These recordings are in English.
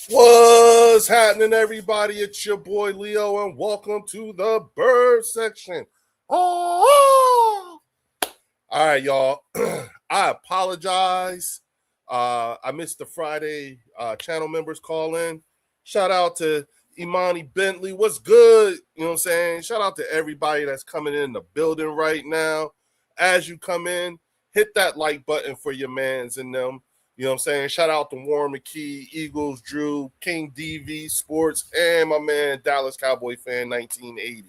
What's happening, everybody? It's your boy Leo, and welcome to the bird section. Oh! All right, y'all. I apologize. I missed the Friday channel members call in. Shout out to Imani Bentley. What's good? You know what I'm saying? Shout out to everybody that's coming in the building right now. As you come in, hit that like button for your mans and them. You know what I'm saying? Shout out to Warren McKee, Eagles, Drew, King DV Sports, and my man Dallas Cowboy fan 1980.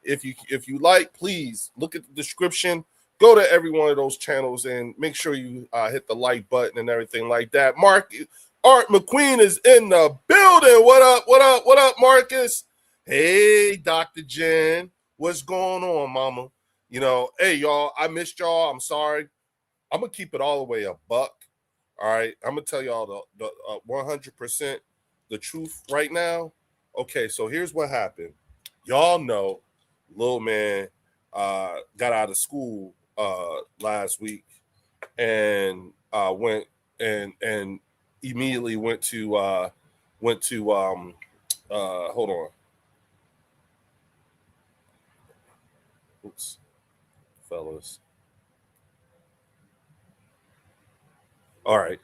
If you like, please look at the description. Go to every one of those channels and make sure you hit the like button and everything like that. Art McQueen is in the building. What up? What up? What up, Marcus? Hey, Dr. Jen. What's going on, mama? You know, hey, y'all, I missed y'all. I'm sorry. I'm going to keep it all the way a buck. All right. I'm going to tell y'all the 100% the truth right now. Okay, so here's what happened. Y'all know little man got out of school last week and went and immediately went to hold on. Oops, fellas. All right.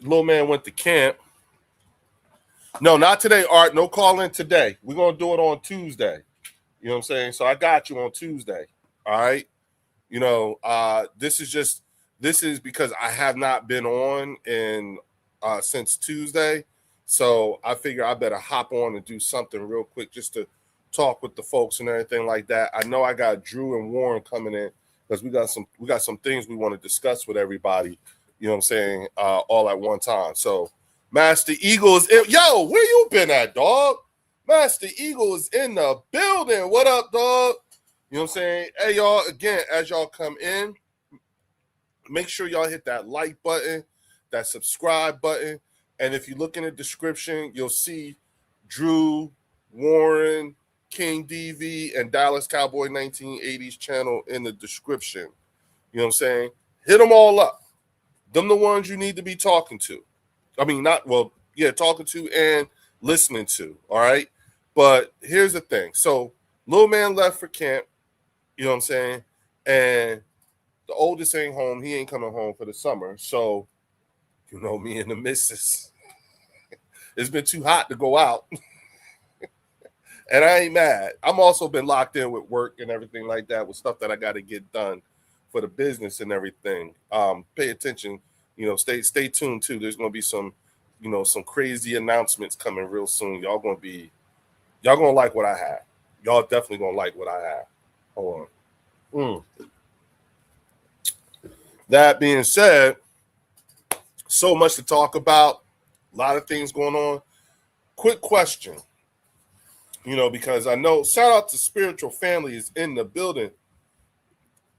Little man went to camp. No, not today, Art. No calling today. We're gonna do it on Tuesday. You know what I'm saying? So I got you on Tuesday. All right. You know, this is because I have not been on in since Tuesday. So I figure I better hop on and do something real quick just to talk with the folks and everything like that. I know I got Drew and Warren coming in because we got some things we want to discuss with everybody. You know what I'm saying? All at one time. So Master Eagle is in. Yo, where you been at, dog? Master Eagle is in the building. What up, dog? You know what I'm saying? Hey, y'all, again, as y'all come in, make sure y'all hit that like button, that subscribe button. And if you look in the description, you'll see Drew, Warren, King DV, and Dallas Cowboy 1980s channel in the description. You know what I'm saying? Hit them all up. Them the ones you need to be talking to. I mean, talking to and listening to, all right? But here's the thing. So, little man left for camp, you know what I'm saying? And the oldest ain't home. He ain't coming home for the summer. So, you know, me and the missus, it's been too hot to go out. And I ain't mad. I'm also been locked in with work and everything like that with stuff that I got to get done for the business and everything. Pay attention, you know, stay tuned too. There's going to be some, you know, some crazy announcements coming real soon. Y'all going to like what I have. Y'all definitely going to like what I have. Hold on. That being said, so much to talk about, a lot of things going on. Quick question, you know, because I know, shout out to Spiritual Family is in the building.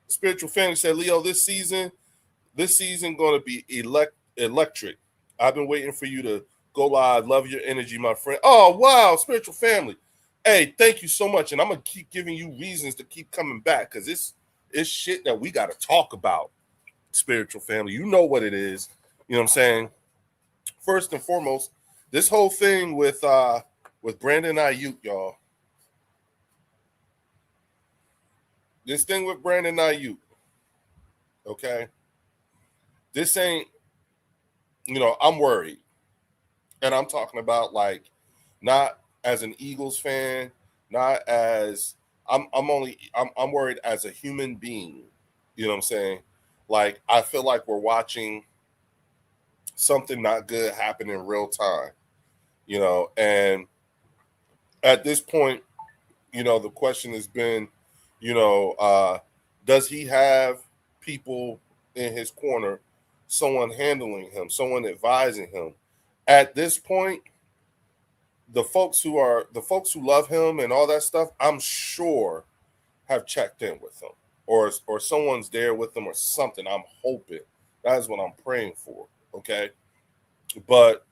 Spiritual Family said, Leo, this season going to be electric. I've been waiting for you to go live. Love your energy, my friend. Oh, wow, Spiritual Family. Hey, thank you so much. And I'm going to keep giving you reasons to keep coming back because it's shit that we got to talk about. Spiritual Family, you know what it is. You know what I'm saying? First and foremost, this whole thing with Brandon Ayuk, y'all. This thing with Brandon Ayuk, okay? This ain't, you know, I'm worried. And I'm talking about like not as an Eagles fan, not as I'm worried as a human being. You know what I'm saying? Like I feel like we're watching something not good happen in real time, you know, and at this point, you know, the question has been, you know, does he have people in his corner, someone handling him, someone advising him? At this point, the folks who love him and all that stuff, I'm sure have checked in with him or someone's there with him or something. I'm hoping. That is what I'm praying for. Okay. But,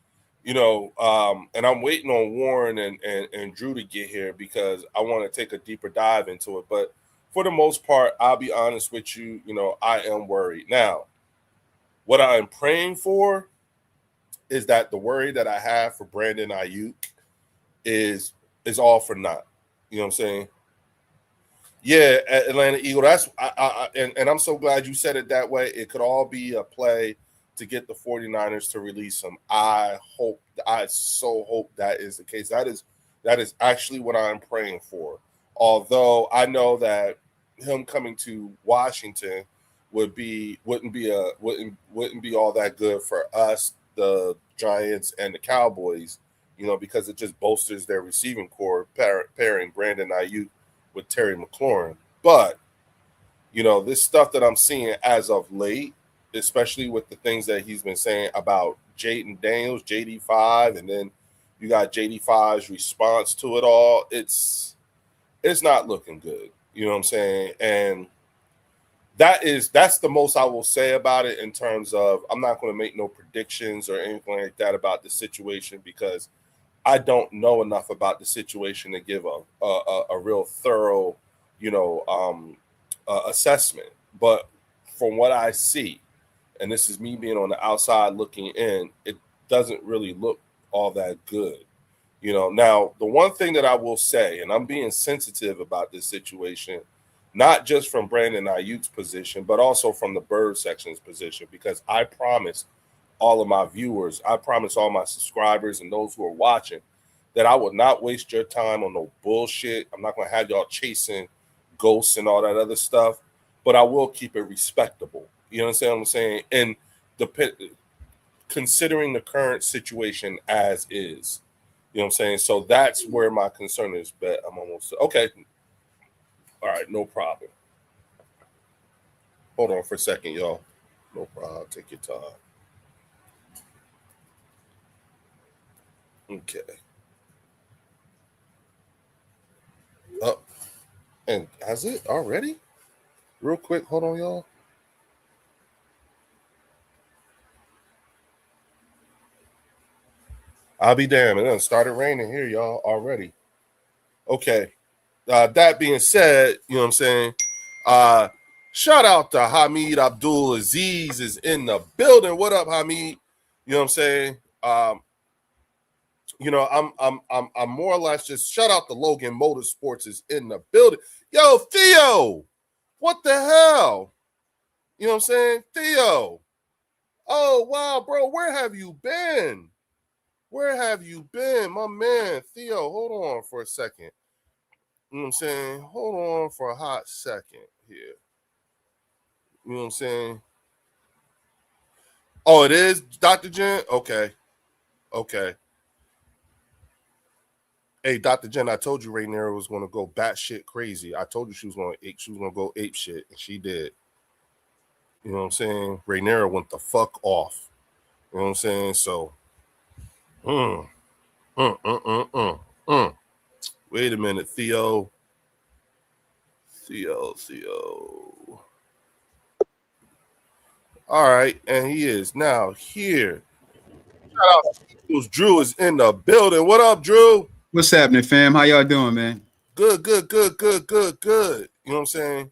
you know, and I'm waiting on Warren and Drew to get here because I want to take a deeper dive into it. But for the most part, I'll be honest with you, you know, I am worried. Now, what I am praying for is that the worry that I have for Brandon Ayuk is all for naught. You know what I'm saying? Yeah, Atlanta Eagle. That's and I'm so glad you said it that way. It could all be a play to get the 49ers to release him. I so hope that is the case. That is actually what I'm praying for. Although I know that him coming to Washington wouldn't be all that good for us, the Giants and the Cowboys, because it just bolsters their receiving core, pairing Brandon Ayuk with Terry McLaurin. But, this stuff that I'm seeing as of late, especially with the things that he's been saying about Jaden Daniels, JD5, and then you got JD5's response to it all, it's not looking good. You know what I'm saying? And that's the most I will say about it in terms of I'm not going to make no predictions or anything like that about the situation because I don't know enough about the situation to give a real thorough, assessment. But from what I see, and this is me being on the outside looking in, it doesn't really look all that good. Now the one thing that I will say, and I'm being sensitive about this situation, not just from Brandon Ayuk's position, but also from the Bird Section's position, because I promised all of my viewers, I promise all my subscribers and those who are watching that I would not waste your time on no bullshit. I'm not going to have y'all chasing ghosts and all that other stuff, but I will keep it respectable. You understand what I'm saying? And considering the current situation as is, you know what I'm saying? So that's where my concern is. But I'm almost okay. All right, no problem. Hold on for a second, y'all. No problem. Take your time. Okay. Up. And has it already? Real quick, hold on, y'all. I'll be damned. It done started raining here, y'all, already. Okay. That being said, you know what I'm saying? Shout out to Hamid Abdul Aziz is in the building. What up, Hamid? You know what I'm saying? I'm more or less just shout out to Logan Motorsports is in the building. Yo, Theo, what the hell? You know what I'm saying? Theo. Oh, wow, bro. Where have you been? Where have you been? My man, Theo, hold on for a second. You know what I'm saying? Hold on for a hot second here. You know what I'm saying? Oh, it is Dr. Jen? Okay. Okay. Hey, Dr. Jen, I told you Rainier was going to go batshit crazy. I told you she was going to go ape shit, and she did. You know what I'm saying? Rainier went the fuck off. You know what I'm saying? So, mm. Wait a minute, Theo. All right, and he is now here. Shout out to Drew is in the building. What up, Drew? What's happening, fam? How y'all doing, man? Good. You know what I'm saying?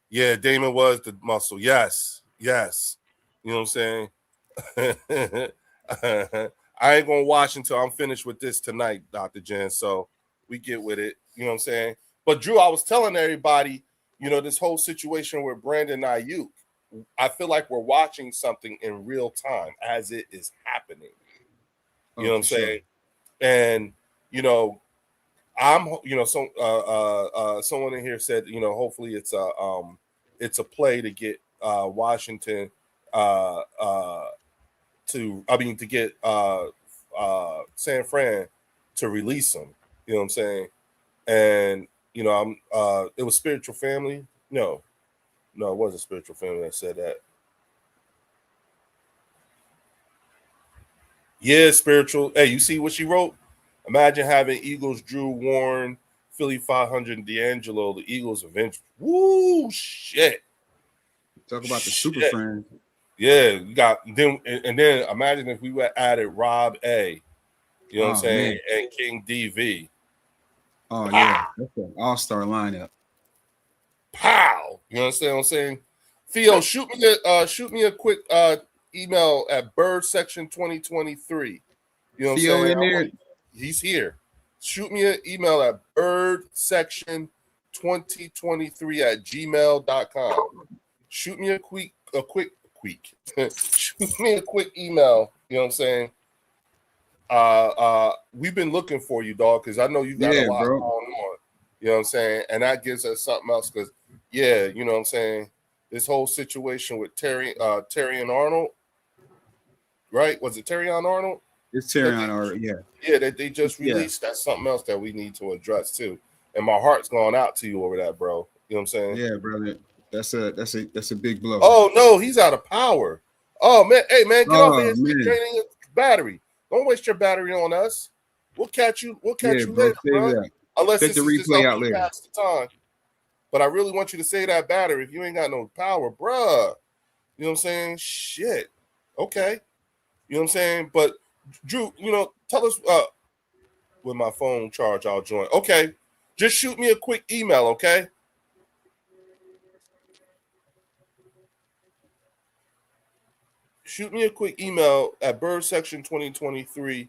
Yeah, Damon was the muscle. Yes. You know what I'm saying? I ain't gonna watch until I'm finished with this tonight, Dr. Jen. So we get with it. You know what I'm saying? But Drew, I was telling everybody, this whole situation with Brandon Ayuk, I feel like we're watching something in real time as it is happening. You know what I'm saying? And I'm someone in here said, hopefully it's a play to get Washington to get San Fran to release him. You know what I'm saying? And it was Spiritual Family. No, it wasn't Spiritual Family that said that. Yeah, Spiritual. Hey, you see what she wrote? Imagine having Eagles, Drew Warren, Philly 500, D'Angelo, the Eagles Avengers. Woo, shit. Talk about the super friends. Yeah, you got them, and then imagine if we were added Rob A. You know what I'm saying? Man. And King DV. Oh, yeah. That's an all-star lineup. Pow! You understand what I'm saying? Theo, shoot me a quick email at BirdSection 2023. You know what I'm Theo saying? in there. He's here. Shoot me an email at birdsection2023@gmail.com. Shoot me a quick shoot me a quick email. You know what I'm saying? We've been looking for you, dog, because I know you got a lot bro. going on. You know what I'm saying? And that gives us something else because, yeah, you know what I'm saying? This whole situation with Terry and Arnold, right? Was it Terry and Arnold? It's Tyrion already. Yeah. Yeah, that they just released. That's something else that we need to address too. And my heart's gone out to you over that, bro. You know what I'm saying? Yeah, brother. That's a big blow. Oh no, he's out of power. Oh man, hey man, get off of here. Draining your battery. Don't waste your battery on us. We'll catch you. We'll catch you later, bro. Unless check this the is just replay out later. Pass the time. But I really want you to save that battery if you ain't got no power, bruh. You know what I'm saying? Shit. Okay. You know what I'm saying? But Drew, you know, tell us with my phone charge, I'll join. Okay. Just shoot me a quick email, okay? Shoot me a quick email at birdsection2023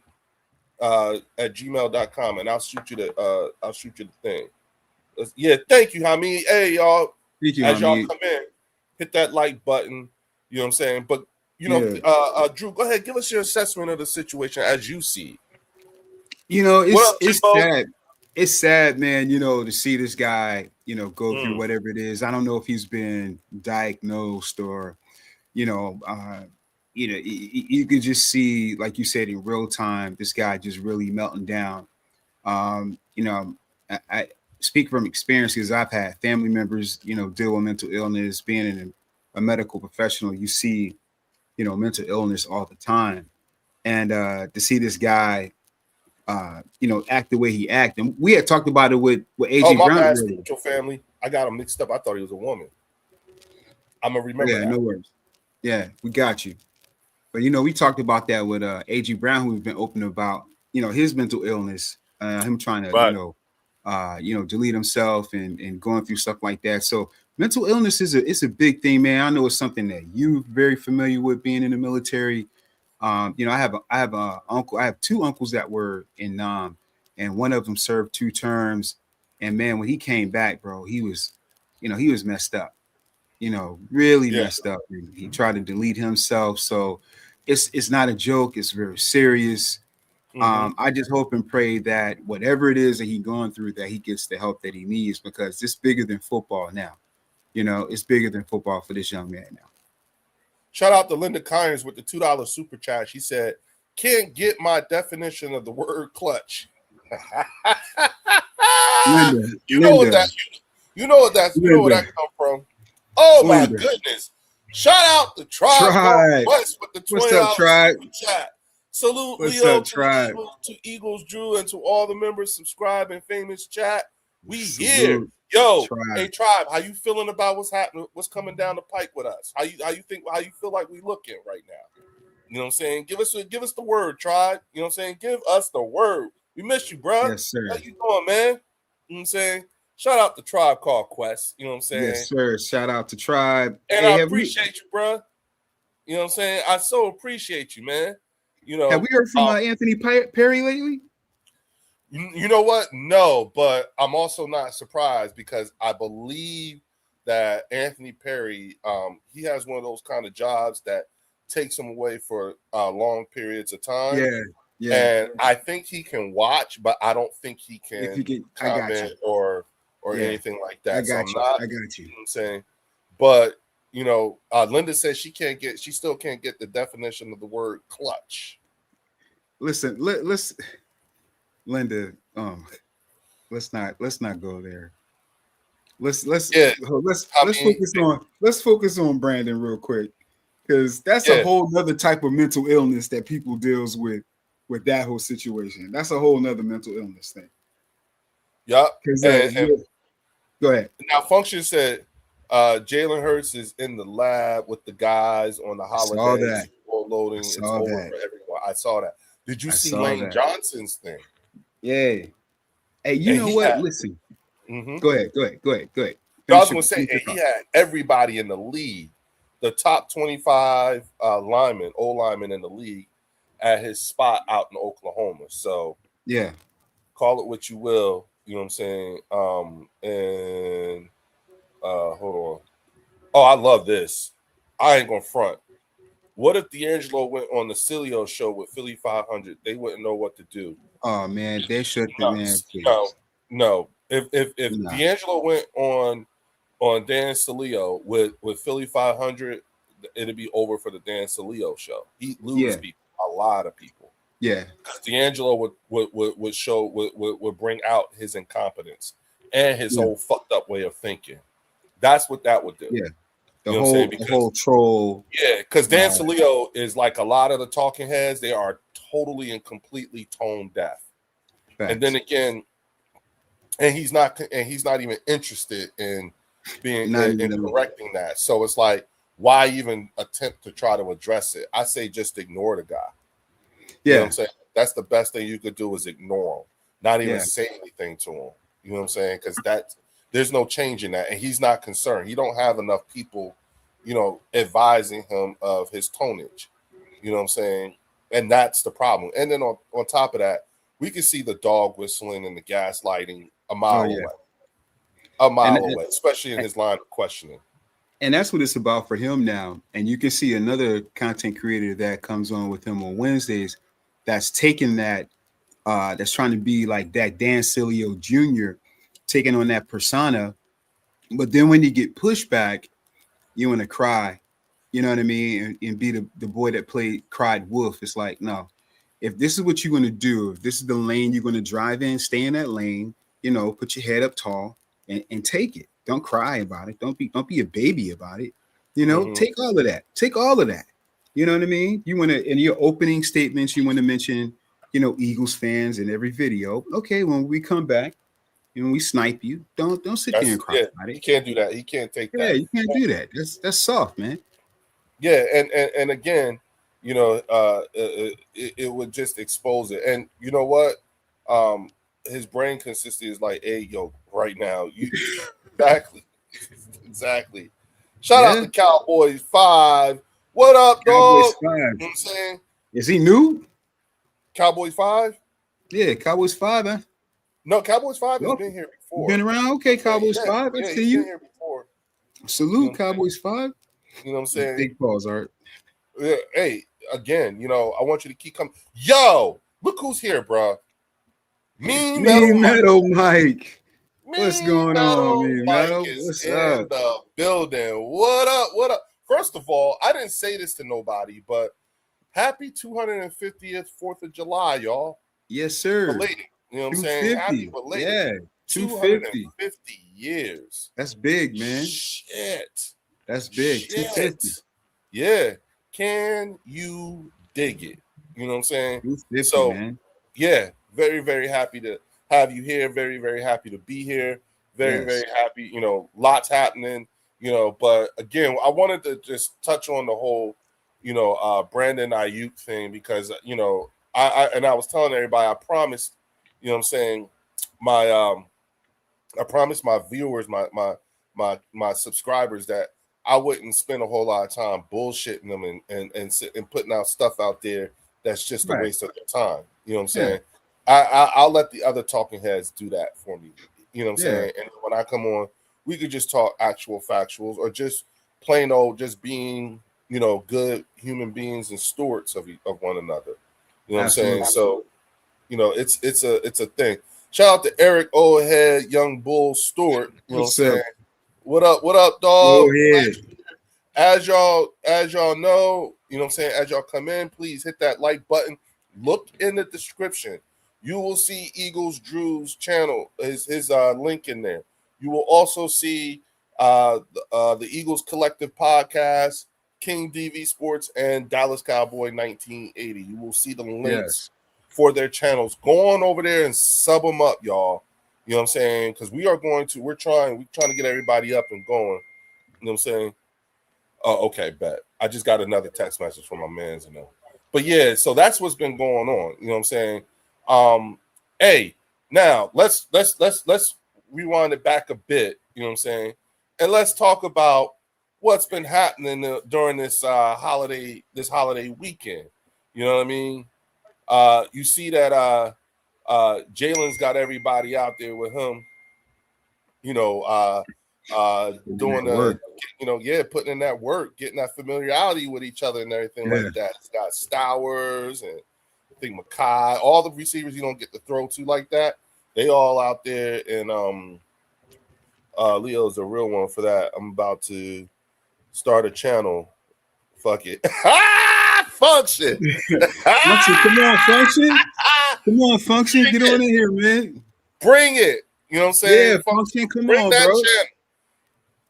at gmail.com and I'll shoot you the thing. Yeah, thank you, Hamid. Hey, y'all. Thank you, as Hamid. y'all come in, hit that like button. You know what I'm saying? But you know, Drew, go ahead, give us your assessment of the situation as you see it. You know, it's sad. It's sad, man, you know, to see this guy, you know, go through whatever it is. I don't know if he's been diagnosed or, you know, you could just see, like you said, in real time, this guy just really melting down. You know, I speak from experience because I've had family members, you know, deal with mental illness. Being a medical professional, you see, you know, mental illness all the time. And to see this guy, you know, act the way he acted. And we had talked about it with AJ Oh, my Brown. bad, spiritual family. I got him mixed up. I thought he was a woman. I'm gonna remember that. No worries. Yeah, we got you. But you know, we talked about that with AJ Brown, who we've been open about, you know, his mental illness, him trying to, you know, delete himself and going through stuff like that. So mental illness is a big thing, man. I know it's something that you're very familiar with being in the military. You know, I have a uncle. I have two uncles that were in Nam, and one of them served 2 terms. And man, when he came back, bro, he was messed up. You know, really messed up. And he tried to delete himself. So it's not a joke. It's very serious. I just hope and pray that whatever it is that he's going through, that he gets the help that he needs, because it's bigger than football now. You know, it's bigger than football for this young man now. Shout out to Linda Kynes with the $2 super chat. She said, "Can't get my definition of the word clutch." Linda, you know what that come from. Oh my goodness. Shout out to Tribe West with the $20 What's up, Tribe? super chat. Salute What's Leo up, Tribe? to Eagles Drew and to all the members subscribe in famous chat. We Salute, here. Yo, Tribe. Hey Tribe, how you feeling about what's happening, what's coming down the pike with us? How you feel like we looking right now? You know what I'm saying? Give us the word, Tribe. You know what I'm saying? Give us the word. We miss you, bro. Yes, sir. How you doing, man? You know what I'm saying? Shout out to Tribe Called Quest. You know what I'm saying? Yes, sir. Shout out to Tribe. And I appreciate you, bro. You know what I'm saying? I so appreciate you, man. You know, have we heard from Anthony Perry lately? You know what? No, but I'm also not surprised because I believe that Anthony Perry, he has one of those kind of jobs that takes him away for long periods of time. Yeah. And I think he can watch, but I don't think he can comment or anything like that. I got you. You know what I'm saying? But you know, Linda says she still can't get the definition of the word clutch. Listen, let's Linda, let's not go there. Let's focus on Brandon real quick, because that's a whole nother type of mental illness that people deals with that whole situation. That's a whole nother mental illness thing. Yeah. Go ahead. Now, Function said Jalen Hurts is in the lab with the guys on the holidays. Loading. It's over for everyone. I saw that. Did you see Lane Johnson's thing? Yeah. Hey, you know what? Listen. Go ahead. I was going to say, he had everybody in the league the top 25 linemen, old linemen in the league at his spot out in Oklahoma. So yeah, call it what you will, you know what I'm saying? And hold on. Oh, I love this. I ain't gonna front. What if D'Angelo went on the Cilio show with Philly 500? They wouldn't know what to do. oh man, they should No, man, no, please. no. If Nah. D'Angelo went on Dan Cilio with Philly 500, it'd be over for the Dan Cilio show. He'd lose Yeah, people, a lot of people. yeah, D'Angelo would show would bring out his incompetence and his yeah, whole fucked up way of thinking. That's what that would do. yeah. You know what I'm saying? The Because whole troll. yeah, because Dan Cilio is like a lot of the talking heads. They are totally and completely tone deaf. Facts. And then again, and he's not even interested in being in correcting that. So it's like, why even attempt to try to address it? I say just ignore the guy. You know what I'm saying? That's the best thing you could do is ignore him, not even say anything to him. You know what I'm saying? Because there's no change in that, and he's not concerned. He don't have enough people, you know, advising him of his tonnage. You know what I'm saying? And that's the problem. And then on top of that, we can see the dog whistling and the gaslighting a mile away, especially in his line of questioning. And that's what it's about for him now. And you can see another content creator that comes on with him on Wednesdays that's taking that, that's trying to be like that Dan Cilio Jr., taking on that persona. But then when you get pushback, you want to cry, you know what I mean? And be the boy that cried wolf. It's like, no, if this is what you're going to do, if this is the lane you're going to drive in, stay in that lane, you know, put your head up tall and take it. Don't cry about it. Don't be a baby about it. You know, take all of that. Take all of that. You know what I mean? You want to, in your opening statements, you want to mention, you know, Eagles fans in every video. Okay, when we come back, you know, we snipe you. Don't sit there and cry about it. He can't do that. He can't take that. Yeah, you can't do that. That's soft, man. Yeah, and again, you know, it would just expose it. And you know what? His brain consistency is like, hey, yo, right now, you exactly. Shout out to Cowboys 5. What up, Cowboys dog? 5. You know what I'm saying? Is he new? Cowboys 5? Yeah, Cowboys 5, huh? No, Cowboys 5 has been here before. Been around? Okay, Cowboys 5. I see you. Been here before. Salute, you know Cowboys 5. You know what I'm saying? Big balls, Art. Hey, again, you know, I want you to keep coming. Yo, look who's here, bro. Mean Metal Mike. What's going on, Mean Metal? What's in the building. What up? What up? First of all, I didn't say this to nobody, but happy 250th 4th of July, y'all. Yes, sir. Belated. You know what I'm saying? Happy belated. Yeah, 250 years. That's big, man. Shit. That's big. Shit. 250. Yeah. Can you dig it? You know what I'm saying? 250, so, man. Yeah, very, very happy to have you here. Very, very happy to be here. Very, very happy. You know, lots happening. You know, but again, I wanted to just touch on the whole, you know, Brandon Ayuk thing because you know, I was telling everybody, I promised, you know what I'm saying, I promised my viewers, my subscribers that I wouldn't spend a whole lot of time bullshitting them and putting out stuff out there that's just a waste of their time. You know what I'm saying? I'll let the other talking heads do that for me. You know what I'm saying? And when I come on, we could just talk actual factuals or just plain old, just being, you know, good human beings and stewards of one another. You know what I'm saying? So, you know, it's a thing. Shout out to Eric Oldhead, Young Bull Stewart. You know what I'm saying? What up, dog? As y'all know, you know what I'm saying, as y'all come in, please hit that like button. Look in the description. You will see Eagles Drew's channel, his link in there. You will also see the Eagles Collective Podcast, King DV Sports, and Dallas Cowboy 1980. You will see the links for their channels. Go on over there and sub them up, y'all. You know what I'm saying? Because we're trying to get everybody up and going. You know what I'm saying? Oh, okay, bet. I just got another text message from my man's, you know. But yeah, so that's what's been going on. You know what I'm saying? Hey, now let's rewind it back a bit, you know what I'm saying? And let's talk about what's been happening during this holiday weekend. You know what I mean? You see that Jalen's got everybody out there with him. You know, doing the, putting in that work, getting that familiarity with each other and everything like that. It's got Stowers and I think Makai, all the receivers you don't get to throw to like that. They all out there, and Leo's a real one for that. I'm about to start a channel. Fuck it. Function. Function. Come on, Function. Come on, Function. Get on in here, man. Bring it. You know what I'm saying? Yeah, Function. Come Bring on, that bro. channel.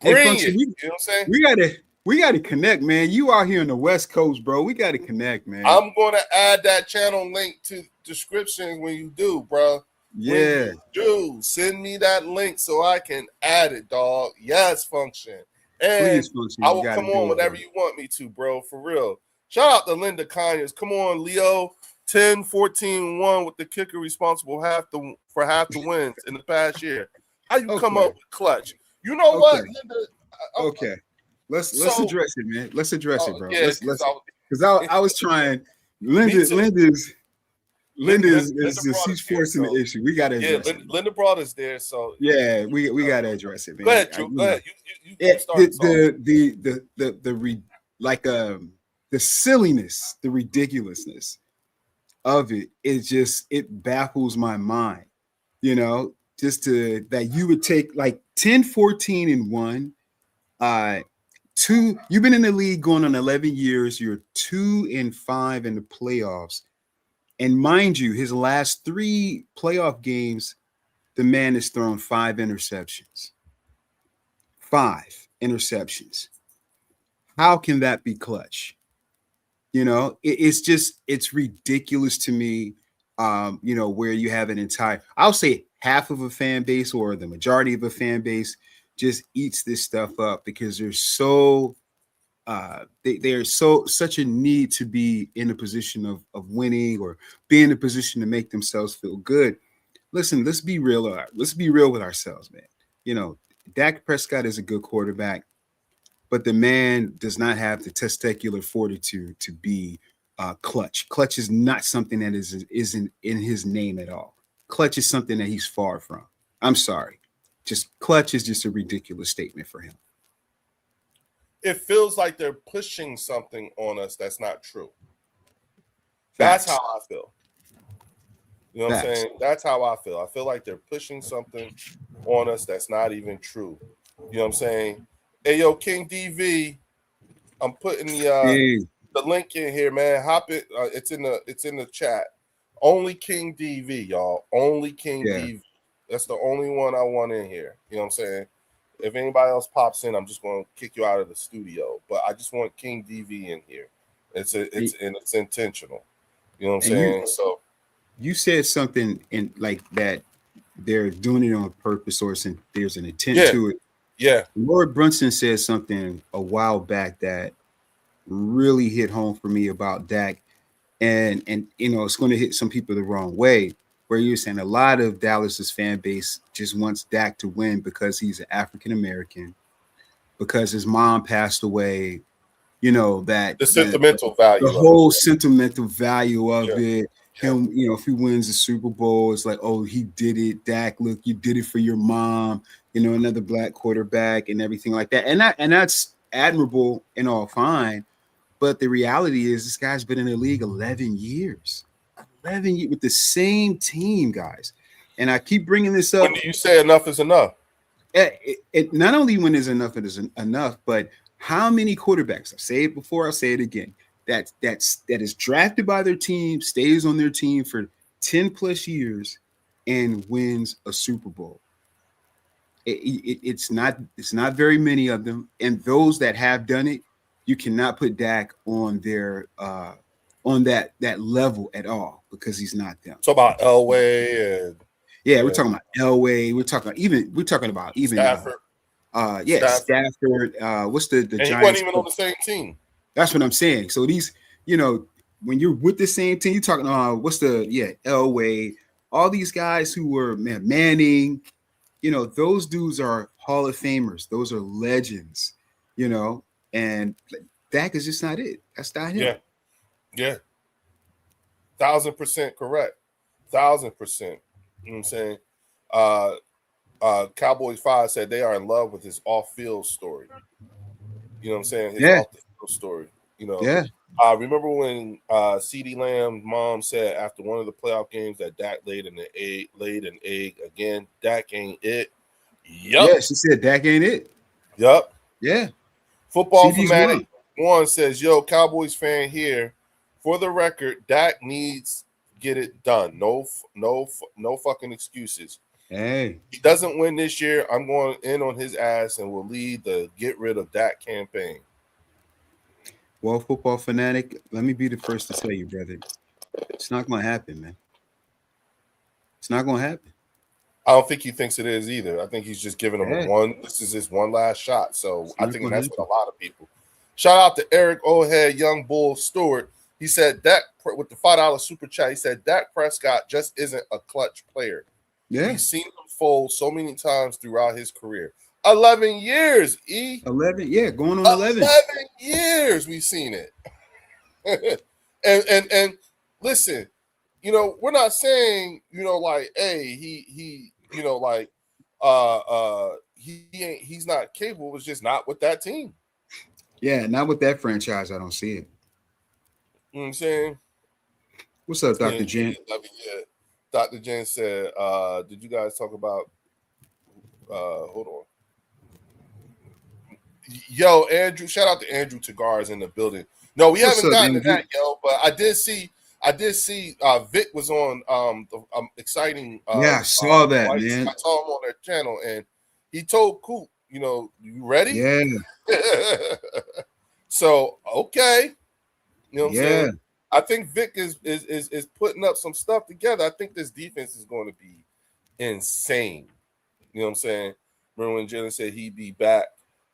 Bring it. You know what I'm saying? We gotta connect, man. You out here on the West Coast, bro. We gotta connect, man. I'm gonna add that channel link to description when you do, bro. Yeah. Send me that link so I can add it, dog. Yes, Function. And please, Function, I will come on whenever you want me to, bro. For real. Shout out to Linda Conyers. Come on, Leo. 10-14-1 with the kicker responsible for half the wins in the past year. How you come up with clutch? You know what, Linda? Okay. Let's address it, man. Let's address it, bro. Yeah, because I was trying. Linda's she's forcing the issue. We gotta address it. Linda brought us there, so yeah, we gotta address it, man. Go ahead, Drew. Go ahead. You start the silliness, the ridiculousness of it is just, it baffles my mind. You know, just that you would take like 10-14-1. You've been in the league going on 11 years. You're 2-5 in the playoffs. And mind you, his last 3 playoff games, the man has thrown 5 interceptions. 5 interceptions. How can that be clutch? You know, it's ridiculous to me. You know, where you have an entire, I'll say half of a fan base or the majority of a fan base just eats this stuff up because they're so such a need to be in a position of winning or be in a position to make themselves feel good. Listen, let's be real. Let's be real with ourselves, man. You know, Dak Prescott is a good quarterback, but the man does not have the testicular fortitude to be clutch. Clutch is not something that isn't in his name at all. Clutch is something that he's far from. I'm sorry. Just clutch is just a ridiculous statement for him. It feels like they're pushing something on us that's not true. That's how I feel. You know what I'm saying? That's how I feel. I feel like they're pushing something on us that's not even true. You know what I'm saying? Hey, yo, King DV, I'm putting the link in here, man. Hop it. It's in the chat. Only King DV, y'all. Only King DV. That's the only one I want in here. You know what I'm saying? If anybody else pops in, I'm just going to kick you out of the studio. But I just want King DV in here. It's intentional. You know what I'm saying? So you said something in like that they're doing it on purpose or there's an intent to it. Yeah. Lord Brunson said something a while back that really hit home for me about Dak. And you know, it's going to hit some people the wrong way. Where you're saying a lot of Dallas's fan base just wants Dak to win because he's an African American, because his mom passed away. You know, that the sentimental value, the whole sentimental value of it. Him, you know, if he wins the Super Bowl, it's like, oh, he did it. Dak, look, you did it for your mom. You know, another black quarterback and everything like that. And that's admirable and all fine. But the reality is, this guy's been in the league 11 years. 11 years with the same team, guys. And I keep bringing this up. When do you say enough is enough? It not only when is enough, it is enough, but how many quarterbacks, I've said it before, I'll say it again, that is drafted by their team, stays on their team for 10 plus years and wins a Super Bowl. It's not very many of them. And those that have done it, you cannot put Dak on their on that level at all because he's not them. So about Elway and we're talking about Elway. We're talking about Stafford. Stafford. What's the and Giants? He wasn't even on the same team. That's what I'm saying. So these, you know, when you're with the same team, you're talking Elway, all these guys who were Manning, you know, those dudes are Hall of Famers. Those are legends. you know, and Dak is just not it. That's not him. Yeah. 1,000% correct. 1,000%. You know what I'm saying? Cowboys 5 said they are in love with his off-field story. You know what I'm saying? His off-the-field story. You know, remember when CeeDee Lamb's mom said after one of the playoff games that Dak laid an egg again? Dak ain't it. Yup. Yeah, she said Dak ain't it. Yup. Yeah. Football Fanatic 1 says, yo, Cowboys fan here. For the record, Dak needs get it done. No fucking excuses. Hey. He doesn't win this year. I'm going in on his ass and will lead the get rid of Dak campaign. Well, Football Fanatic, let me be the first to tell you, brother. It's not going to happen, man. It's not going to happen. I don't think he thinks it is either. I think he's just giving him one. This is his one last shot. So I think that's what a lot of people. Shout out to Eric O'Head, Young Bull Stewart. He said Dak with the $5 super chat. He said Dak Prescott just isn't a clutch player. Yeah, we've seen him fold so many times throughout his career. 11 years, 11, yeah, going on 11. 11 years we've seen it. and listen, you know, we're not saying, you know, like, hey, he you know, like he's not capable. It's just not with that team. Yeah, not with that franchise. I don't see it. You know what I'm saying? What's up, Dr. Jen? Dr. Jen said, did you guys talk about hold on. Yo, Andrew, shout out to Andrew Tagar's in the building. No, we haven't gotten to that, yo, but I did see Vic was on the exciting I saw that, man. I saw him on their channel and he told Coop, you know, you ready? Yeah. So okay. You know what I'm saying? Yeah. I think Vic is putting up some stuff together. I think this defense is going to be insane. You know what I'm saying? Remember when Jalen said he'd be back?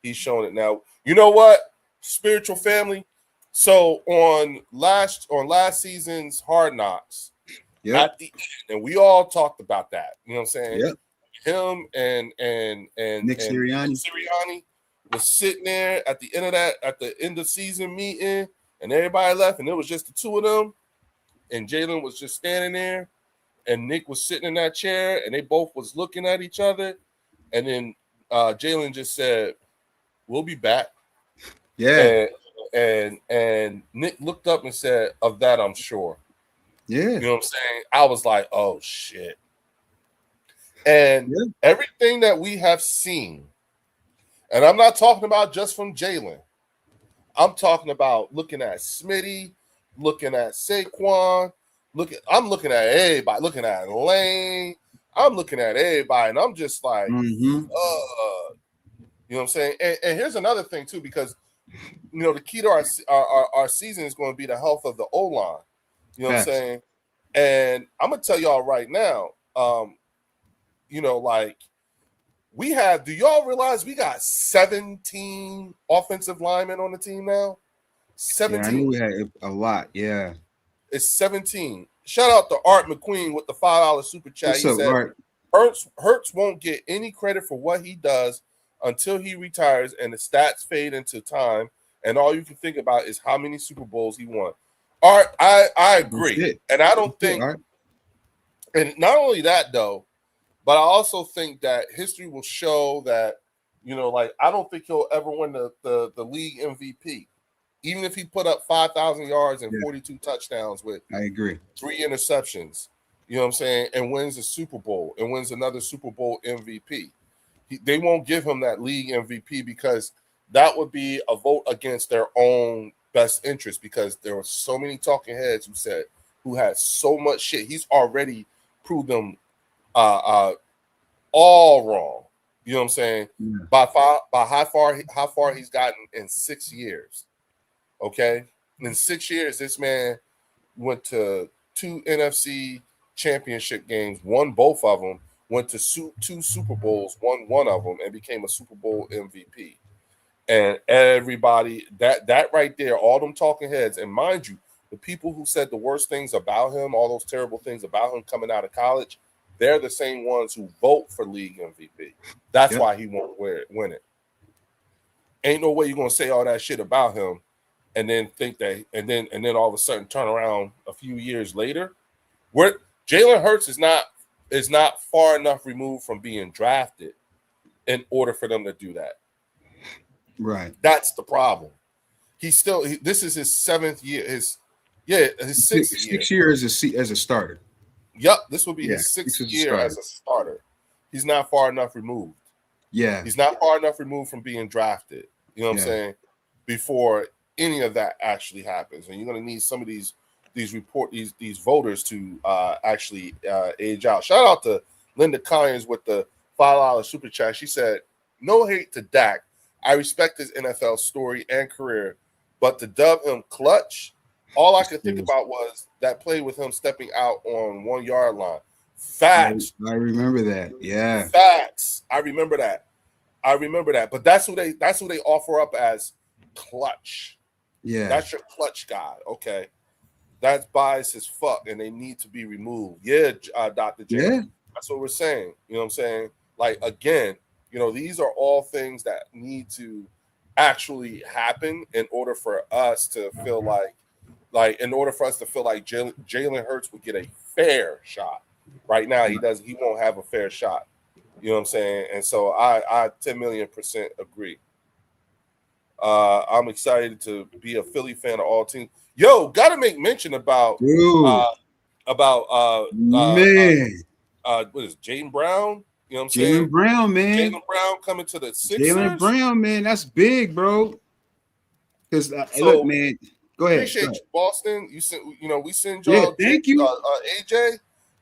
He's showing it now. You know what? Spiritual family. So on last season's Hard Knocks, at the end, and we all talked about that. You know what I'm saying? Yep. Him and Nick Sirianni was sitting there at the end of season meeting, and everybody left, and it was just the two of them, and Jalen was just standing there, and Nick was sitting in that chair, and they both was looking at each other, and then Jalen just said, "We'll be back." Yeah. And Nick looked up and said, "Of that, I'm sure." Yeah. You know what I'm saying? I was like, "Oh shit." And everything that we have seen, and I'm not talking about just from Jalen. I'm talking about looking at Smitty, looking at Saquon, I'm looking at everybody, looking at Lane. I'm looking at everybody, and I'm just like, you know what I'm saying? And here's another thing too, because you know the key to our season is going to be the health of the O-line. You know what I'm saying? And I'm gonna tell y'all right now, you know, like do y'all realize we got 17 offensive linemen on the team now? 17. Yeah, I knew we had a lot. Yeah. It's 17. Shout out to Art McQueen with the $5 super chat. What's up, Art? Hurts won't get any credit for what he does until he retires and the stats fade into time. And all you can think about is how many Super Bowls he won. Art, I agree. And I don't think, and not only that though, but I also think that history will show that, you know, like I don't think he'll ever win the league MVP. Even if he put up 5,000 yards and 42 touchdowns with 3 interceptions, you know what I'm saying, and wins a Super Bowl and wins another Super Bowl MVP. They won't give him that league MVP because that would be a vote against their own best interest because there were so many talking heads who had so much shit. He's already proved them all wrong. You know what I'm saying? By how far he's gotten in 6 years. Okay, in 6 years, this man went to 2 NFC championship games, won both of them, went to 2 Super Bowls, won one of them, and became a Super Bowl MVP. And everybody, that right there, all them talking heads, and mind you, the people who said the worst things about him, all those terrible things about him coming out of college, they're the same ones who vote for league MVP. That's why he won't win it. Ain't no way you're gonna say all that shit about him and then think that, and then all of a sudden turn around a few years later. Where Jalen Hurts is not far enough removed from being drafted in order for them to do that. Right. That's the problem. This is his 7th year. His 6th year. 6 years as a starter. Yep, this will be his 6th year as a starter. He's not far enough removed. Yeah. He's not far enough removed from being drafted. You know what I'm saying? Before any of that actually happens. And you're going to need some of these voters to actually age out. Shout out to Linda Collins with the $5 super chat. She said, "No hate to Dak. I respect his NFL story and career, but to dub him clutch, all I could think about was that play with him stepping out on 1 yard line." Facts. I remember that. Yeah. Facts. I remember that. But that's who they offer up as clutch. Yeah. That's your clutch guy. Okay. That's biased as fuck, and they need to be removed. Yeah, Dr. J. Yeah. That's what we're saying. You know what I'm saying? Like, again, these are all things that need to actually happen in order for us to feel like Jalen Hurts would get a fair shot. Right now, he won't have a fair shot. You know what I'm saying? And so I 10 million % agree. I'm excited to be a Philly fan of all teams. Yo, gotta make mention about man. What is Jaylen Brown? You know what I'm saying? Jaylen Brown, man. Jaylen Brown coming to the Sixers. Jaylen Brown, man, that's big, bro. Because look, man, go ahead. Appreciate you, Boston. We send y'all. Yeah, thank you, AJ,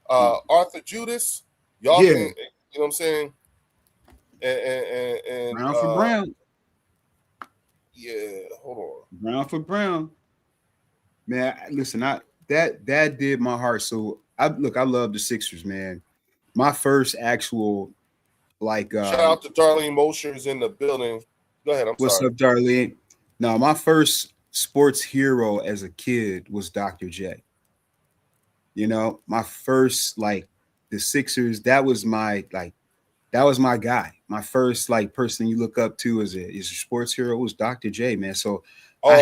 Arthur Judas. Y'all can, you know what I'm saying? And Brown for Brown. Yeah, hold on. Brown for Brown. Man, listen, that did my heart. So I love the Sixers, man. My first actual shout out to Darlene Mosher's in the building. Go ahead. What's up, Darlene? No, my first sports hero as a kid was Dr. J. My first the Sixers, that was my guy. My first person you look up to as a sports hero was Dr. J, man. So I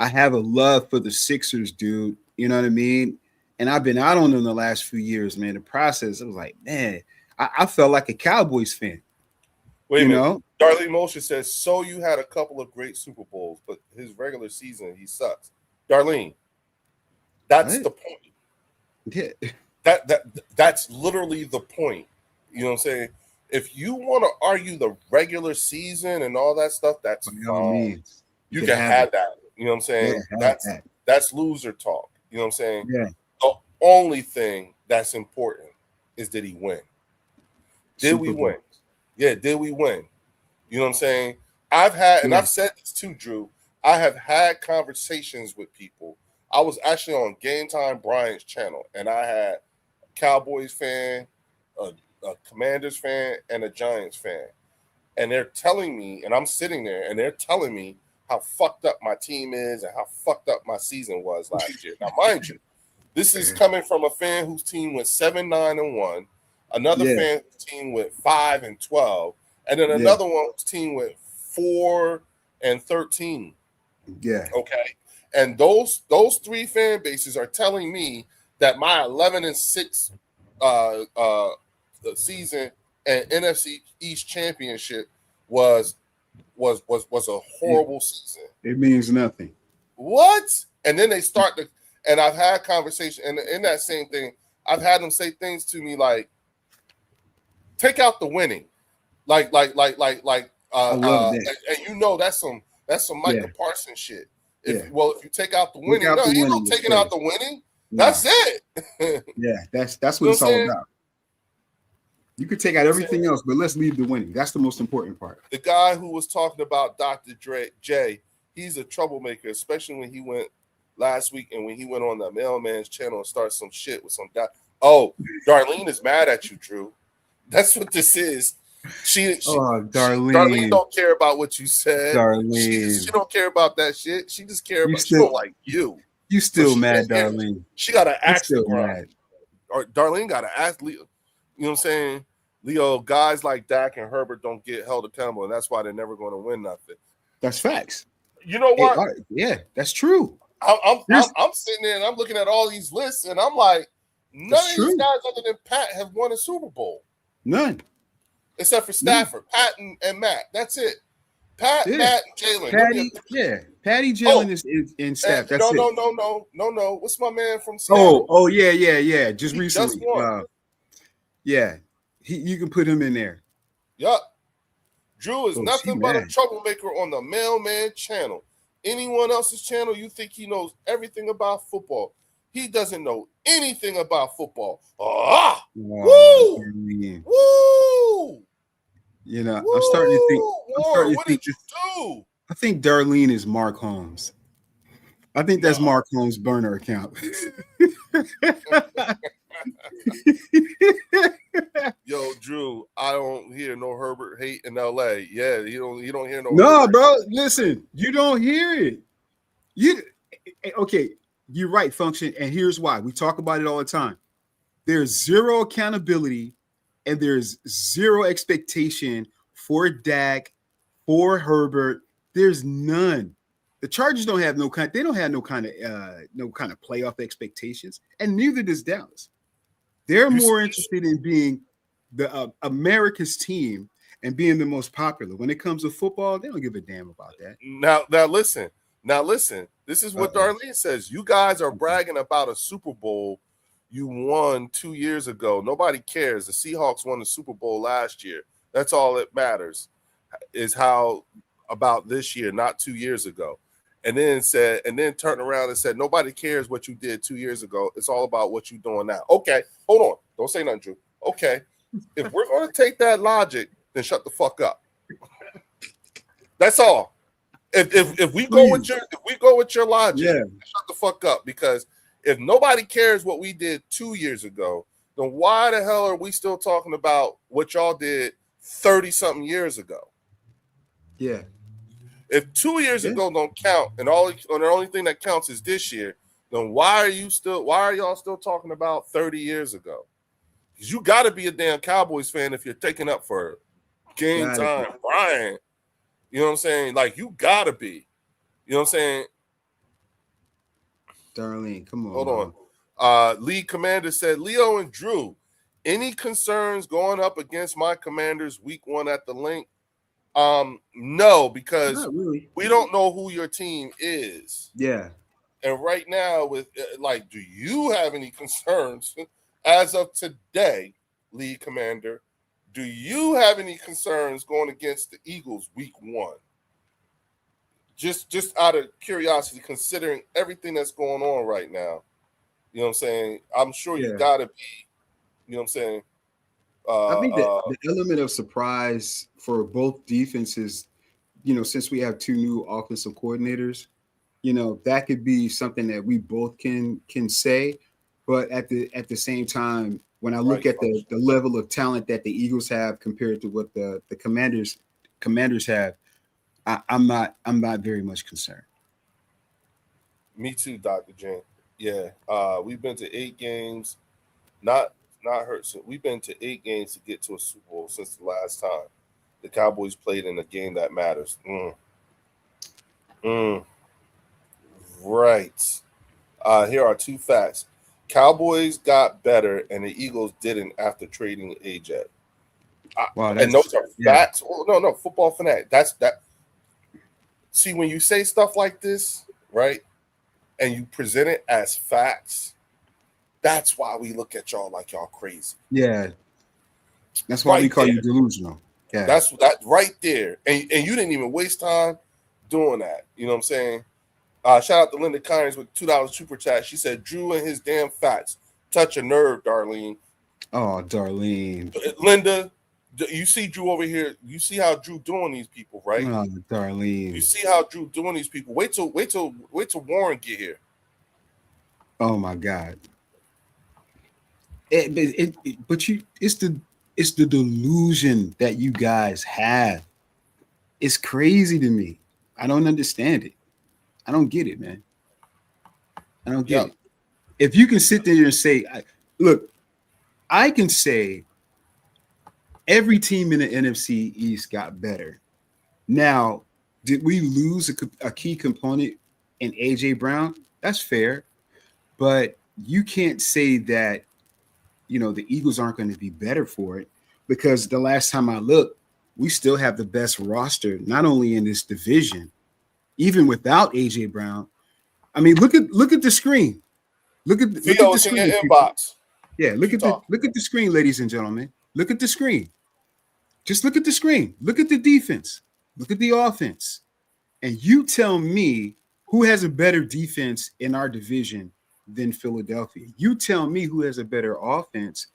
have a love for the Sixers, dude. You know what I mean? And I've been out on them the last few years, man. The process, I was like, man, I felt like a Cowboys fan. Wait a minute. Darlene Mosher says, so you had a couple of great Super Bowls, but his regular season, he sucks. Darlene, that's the point. Yeah. That's literally the point. You know what I'm saying? If you want to argue the regular season and all that stuff, that's fine. You can have that. You know what I'm saying? Yeah, that's loser talk. You know what I'm saying? Yeah. The only thing that's important is did he win? Did we win? Yeah, did we win? You know what I'm saying? I've said this too, Drew. I have had conversations with people. I was actually on Game Time Brian's channel, and I had a Cowboys fan, a Commanders fan, and a Giants fan. And they're telling me, and I'm sitting there, and they're telling me how fucked up my team is and how fucked up my season was last year. Now, mind you, this is coming from a fan whose team went 7-9-1, another fan whose team went 5-12, and then another one whose team went 4-13. Yeah. Okay. And those three fan bases are telling me that my 11-6 season and NFC East championship was a horrible season. It means nothing. What? And then they start to, and I've had conversation, and in that same thing, I've had them say things to me like, take out the winning, I love that. And that's some Michael Parsons shit. If you take out the winning, you know, taking out the winning, that's it. Yeah, that's what it's all about. You could take out everything else, but let's leave the winning. That's the most important part. The guy who was talking about Dr. J, he's a troublemaker, especially when he went last week and when he went on the Mailman's channel and started some shit with some guy. Oh, Darlene is mad at you, Drew. That's what this is. Darlene don't care about what you said. Darlene, she don't care about that shit. She just care about she don't like you. You still mad, Darlene? She got to ask the grind. Or Darlene got to ask Leo. You know what I'm saying? Leo, guys like Dak and Herbert don't get held accountable, and that's why they're never going to win nothing. That's facts. You know what? Yeah, that's true. I'm sitting there and I'm looking at all these lists, and I'm like, none of these guys other than Pat have won a Super Bowl. None. Except for Stafford, Pat and Matt. That's it. Pat, Matt, and Jalen. Patty, Jalen is in staff. That's no. What's my man from Seattle? Oh, yeah. Just recently. Just won. Yeah. You can put him in there. Yup. Drew is nothing but a troublemaker on the Mailman channel. Anyone else's channel, you think he knows everything about football. He doesn't know anything about football. Woo! Woo! You know, I'm starting to think. What did you do? I think Darlene is Mark Holmes. I think that's Mark Holmes' burner account. Yo, Drew, I don't hear no Herbert hate in LA. Yeah, you don't hear no. No, Herbert. bro. Listen, you don't hear it. Okay, you're right, Function, and here's why. We talk about it all the time. There's zero accountability, and there's zero expectation for Dak, for Herbert. There's none. The Chargers don't have no kind of playoff expectations, and neither does Dallas. They're more interested in being the America's team and being the most popular. When it comes to football, they don't give a damn about that. Now listen. This is what Darlene says. You guys are bragging about a Super Bowl you won 2 years ago. Nobody cares. The Seahawks won the Super Bowl last year. That's all that matters. Is how about this year, not 2 years ago. And then turned around and said, nobody cares what you did 2 years ago. It's all about what you're doing now. Okay, hold on. Don't say nothing, Drew. Okay. If we're going to take that logic, then shut the fuck up. That's all. If we go with your logic, shut the fuck up. Because if nobody cares what we did 2 years ago, then why the hell are we still talking about what y'all did 30-something years ago? Yeah. If 2 years ago don't count, and the only thing that counts is this year, then why are y'all still talking about 30 years ago? Because you got to be a damn Cowboys fan if you're taking up for game time, Brian. You know what I'm saying? Like, you got to be. You know what I'm saying? Darlene, come on. Hold on. League Commander said, Leo and Drew, any concerns going up against my Commanders week 1 at the link? No, because we don't know who your team is. Yeah. And right now, with do you have any concerns as of today, League Commander? Do you have any concerns going against the Eagles week 1? Just out of curiosity, considering everything that's going on right now, you know what I'm saying? I'm sure you got to be, you know what I'm saying? I think the element of surprise for both defenses, since we have 2 new offensive coordinators, that could be something that we both can say. But at the same time, when I look at the level of talent that the Eagles have compared to what the Commanders have, I'm not very much concerned. Me too, Dr. Jen. Yeah, we've been to 8 games, not hurt. So we've been to 8 games to get to a Super Bowl since the last time the Cowboys played in a game that matters. Right. Here are 2 facts. Cowboys got better and the Eagles didn't after trading AJ. And those are facts. Well, no, football fanatic. That's that. See, when you say stuff like this, right, and you present it as facts, that's why we look at y'all like y'all crazy. Yeah. That's why we call you delusional. Yeah. That's that right there. And you didn't even waste time doing that. You know what I'm saying? Shout out to Linda Kynes with $2 super chat. She said, Drew and his damn facts. Touch a nerve, Darlene. Oh, Darlene. Linda, you see Drew over here. You see how Drew doing these people, right? Oh, Darlene. You see how Drew doing these people. Wait till Warren get here. Oh my God. It's the delusion that you guys have. It's crazy to me. I don't understand it. I don't get it, man. I don't get it. If you can sit there and say, look, I can say Every team in the NFC East got better. Now, did we lose a key component in AJ Brown? That's fair, but you can't say that the Eagles aren't going to be better for it, because the last time I looked, we still have the best roster, not only in this division, even without AJ Brown. I mean, look at the screen. Look at Theo, the it's in your screen, people. inbox. Yeah, Keep talking. look at the screen, ladies and gentlemen. Look at the screen. Just look at the screen. Look at the defense. Look at the offense. And you tell me who has a better defense in our division than Philadelphia. You tell me who has a better offense.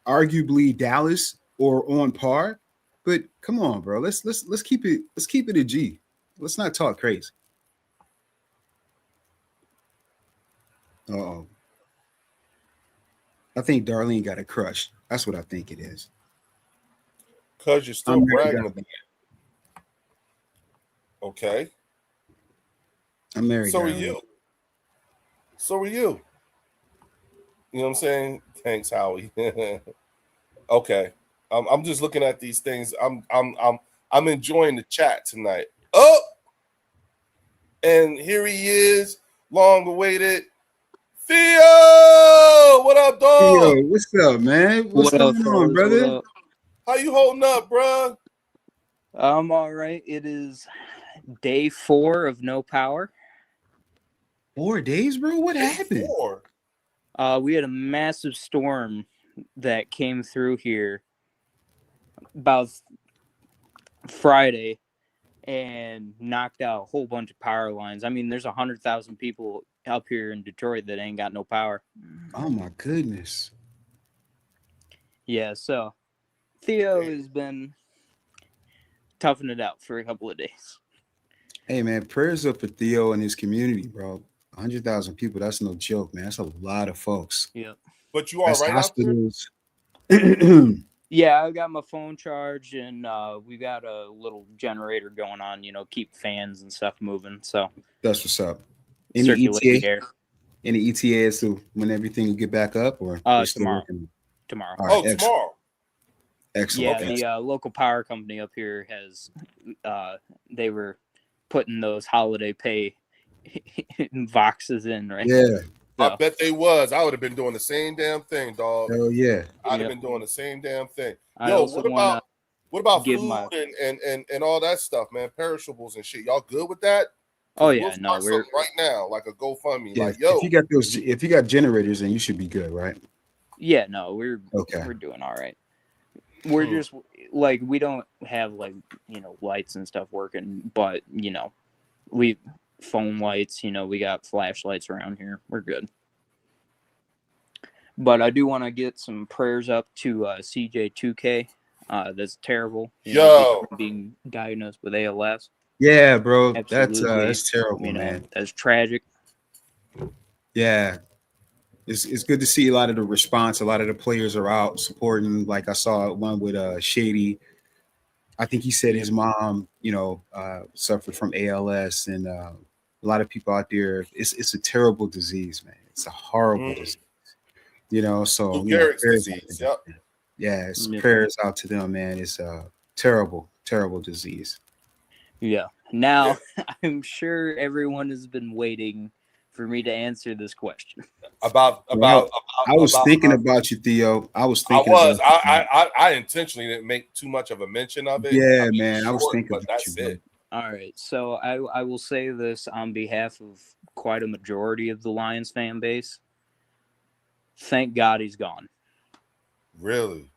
Arguably Dallas or on par. But come on, bro. Let's keep it a G. Let's not talk crazy. Uh-oh. I think Darlene got a crush. That's what I think it is. Because you're still bragging about it. Okay. I'm married. So are you. So are you. You know what I'm saying? Thanks, Howie. Okay. I'm just looking at these things. I'm enjoying the chat tonight. Oh, and here he is, long awaited. Theo, what up, dog? Theo, what's up, man? What's going on, brother? How you holding up, bro? I'm all right. It is day 4 of no power. 4 days, bro? What happened? We had a massive storm that came through here about Friday and knocked out a whole bunch of power lines. I mean, there's 100,000 people up here in Detroit that ain't got no power. Oh my goodness. Yeah, so Theo has been toughing it out for a couple of days. Hey man, prayers up for Theo and his community, bro. 100,000 people, that's no joke, man. That's a lot of folks. Yeah. But you are right hospitals. Yeah, I got my phone charged, and we got a little generator going on, keep fans and stuff moving. So that's what's up. Any ETA? Any ETA as to when everything will get back up, or tomorrow? Tomorrow. Right, excellent. Tomorrow. Excellent. Yeah, the local power company up here has. They were putting those holiday pay boxes in, right? Yeah. So, I bet they was. I would have been doing the same damn thing, dog. Hell yeah. I'd have been doing the same damn thing. Yo, what about food and all that stuff, man? Perishables and shit. Y'all good with that? Oh yeah, we're right now, like a GoFundMe. Yeah, like, yo, if you got generators, then you should be good, right? Yeah, no, we're doing all right. We're just like, we don't have lights and stuff working, but we phone lights, we got flashlights around here. We're good. But I do want to get some prayers up to CJ2K. That's terrible. Being diagnosed with ALS. Yeah, bro. Absolutely. That's terrible, man. That's tragic. Yeah. It's good to see a lot of the response. A lot of the players are out supporting. Like I saw one with Shady. I think he said his mom, suffered from ALS, and a lot of people out there. It's a terrible disease, man. It's a horrible disease. So disease. Yep. Yeah, prayers out to them, man. It's a terrible, terrible disease. Yeah. Now I'm sure everyone has been waiting for me to answer this question. I was thinking about you, Theo. I intentionally didn't make too much of a mention of it. Yeah, man. I was thinking about that's you, it. All right. So I will say this on behalf of quite a majority of the Lions fan base. Thank God he's gone. Really?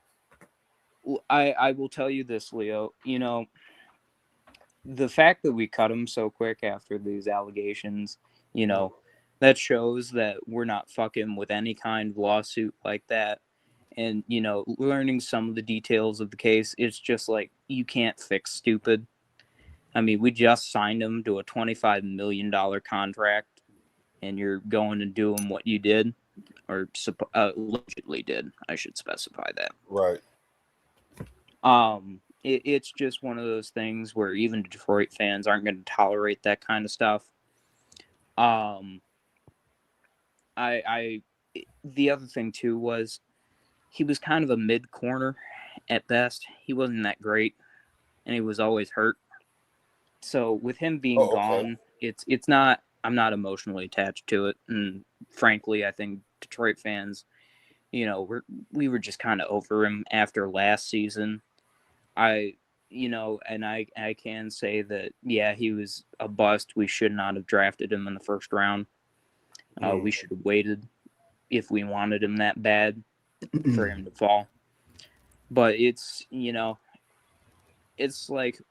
I will tell you this, Leo. The fact that we cut him so quick after these allegations, that shows that we're not fucking with any kind of lawsuit like that. And, learning some of the details of the case, it's just like, you can't fix stupid. I mean, we just signed him to a $25 million contract, and you're going to do him what you did, or allegedly did. I should specify that. Right. It's just one of those things where even Detroit fans aren't going to tolerate that kind of stuff. The other thing too was he was kind of a mid corner, at best. He wasn't that great, and he was always hurt. So with him being gone, it's not. I'm not emotionally attached to it, and frankly, I think Detroit fans, we were just kind of over him after last season. And I can say that, yeah, he was a bust. We should not have drafted him in the first round. We should have waited if we wanted him that bad for him to fall. But it's like,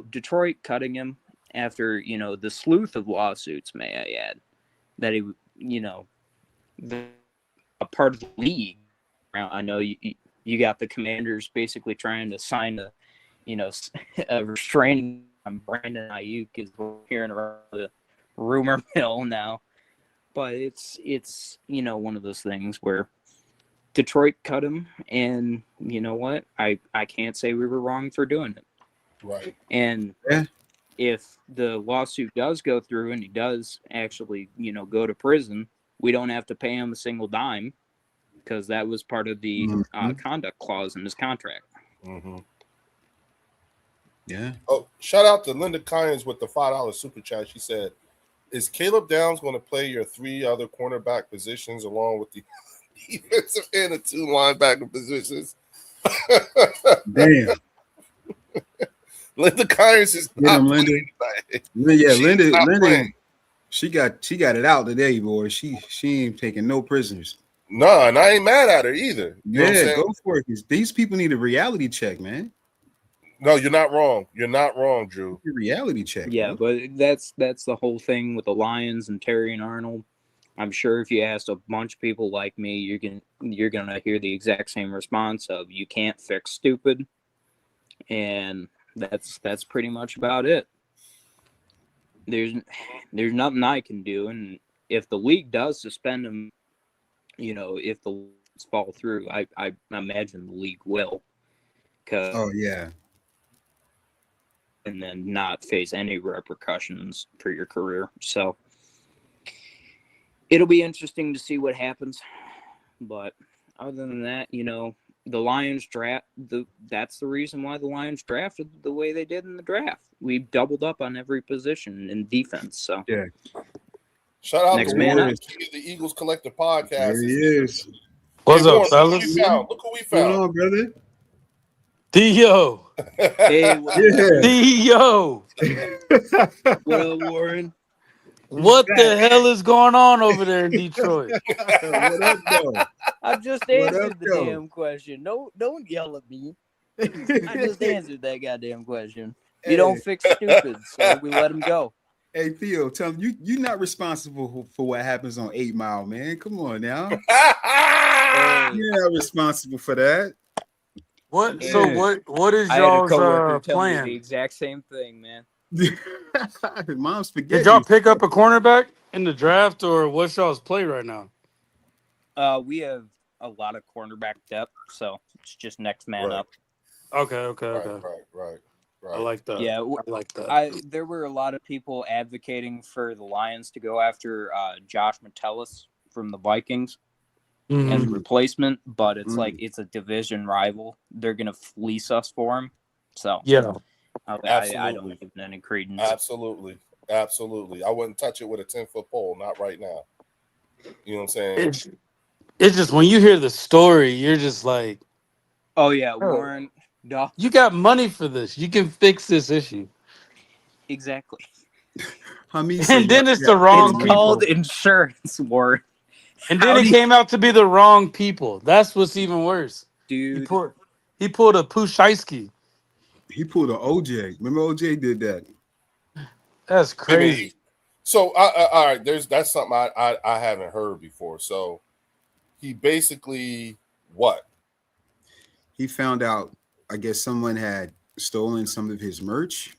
Detroit cutting him after, the sleuth of lawsuits, may I add, that he, a part of the league. I know you got the Commanders basically trying to sign a restraining on Brandon Ayuk, is what we're hearing around the rumor mill now. But it's one of those things where Detroit cut him, and you know what? I can't say we were wrong for doing it. Right. And if the lawsuit does go through and he does actually, go to prison, we don't have to pay him a single dime, because that was part of the conduct clause in his contract. Mm-hmm. Yeah. Oh, shout out to Linda Kynes with the $5 super chat. She said, "Is Caleb Downs going to play your 3 other cornerback positions along with the defensive and the 2 linebacker positions?" Damn. Linda Kynes is not Linda. Yeah, Linda. She got it out today, boy. She ain't taking no prisoners. No, and I ain't mad at her either. You know what I'm saying? Go for it. These people need a reality check, man. No, you're not wrong. You're not wrong, Drew. A reality check. Yeah, but that's the whole thing with the Lions and Terry and Arnold. I'm sure if you asked a bunch of people like me, you're gonna hear the exact same response of, you can't fix stupid, and that's pretty much about it. There's nothing I can do, and if the league does suspend him, if the leagues fall through, I imagine the league will. Oh yeah. And then not face any repercussions for your career. So it'll be interesting to see what happens. But other than that, the Lions draft, that's the reason why the Lions drafted the way they did in the draft. We doubled up on every position in defense. So yeah. Shout out Next to man Warren, up. the Eagles Collective Podcast. There he is. What's Hey, up, Warren, fellas? Look who we What's going found. on, brother? Theo. Hey, Theo. what up, Warren? What the hell is going on over there in Detroit? What up, though? I just What answered up, the though? damn question. No, don't yell at me. I just answered that goddamn question. You don't fix stupid, so we let him go. Hey Theo, tell him you're not responsible for what happens on 8 Mile, man. Come on now. Hey, You're not responsible for that. What? Yeah. So what is I had a y'all's coworker tell me the plan? exact same thing, man. Mom's spaghetti. Did y'all pick up a cornerback in the draft, or what's y'all's play right now? We have a lot of cornerback depth, so it's just next man up. Okay. Right. I like that. Yeah, I like that. there were a lot of people advocating for the Lions to go after Josh Metellus from the Vikings as a replacement, but it's like, it's a division rival. They're gonna fleece us for him. So Yeah. I don't give it any credence. Absolutely. I wouldn't touch it with a 10-foot pole. Not right now. You know what I'm saying? It's just when you hear the story, you're just like, oh yeah, Warren. Duh. You got money for this. You can fix this issue. Exactly. And then it's the wrong It's people. called insurance, Warren. And then it came out to be the wrong people. That's what's even worse. Dude. He pulled a Pushaisky. He pulled an OJ. Remember OJ did that? That's crazy. So all right, that's something I haven't heard before. So he basically what? He found out, I guess someone had stolen some of his merch.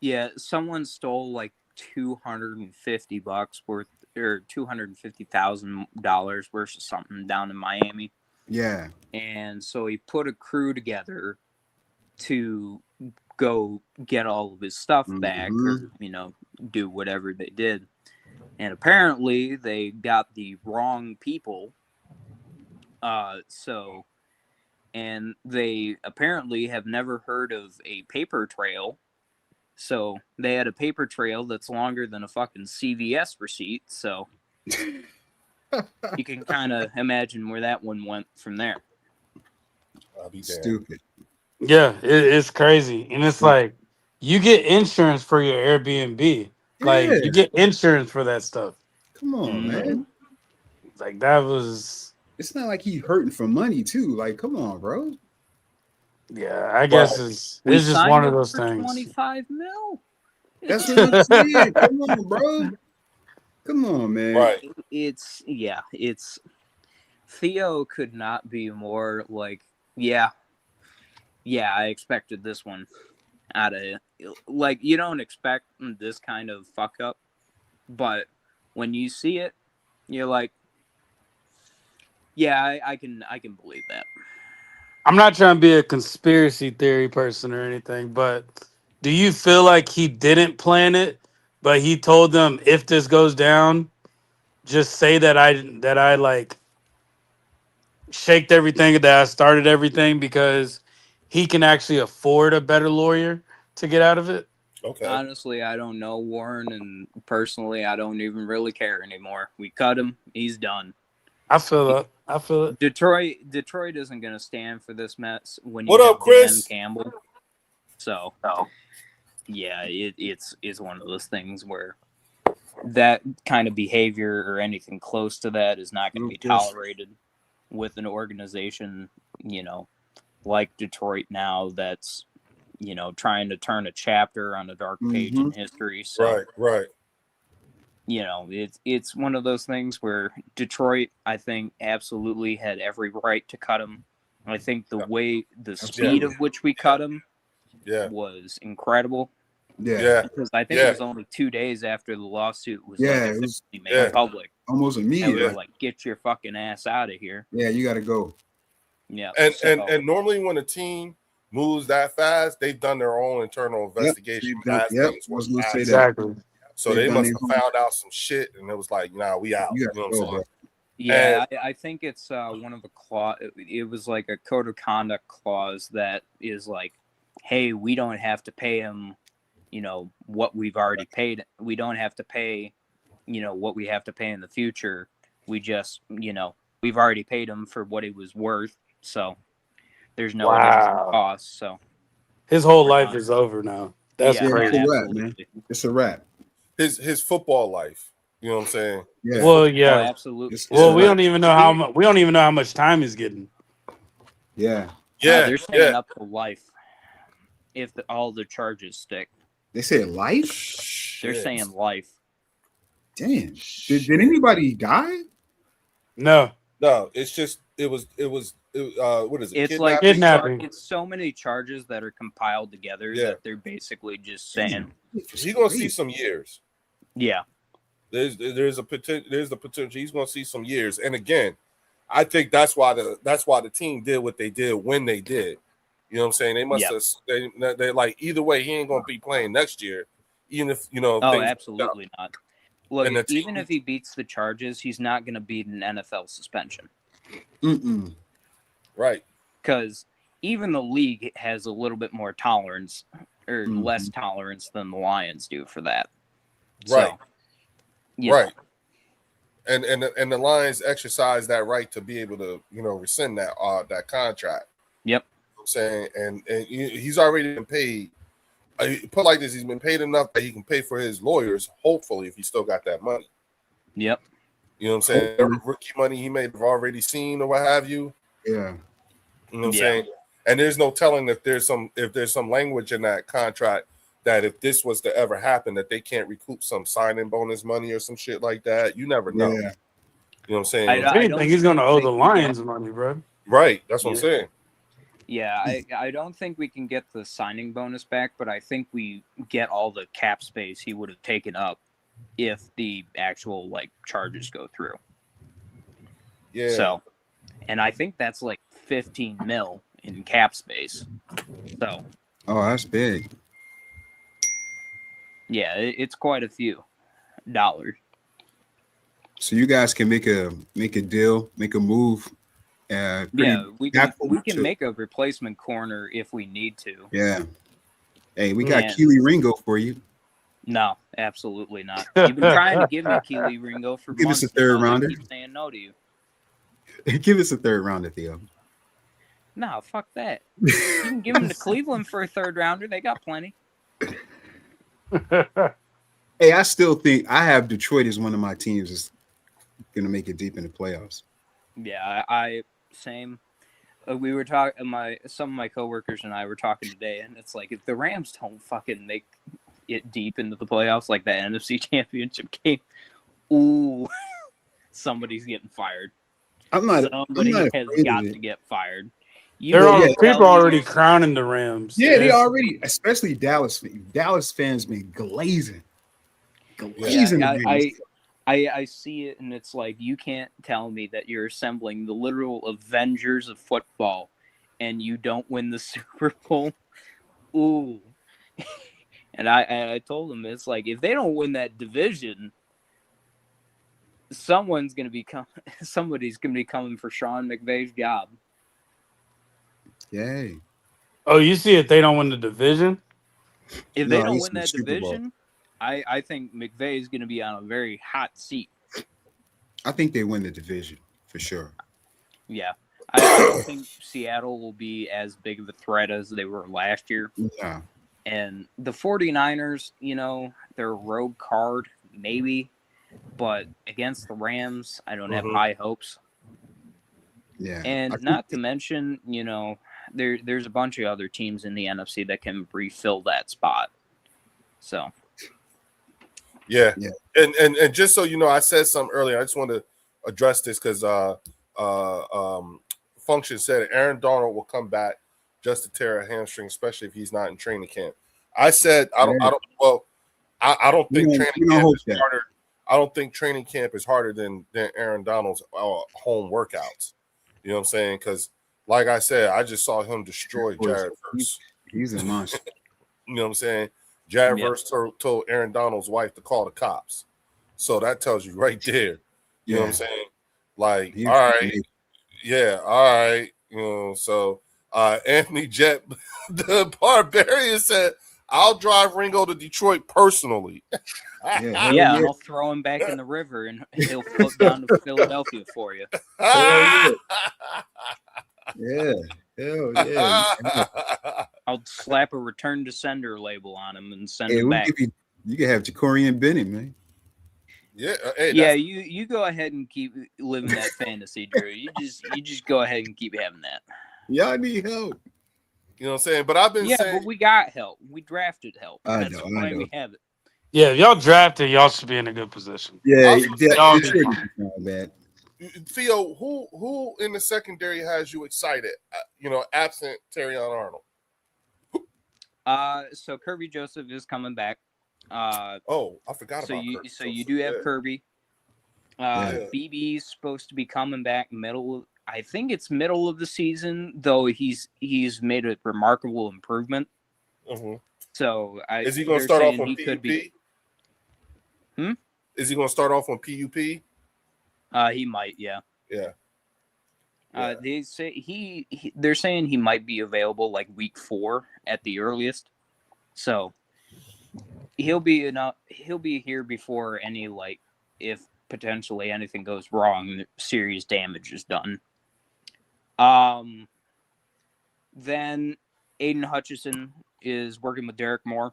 Yeah, someone stole like $250 worth, or $250,000 worth of something down in Miami. Yeah. And so he put a crew together to go get all of his stuff back, or do whatever they did. And apparently they got the wrong people. So and they apparently have never heard of a paper trail. So they had a paper trail that's longer than a fucking CVS receipt. So you can kind of imagine where that one went from there. I'll be damned. Stupid. Yeah, it's crazy, and it's like you get insurance for your Airbnb. Like Yeah. you get insurance for that stuff. Come on, man. Like that was. It's not like he's hurting for money too. Like, come on, bro. Yeah, I guess it's We just signed one of him those for things. 25 mil. That's what I'm saying. Come on, bro. Come on, man. Right. It's Theo could not be more like, yeah, I expected this one out of, like, you don't expect this kind of fuck up, but when you see it, you're like, yeah, I can believe that. I'm not trying to be a conspiracy theory person or anything, but do you feel like he didn't plan it, but he told them if this goes down, just say that I like shaked everything, that I started everything because he can actually afford a better lawyer to get out of it? Okay. Honestly, I don't know Warren, and personally, I don't even really care anymore. We cut him; he's done. I feel it. I feel it. Detroit isn't going to stand for this mess when you What have up, Chris? Dan Campbell. So, yeah, it's one of those things where that kind of behavior or anything close to that is not going to be tolerated with an organization, like Detroit now that's, trying to turn a chapter on a dark page in history. So, Right. It's one of those things where Detroit, I think, absolutely had every right to cut him. I think the speed of which we cut him was incredible. Yeah. Because I think it was only 2 days after the lawsuit was officially made public. Almost immediately. They were like, get your fucking ass out of here. Yeah, you got to go. Yeah. And normally when a team moves that fast, they've done their own internal investigation. Exactly. So they must have found out some shit, and it was like, nah, we out. You know what I'm saying? Yeah, I think it's one of the clause. It was like a code of conduct clause that is like, hey, we don't have to pay him, what we've already paid. We don't have to pay, what we have to pay in the future. We just, we've already paid him for what it was worth. So there's no additional cost. So his whole life is over now. That's crazy. It's a wrap, man. It's a wrap. His football life. You know what I'm saying? Yeah. Well, yeah. Absolutely. Well, we don't even know how much. We don't even know how much time he's getting. Yeah. They're saying up to life if all the charges stick. They say life? They're saying life. Damn. Did anybody die? No. It's just it was what is it? It's kidnapping? like kidnapping. It's so many charges that are compiled together that they're basically just saying he's gonna see some years. Yeah. There's the potential he's gonna see some years. And again, I think that's why the team did what they did when they did. You know what I'm saying? They must have they like either way he ain't gonna be playing next year, even if absolutely not. Look, even if he beats the charges, he's not gonna beat an NFL suspension. Right. Because even the league has a little bit more tolerance or less tolerance than the Lions do for that. Right. So, right. And the Lions exercise that right to be able to, rescind that contract. Yep. You know what I'm saying, and he's already been paid. Put like this, he's been paid enough that he can pay for his lawyers, hopefully, if he still got that money. Yep. You know what I'm saying? Rookie money he may have already seen or what have you. Yeah. You know what I'm saying? And there's no telling if there's some language in that contract that if this was to ever happen, that they can't recoup some signing bonus money or some shit like that. You never know. Yeah. You know what I'm saying? I don't think he's gonna owe the Lions money, bro. Right. That's what I'm saying. Yeah, I don't think we can get the signing bonus back, but I think we get all the cap space he would have taken up if the actual charges go through. Yeah. So, and I think that's like 15 mil in cap space. So. Oh, that's big. Yeah, it's quite a few dollars. So you guys can make a deal, make a move, We can make a replacement corner if we need to. Yeah. Hey, we got Keely Ringo for you. No, absolutely not. You've been trying to give me Keely Ringo for Give months. us a third rounder. I keep saying no to you. Give us a third rounder, Theo. No, fuck that. You can give them to Cleveland for a third rounder. They got plenty. Hey, I still think I have Detroit as one of my teams is going to make it deep in the playoffs. Yeah, I same. We were talking. Some of my coworkers and I were talking today, and it's like if the Rams don't fucking make it deep into the playoffs, like the NFC Championship game, ooh, somebody's getting fired. Somebody has got to get fired. People are already crowning the Rams. Yeah, they already, especially Dallas. Dallas fans been glazing. I see it, and it's like you can't tell me that you're assembling the literal Avengers of football, and you don't win the Super Bowl. Ooh, and I told them it's like if they don't win that division, somebody's gonna be coming for Sean McVay's job. Yay! Oh, you see it? They don't win the division. If they don't win that division, I think McVay is going to be on a very hot seat. I think they win the division for sure. Yeah. I don't think Seattle will be as big of a threat as they were last year. Yeah. And the 49ers, they're a rogue card, maybe. But against the Rams, I don't have high hopes. Yeah. And not to mention, there's a bunch of other teams in the NFC that can refill that spot. So. Yeah. And just so you know, I said something earlier. I just want to address this because Function said Aaron Donald will come back just to tear a hamstring, especially if he's not in training camp. I said I don't think training camp is harder. I don't think training camp is harder than Aaron Donald's home workouts. You know what I'm saying? Because like I said, I just saw him destroy Jared Verse. He's a monster. You know what I'm saying? Jared Verse told Aaron Donald's wife to call the cops. So that tells you right there. You know what I'm saying? Like, all right. Yeah, all right. So Anthony Jet, the Barbarian said, I'll drive Ringo to Detroit personally. I'll throw him back in the river and he'll float down to Philadelphia for you. Yeah. Hell yeah. I'll slap a return to sender label on him and send him back. You can have Ja'Cory and Bennett, man. Yeah. You go ahead and keep living that fantasy, Drew. You just go ahead and keep having that. Y'all need help. You know what I'm saying? But I've been saying, but we got help. We drafted help. That's why we have it. Yeah, if y'all drafted, y'all should be in a good position. Yeah, Theo, who in the secondary has you excited? Absent Terrion Arnold. So Kirby Joseph is coming back. I forgot about Kirby. So you do have Kirby. BB's supposed to be coming back I think it's middle of the season, though he's made a remarkable improvement. Mm-hmm. So is he going to start off on PUP? Is he going to start off on PUP? He might, yeah. Yeah. They're saying he might be available like week 4 at the earliest. So he'll be here before any if potentially anything goes wrong, serious damage is done. Then Aiden Hutchinson is working with Derek Moore.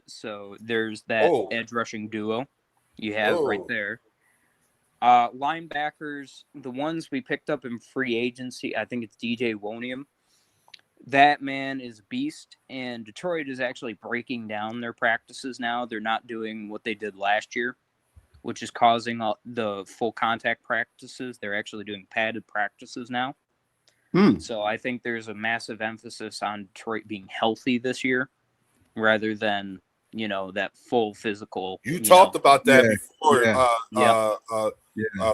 So there's that edge rushing duo you have right there. Linebackers, the ones we picked up in free agency, I think it's DJ Wonium. That man is a beast, and Detroit is actually breaking down their practices now. They're not doing what they did last year, which is causing the full contact practices. They're actually doing padded practices now. So I think there's a massive emphasis on Detroit being healthy this year rather than, that full physical. You talked about that before,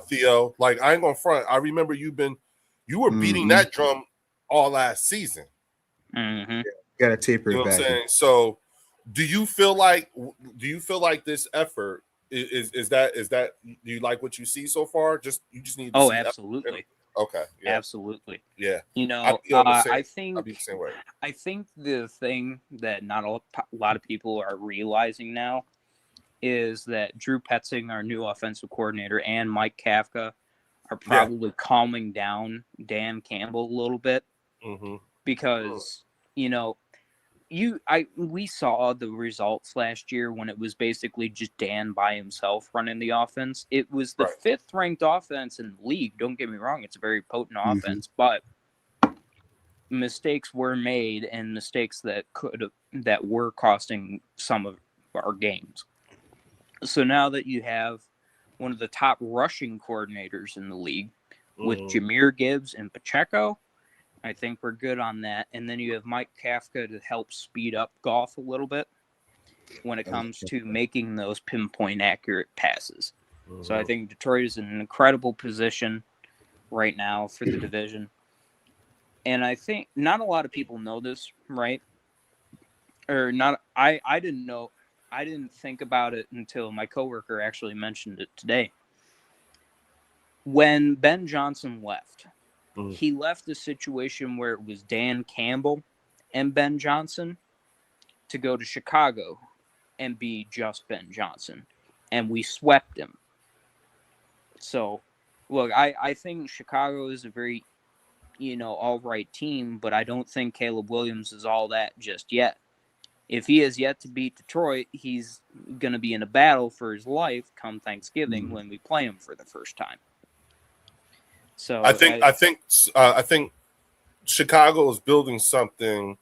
Theo. Like, I ain't gonna front. I remember you were beating that drum all last season. Mm-hmm. Got to taper it back. What I'm saying? So do you feel like this effort Is that do you like what you see so far? You just need to Oh, see. absolutely. Okay. Yeah. Absolutely. Yeah. You know, I'd I be the same way. think the thing that not a lot of people are realizing now is that Drew Petzing, our new offensive coordinator, and Mike Kafka are probably calming down Dan Campbell a little bit because, you know, we saw the results last year when it was basically just Dan by himself running the offense. It was the fifth ranked offense in the league. Don't get me wrong, it's a very potent offense, but mistakes were made, and mistakes that were costing some of our games. So now that you have one of the top rushing coordinators in the league with Jahmyr Gibbs and Pacheco, I think we're good on that. And then you have Mike Kafka to help speed up Goff a little bit when it comes to making those pinpoint accurate passes. So I think Detroit is in an incredible position right now for the division. And I think not a lot of people know this, right? Or not. I didn't know. I didn't think about it until my coworker actually mentioned it today. When Ben Johnson left, he left a situation where it was Dan Campbell and Ben Johnson to go to Chicago and be just Ben Johnson. And we swept him. So, look, I think Chicago is a very, all right team, but I don't think Caleb Williams is all that just yet. If he has yet to beat Detroit, he's going to be in a battle for his life come Thanksgiving when we play him for the first time. So I think Chicago is building something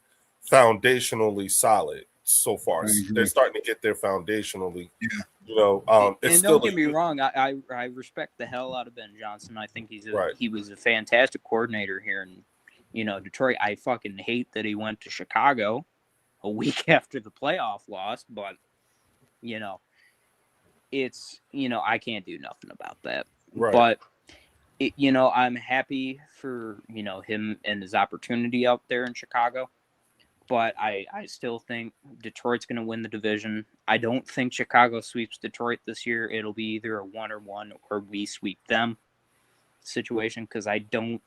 foundationally solid so far. They're starting to get there foundationally. And don't get me wrong, I respect the hell out of Ben Johnson. I think he was a fantastic coordinator here in Detroit. I fucking hate that he went to Chicago a week after the playoff loss, but it's I can't do nothing about that. But I'm happy for him and his opportunity out there in Chicago. But I still think Detroit's going to win the division. I don't think Chicago sweeps Detroit this year. It'll be either a 1-1 or we sweep them situation because I don't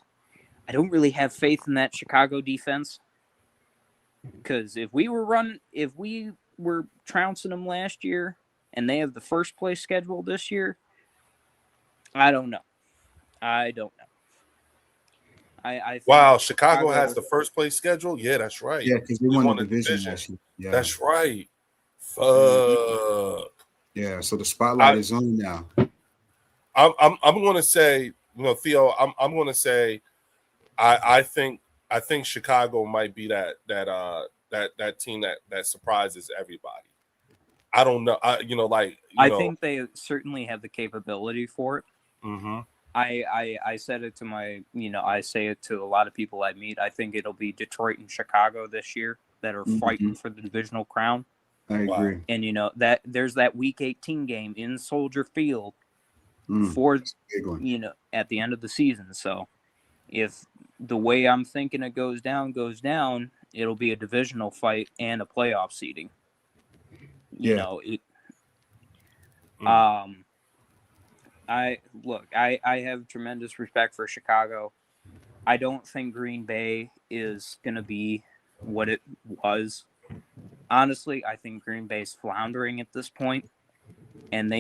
really have faith in that Chicago defense. Because if we were trouncing them last year and they have the first place schedule this year, I don't know. I think Chicago has the first place schedule. Yeah, that's right. Yeah, because they won the division last year. Yeah. That's right. Fuck. Yeah, so the spotlight is on now. I'm going to say, Theo. I'm going to say, I think Chicago might be that team that surprises everybody. I don't know. I think they certainly have the capability for it. Mm-hmm. I said it to I say it to a lot of people I meet. I think it'll be Detroit and Chicago this year that are fighting for the divisional crown. I agree. And that there's that Week 18 game in Soldier Field for at the end of the season. So if the way I'm thinking it goes down, it'll be a divisional fight and a playoff seeding. I have tremendous respect for Chicago. I don't think Green Bay is going to be what it was. Honestly, I think Green Bay's floundering at this point, and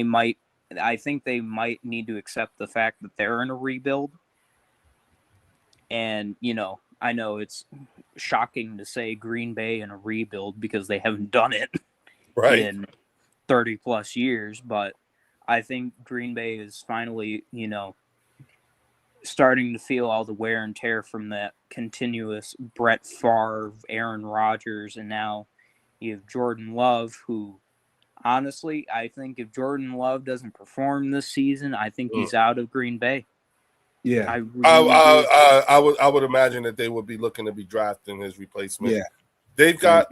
I think they might need to accept the fact that they're in a rebuild. And, I know it's shocking to say Green Bay in a rebuild because they haven't done it in 30 plus years, but I think Green Bay is finally, starting to feel all the wear and tear from that continuous Brett Favre, Aaron Rodgers, and now you have Jordan Love, who, honestly, I think if Jordan Love doesn't perform this season, I think he's out of Green Bay. Yeah, I would imagine that they would be looking to be drafting his replacement. Yeah, they've got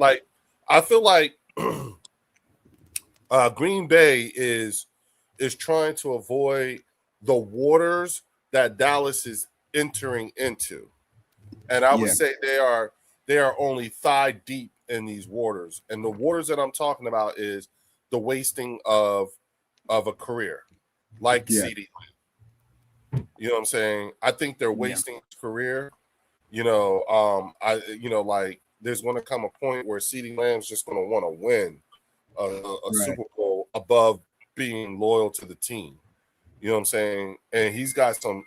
I feel like Green Bay is trying to avoid the waters that Dallas is entering into, and I would say they are only thigh deep in these waters. And the waters that I'm talking about is the wasting of of a career like Yeah. CD. You know what I'm saying? I think they're wasting his career. Like there's going to come a point where CD Lamb's just going to want to win a Super Bowl above being loyal to the team. You know what I'm saying? And he's got some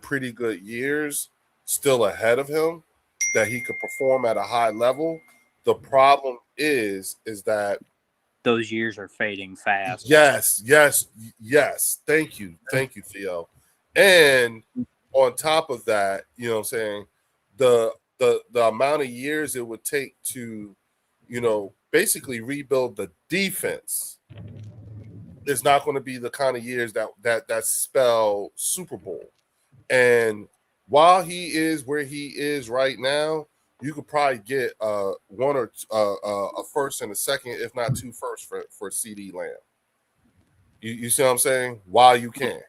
pretty good years still ahead of him that he could perform at a high level. The problem is that those years are fading fast. Yes. Thank you, Theo. And on top of that, you know what I'm saying, the amount of years it would take to, basically rebuild the defense is not going to be the kind of years that spell Super Bowl. And while he is where he is right now, you could probably get one or a first and a second, if not two firsts for CD Lamb. You see what I'm saying? While you can.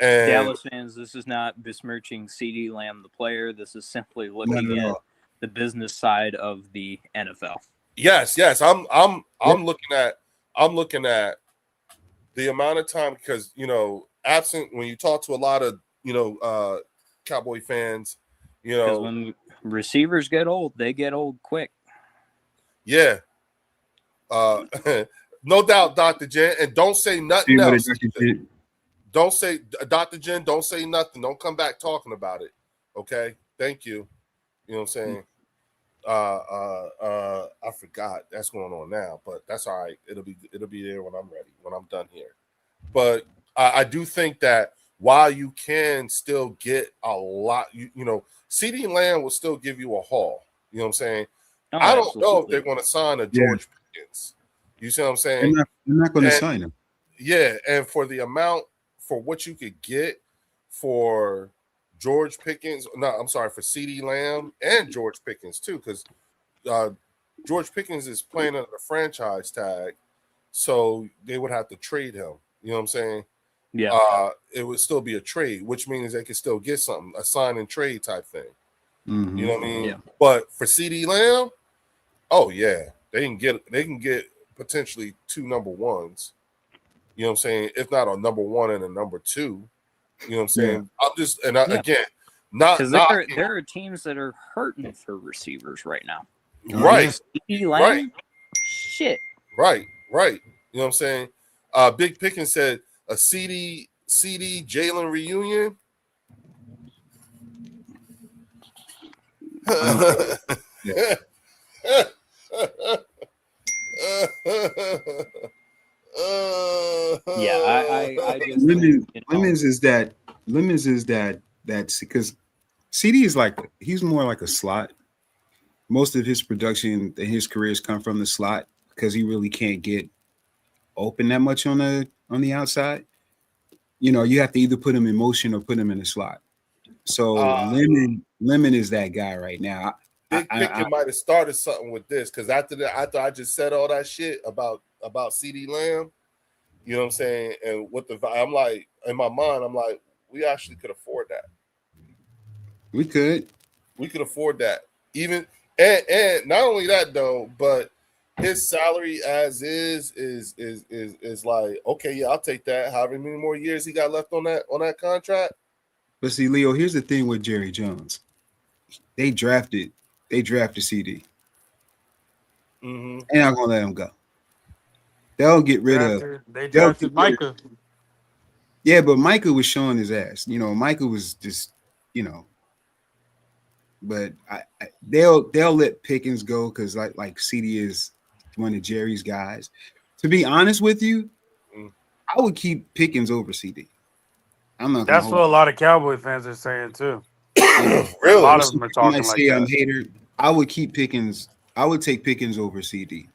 And Dallas fans, this is not besmirching CD Lamb, the player. This is simply looking at the business side of the NFL. Yes. I'm looking at the amount of time, because absent when you talk to a lot of Cowboy fans, because when receivers get old, they get old quick. Yeah. No doubt, Dr. Jen. And don't say nothing else. Don't say, Dr. Jen, don't say nothing. Don't come back talking about it. Okay? Thank you. You know what I'm saying? I forgot that's going on now, but that's all right. It'll be there when I'm ready, when I'm done here. But I do think that while you can still get a lot, CD Lamb will still give you a haul. You know what I'm saying? Oh, I don't absolutely. know if they're going to sign a George Pickens. You see what I'm saying? They're not going to sign him. Yeah, and for the amount, for what you could get for George Pickens, for CD Lamb and George Pickens too, because George Pickens is playing under the franchise tag, so they would have to trade him. You know what I'm saying? Yeah. It would still be a trade, which means they could still get something, a sign and trade type thing. Mm-hmm. You know what I mean? Yeah. But for CD Lamb, oh yeah, they can get potentially two number ones. You know what I'm saying? If not a number one and a number two. You know what I'm saying? Yeah. Again, not because there are teams that are hurting for receivers right now. Right. CD Lamb? Right. Shit. Right. You know what I'm saying? Big Pickens said a CD Jalen reunion. I just Lemons is that's because CD is he's more like a slot. Most of his production and his careers come from the slot because he really can't get open that much on the outside. You have to either put him in motion or put him in a slot. So Lemon is that guy right now. Big Pickens might have started something with this, because after I just said all that shit about CD Lamb, you know what I'm saying, and I'm like, in my mind, I'm like, we actually could afford that. We could afford that. Even and not only that though, but his salary as is like, okay, yeah, I'll take that. However many more years he got left on that contract. But see, Leo, here's the thing with Jerry Jones. They drafted CD. Mm-hmm. They're not gonna let him go. They'll get rid of. They drafted Micah. Yeah, but Micah was showing his ass. Micah was just, But they'll let Pickens go because like CD is one of Jerry's guys. To be honest with you, I would keep Pickens over CD. I'm not. That's what a lot of Cowboy fans are saying too. Really? A lot of them are talking like that. I'm hater. I would keep Pickens. I would take Pickens over CD.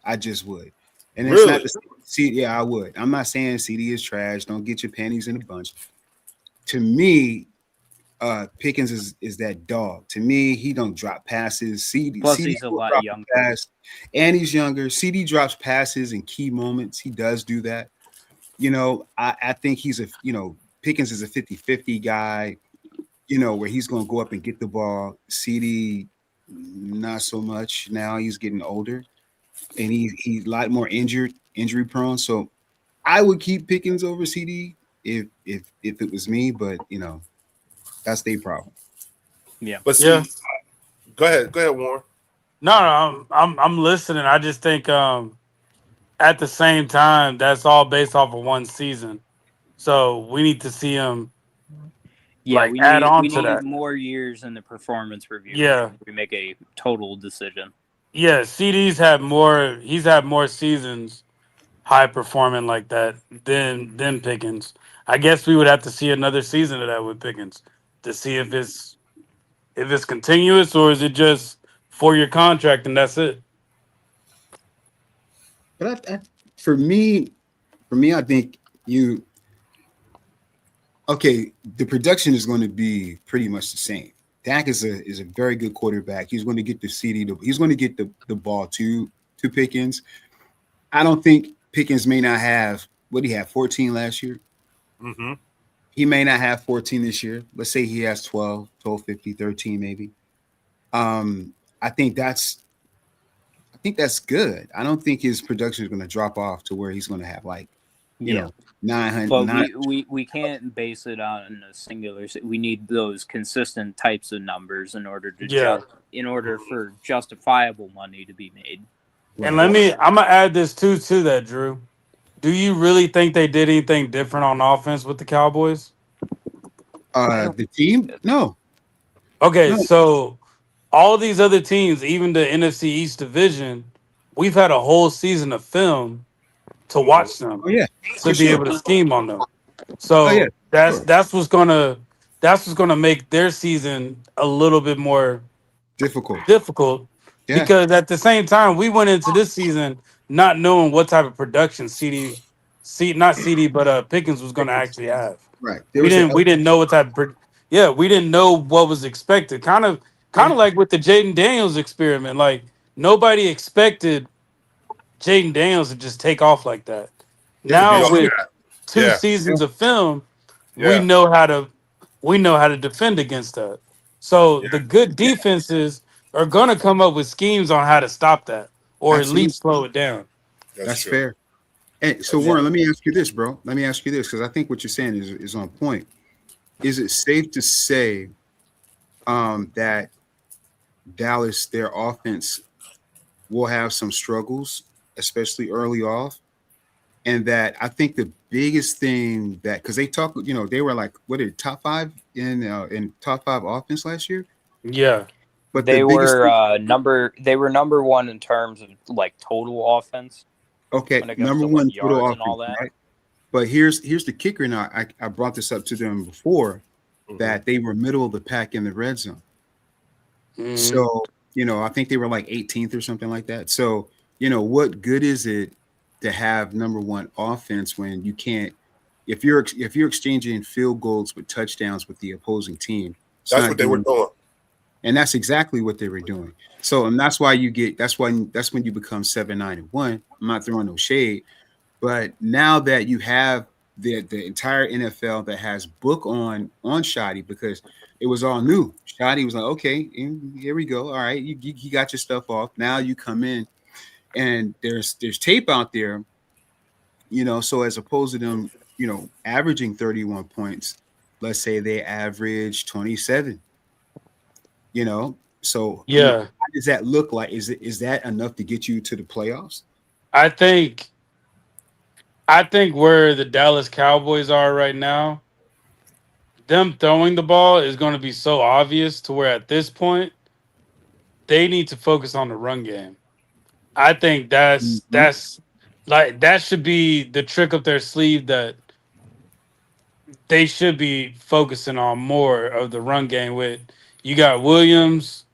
I just would. And it's not the CD. Yeah, I would. I'm not saying CD is trash. Don't get your panties in a bunch. To me, Pickens is that dog. To me, he don't drop passes. Plus, he's a lot younger. And he's younger. CD drops passes in key moments. He does do that. I think he's Pickens is a 50-50 guy, where he's going to go up and get the ball. CD, not so much now. He's getting older. and he's a lot more injury prone. So I would keep Pickens over CD if it was me, but that's their problem. Yeah. But Yeah. see, go ahead, Warren. No, no, I'm listening. I just think at the same time that's all based off of one season. So we need to see him Yeah, like add on we to need that. more years in the performance review Yeah. before we make a total decision. Yeah, CD's had more he's had more seasons high performing like that than Pickens. I guess we would have to see another season of that with Pickens to see if it's continuous or is it just 4 year contract and that's it. But for me, I think you okay. The production is going to be pretty much the same. Dak is a very good quarterback. He's going to get the CD. He's going to get the ball to Pickens. I don't think Pickens may not have what he had 14 last year. Mm-hmm. He may not have 14 this year. Let's say he has 12, 12, 50, 13 maybe. Um, I think that's good. I don't think his production is going to drop off to where he's going to have like, Yeah. 900. But we can't base it on a singular. We need those consistent types of numbers in order to Yeah. in order for justifiable money to be made. And I'm gonna add this too to that, Drew. Do you really think they did anything different on offense with the Cowboys? The team? No, Okay, no. so all these other teams, even the NFC East division, we've had a whole season of film to watch them Oh yeah, to for be sure. able to scheme on them. Oh yeah, So sure. that's what's gonna make their season a little bit more Difficult. difficult Yeah, because at the same time we went into this season not knowing what type of production not CD but Pickens was gonna actually have. right. There was We didn't know what type of yeah, we didn't know what was expected. Kind yeah, of like with the Jaden Daniels experiment. Like nobody expected Jaden Daniels to just take off like that. yeah, To be Now all with that. two Yeah, yeah. seasons of film, we yeah, know how to defend against that. So yeah. the good defenses are gonna come up with schemes on how to stop that or at Absolutely, least slow it down. That's that's true. fair. Hey, so That's Yeah. Warren, true. let me ask you this, bro. Let me ask you this because I think what you're saying is on point. Is it safe to say that Dallas, their offense, will have some struggles, especially early off? And that I think the biggest thing that because they talk, they were like what are top five in top five offense last year. Yeah. But the biggest thing, They were number one in terms of like total offense okay, when it comes number to like one total yards and all offense, that. right? But here's the kicker. Now I brought this up to them before Mm-hmm. that they were middle of the pack in the red zone. Mhm. So I think they were like 18th or something like that. So what good is it to have number one offense when you can't if you're exchanging field goals with touchdowns with the opposing team, it's That's not what they were doing. doing. And that's exactly what they were doing. So, and that's why that's when you become 7-9-1. I'm not throwing no shade, but now that you have the entire NFL that has book on Shoddy because it was all new. Shoddy was like, okay, here we go. All right, you got your stuff off. Now you come in, and there's tape out there, So as opposed to them, averaging 31 points, let's say they average 27. So Yeah. how does that look like? Is that enough to get you to the playoffs? I think where the Dallas Cowboys are right now, them throwing the ball is going to be so obvious to where at this point they need to focus on the run game. I think Mhm. that's like that should be the trick up their sleeve that they should be focusing on more of the run game with. You got Williams,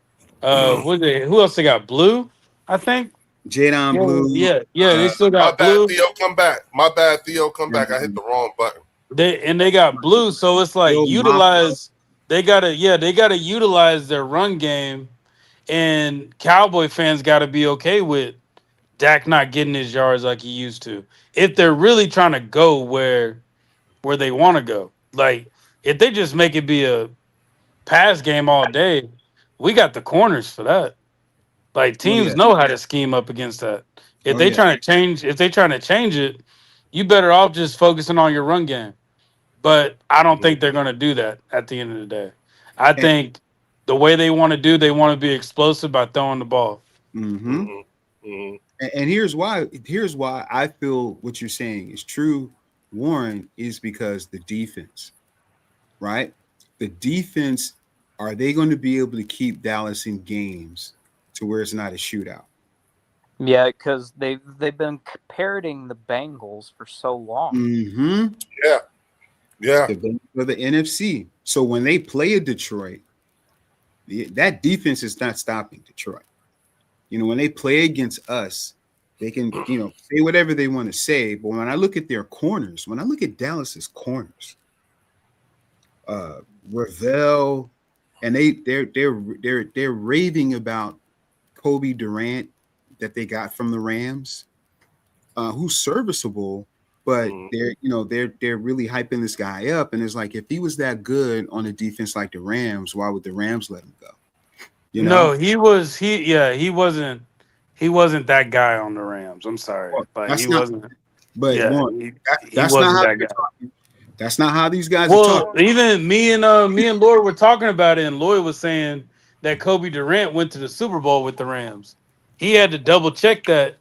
who else they got? Blue, I think. Jadon Yeah, Blue, yeah, they still My got bad, Blue. Theo. Come back. My bad, Theo. Come back. I hit and the wrong button. They got Blue, so it's like Bill Mafia. utilize they gotta utilize their run game and Cowboy fans gotta be okay with Dak not getting his yards like he used to. If they're really trying to go where they want to go. Like if they just make it be a pass game all day, we got the corners for that. Like Oh teams yeah, know how to scheme up against that. If Oh they yeah. trying to change it, you better off just focusing on your run game. But I don't Mhm. think they're going to do that at the end of the day. I And, think the way they want to do, they want to be explosive by throwing the ball. mm-hmm. Mhm. Mhm. And here's why. Here's why I feel what you're saying is true, Warren, is because the defense, right? The defense, are they going to be able to keep Dallas in games to where it's not a shootout? Yeah, because they've been parroting the Bengals for so long. Mm-hmm. Yeah. Yeah. For the NFC. So when they play a Detroit, that defense is not stopping Detroit. You know, when they play against us, they can, say whatever they want to say. But when I look at their corners, when I look at Dallas's corners, uh Ravel, and they're raving about Kobe Durant that they got from the Rams, who's serviceable, but Mhm. they're really hyping this guy up. And it's like, if he was that good on a defense like the Rams, why would the Rams let him go? You know? No, he wasn't that guy on the Rams. I'm sorry, Well, but he that's not. wasn't. But Yeah, Warren, he that's not wasn't how that they're guy. talking. That's not how these guys are talking. Well, even me and Lloyd were talking about it, and Lloyd was saying that Kobe Durant went to the Super Bowl with the Rams. He had to double check that,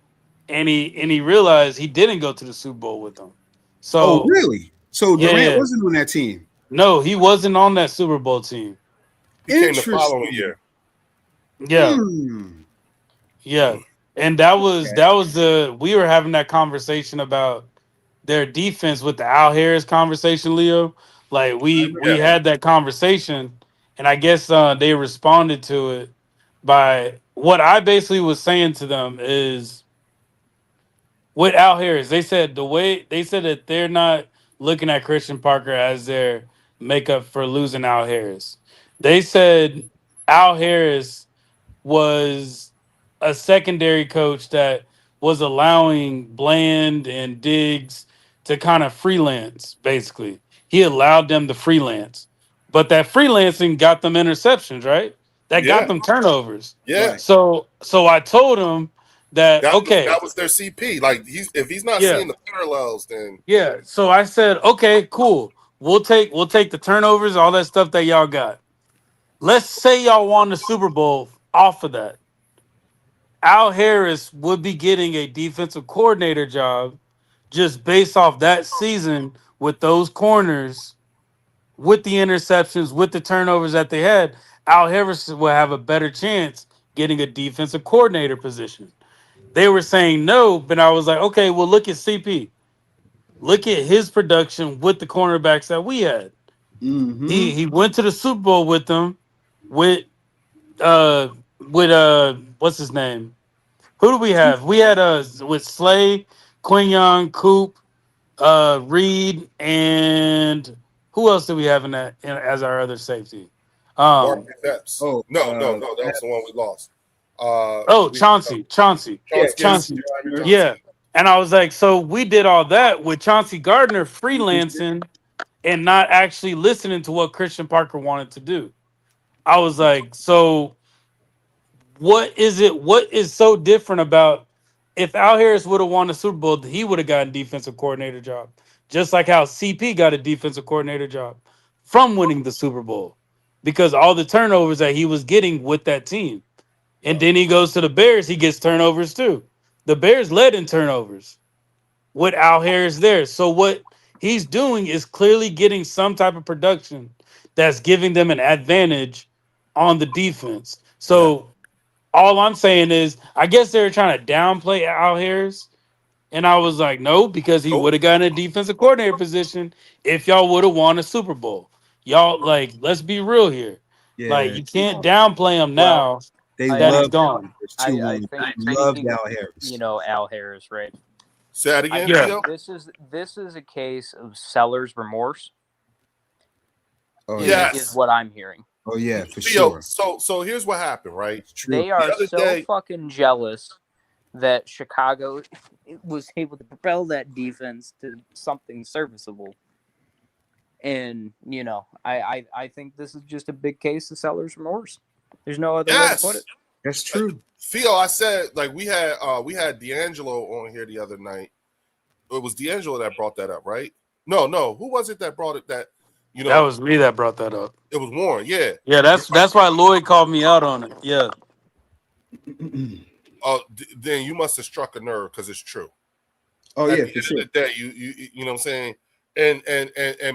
and he realized he didn't go to the Super Bowl with them. Oh, So really? So yeah, Durant yeah. wasn't on that team. No, he wasn't on that Super Bowl team. He came the following Interesting. year. Yeah, Hmm. yeah, and that was Okay. the we were having that conversation about their defense with the Al Harris conversation, Leo. Like I we Yeah. remember had that conversation, and I guess they responded to it by what I basically was saying to them is with Al Harris. They said that they're not looking at Christian Parker as their makeup for losing Al Harris. They said Al Harris was a secondary coach that was allowing Bland and Diggs to kind of freelance, basically. He allowed them to freelance. But that freelancing got them interceptions, right? That got Yeah. them turnovers. that. Yeah. Right. So I told him that, okay, That was their CP. Like if he's not yeah, seeing the parallels, then yeah. So I said, okay, cool. We'll take the turnovers, all that stuff that y'all got. Let's say y'all won the Super Bowl off of that. Al Harris would be getting a defensive coordinator job just based off that season with those corners, with the interceptions, with the turnovers that they had. Al Harris will have a better chance getting a defensive coordinator position. They were saying no, but I was like, okay, well, look at CP. Look at his production with the cornerbacks that we had. Mm-hmm. He went to the Super Bowl with them with uh what's his name? Who do we have? We had with Slay, Quinyon, Coop, Reed, and who else do we have as our other safety? Mark Um, Epps. Oh, No, that was the one we lost. oh, We Chauncey, yeah, Chauncey Chauncey Chauncey. Gardner. Johnson. Yeah. And I was like, so we did all that with Chauncey Gardner freelancing and not actually listening to what Christian Parker wanted to do. I was like, so what is it? What is so different about if Al Harris would have won the Super Bowl, he would have gotten defensive coordinator job, just like how CP got a defensive coordinator job from winning the Super Bowl because all the turnovers that he was getting with that team, and then he goes to the Bears, he gets turnovers too. The Bears led in turnovers with Al Harris there. So what he's doing is clearly getting some type of production that's giving them an advantage on the defense. Yeah. So all I'm saying is, I guess they were trying to downplay Al Harris, and I was like, no, because he would Nope. have gotten a defensive coordinator position if y'all would have won a Super Bowl. Y'all, like, let's be real here. Like, Yeah, you can't downplay him Well, now they I that I he's loved Al gone. Harris too. I Warren. think They loved speaking of, Al Harris. Al Harris, right? Say that I again, think Yeah. Theo. this is a case of seller's remorse. Oh Is, yeah. is Yes. what I'm hearing. Oh yeah, for Theo, sure. so here's what happened, right? It's true. They The are other so day, fucking jealous that Chicago was able to propel that defense to something serviceable. And I think this is just a big case of seller's remorse. There's no other way to put yes. it. That's true. Theo, I said like we had D'Angelo on here the other night. It was D'Angelo that brought that up, right? No. Who was it that brought it? That That was me that brought that up. It was Warren. Yeah. Yeah, that's why Lloyd called me out on it. Yeah. Then you must have struck a nerve because it's true. Oh At yeah, the for end sure. of the day, you know what I'm saying, and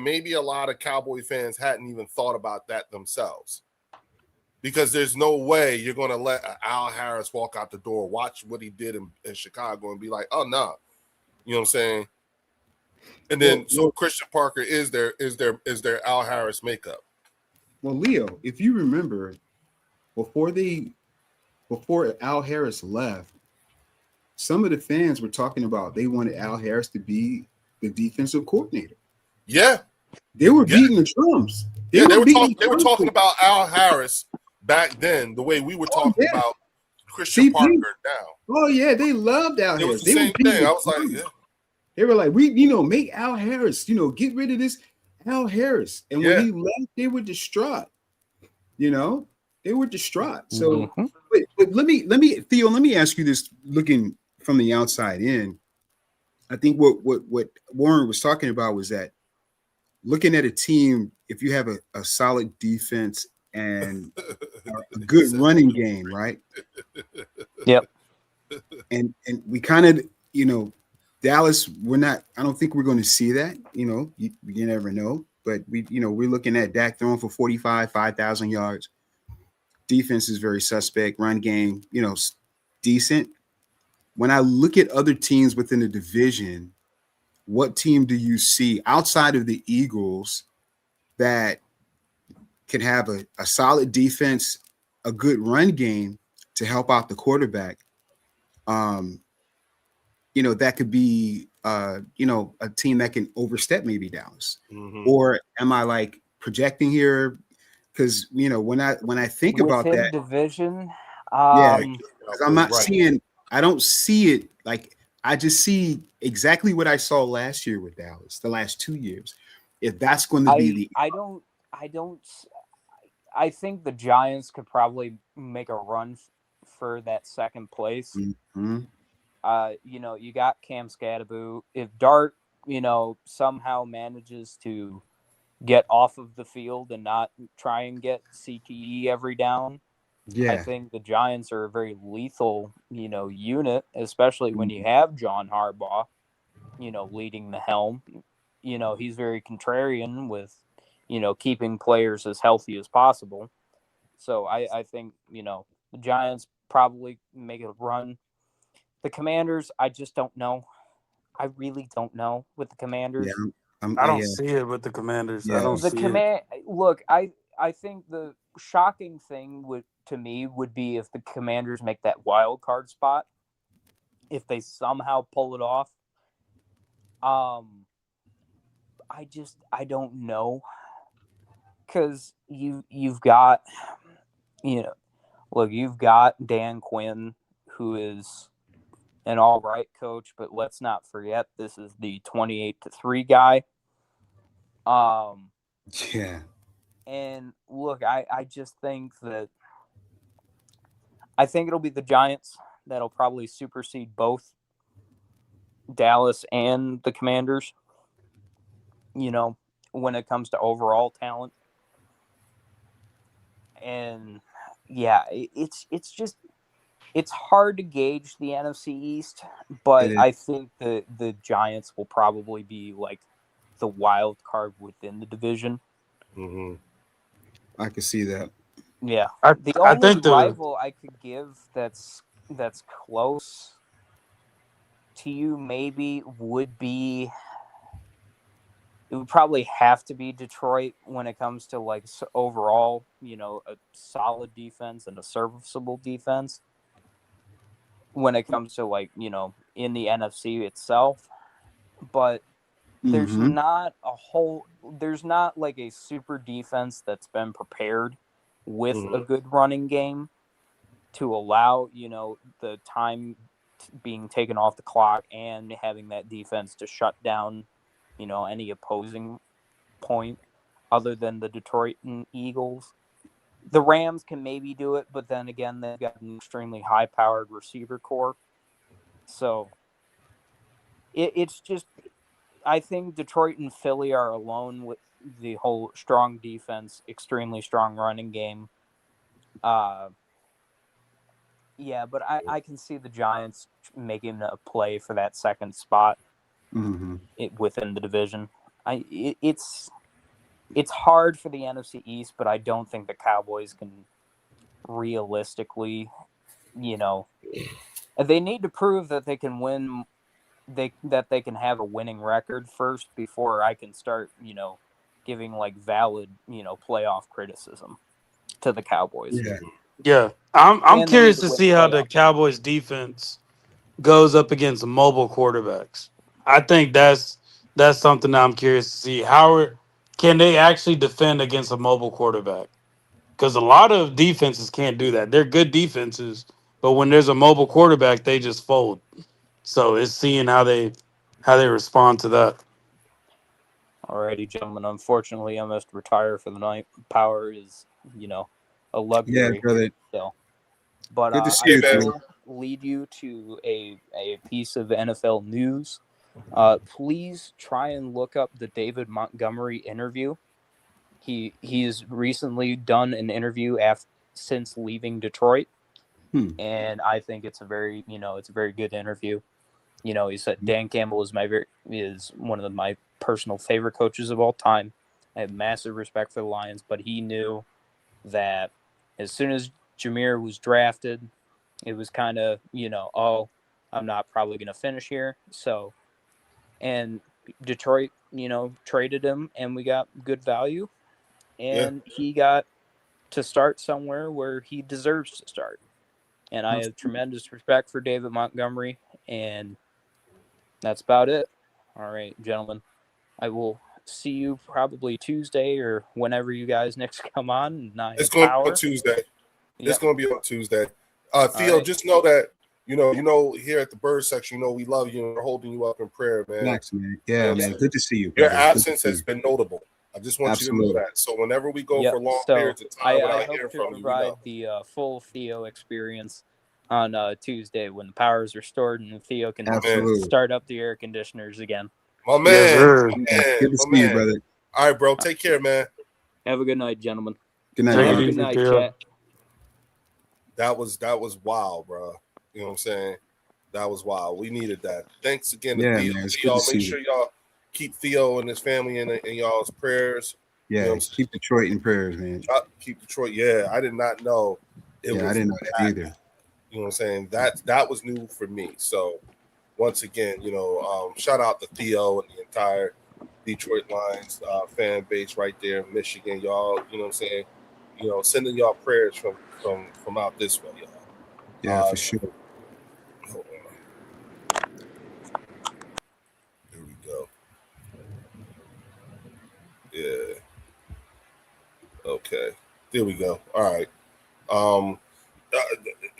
maybe a lot of Cowboy fans hadn't even thought about that themselves, because there's no way you're going to let Al Harris walk out the door, watch what he did in Chicago, and be like, oh no, nah. You know what I'm saying. And then Christian Parker is their Al Harris makeup. Well, Leo, if you remember, before Al Harris left, some of the fans were talking about they wanted Al Harris to be the defensive coordinator. Yeah. They were beating the drums. They were talking about Al Harris back then the way we were talking about Christian Parker now. Oh yeah, they loved Al Harris. It was the same thing. I was like, yeah. They were like, make Al Harris, get rid of this Al Harris. And when he left, they were distraught. They were distraught. So, but let me, Theo, let me ask you this, looking from the outside in. I think what Warren was talking about was that looking at a team, if you have a solid defense and a good running game, right? Yep. And we kind of, Dallas, I don't think we're going to see that. You never know. But we're looking at Dak throwing for 5,000 yards. Defense is very suspect. Run game, decent. When I look at other teams within the division, what team do you see outside of the Eagles that can have a solid defense, a good run game to help out the quarterback? That could be, a team that can overstep maybe Dallas. Mm-hmm. Or am I like projecting here? Because, when I think about that division, I'm not seeing, I don't see it. Like, I just see exactly what I saw last year with Dallas, the last 2 years. If that's going to be I think the Giants could probably make a run for that second place. Mm-hmm. You got Cam Scatterbo. If Dart, somehow manages to get off of the field and not try and get CTE every down, I think the Giants are a very lethal, unit, especially when you have John Harbaugh, leading the helm. He's very contrarian with, keeping players as healthy as possible. So I think, the Giants probably make a run. The Commanders, I just don't know. I really don't know with the Commanders. Yeah, I don't see it with the Commanders. Yeah. I don't see it. Look, I think the shocking thing to me would be if the Commanders make that wild card spot. If they somehow pull it off. I don't know. Because you've got, you've got Dan Quinn, who is an all right coach, but let's not forget this is the 28-3 guy. Yeah. And look, I just think that I think it'll be the Giants that'll probably supersede both Dallas and the Commanders, when it comes to overall talent. And yeah, it's hard to gauge the NFC East, but I think the Giants will probably be like the wild card within the division. Mm-hmm. I can see that. Yeah, I think rival I could give that's close to you maybe would be. It would probably have to be Detroit when it comes to like overall, a solid defense and a serviceable defense. When it comes to like, in the NFC itself, but there's not like a super defense that's been prepared with a good running game to allow, the time being taken off the clock and having that defense to shut down, any opposing point other than the Detroit Eagles. The Rams can maybe do it, but then again, they've got an extremely high-powered receiver core. So it's just, I think Detroit and Philly are alone with the whole strong defense, extremely strong running game. Yeah, but I can see the Giants making a play for that second spot within the division. It's hard for the NFC East, but I don't think the Cowboys can realistically, they need to prove that they can win. That they can have a winning record first before I can start, giving like valid, playoff criticism to the Cowboys. Yeah, I'm And they need curious to to win see how the playoff. Cowboys defense goes up against mobile quarterbacks. I think that's something that I'm curious to see. Can they actually defend against a mobile quarterback? Because a lot of defenses can't do that. They're good defenses, but when there's a mobile quarterback, they just fold. So it's seeing how they respond to that. Alrighty, gentlemen. Unfortunately, I must retire for the night. Power is, a luxury. Yeah, brother. Still. But Good to see I you, brother. will lead you to a piece of NFL news. Please try and look up the David Montgomery interview. He's recently done an interview since leaving Detroit, and I think it's a very good interview. He said Dan Campbell is one of my personal favorite coaches of all time. I have massive respect for the Lions, but he knew that as soon as Jameer was drafted, it was kind of, I'm not probably going to finish here. So, and Detroit, traded him and we got good value. And he got to start somewhere where he deserves to start. And I have tremendous respect for David Montgomery. And that's about it. All right, gentlemen. I will see you probably Tuesday or whenever you guys next come on. It's going to be on Tuesday. Yep. It's going to be on Tuesday. Theo, just know that, here at the Bird Section, we love you and we're holding you up in prayer, man. Thanks, man. Yeah, man. Good to see you, brother. Your absence has been notable. I just want you to know that. So whenever we go for long periods of time without hearing from you, provide the full Theo experience on Tuesday when the power is restored and Theo can start up the air conditioners again. My man. Good to see you, brother. All right, bro. Take care, man. Have a good night, gentlemen. Good night, bro. Good night, chat. That was wild, bro. You know what I'm saying? That was wild. We needed that. Thanks again to Theo. Man, y'all make sure y'all keep Theo and his family in y'all's prayers. Yeah, keep Detroit in prayers, man. Keep Detroit. Yeah, I did not know it was. I didn't know that either. You know what I'm saying? That was new for me. So once again, shout out to Theo and the entire Detroit Lions fan base right there in Michigan. Y'all, you know what I'm saying? Sending y'all prayers from out this way, y'all. Yeah, for sure. Hold on. Here we go. Yeah. Okay. There we go. All right.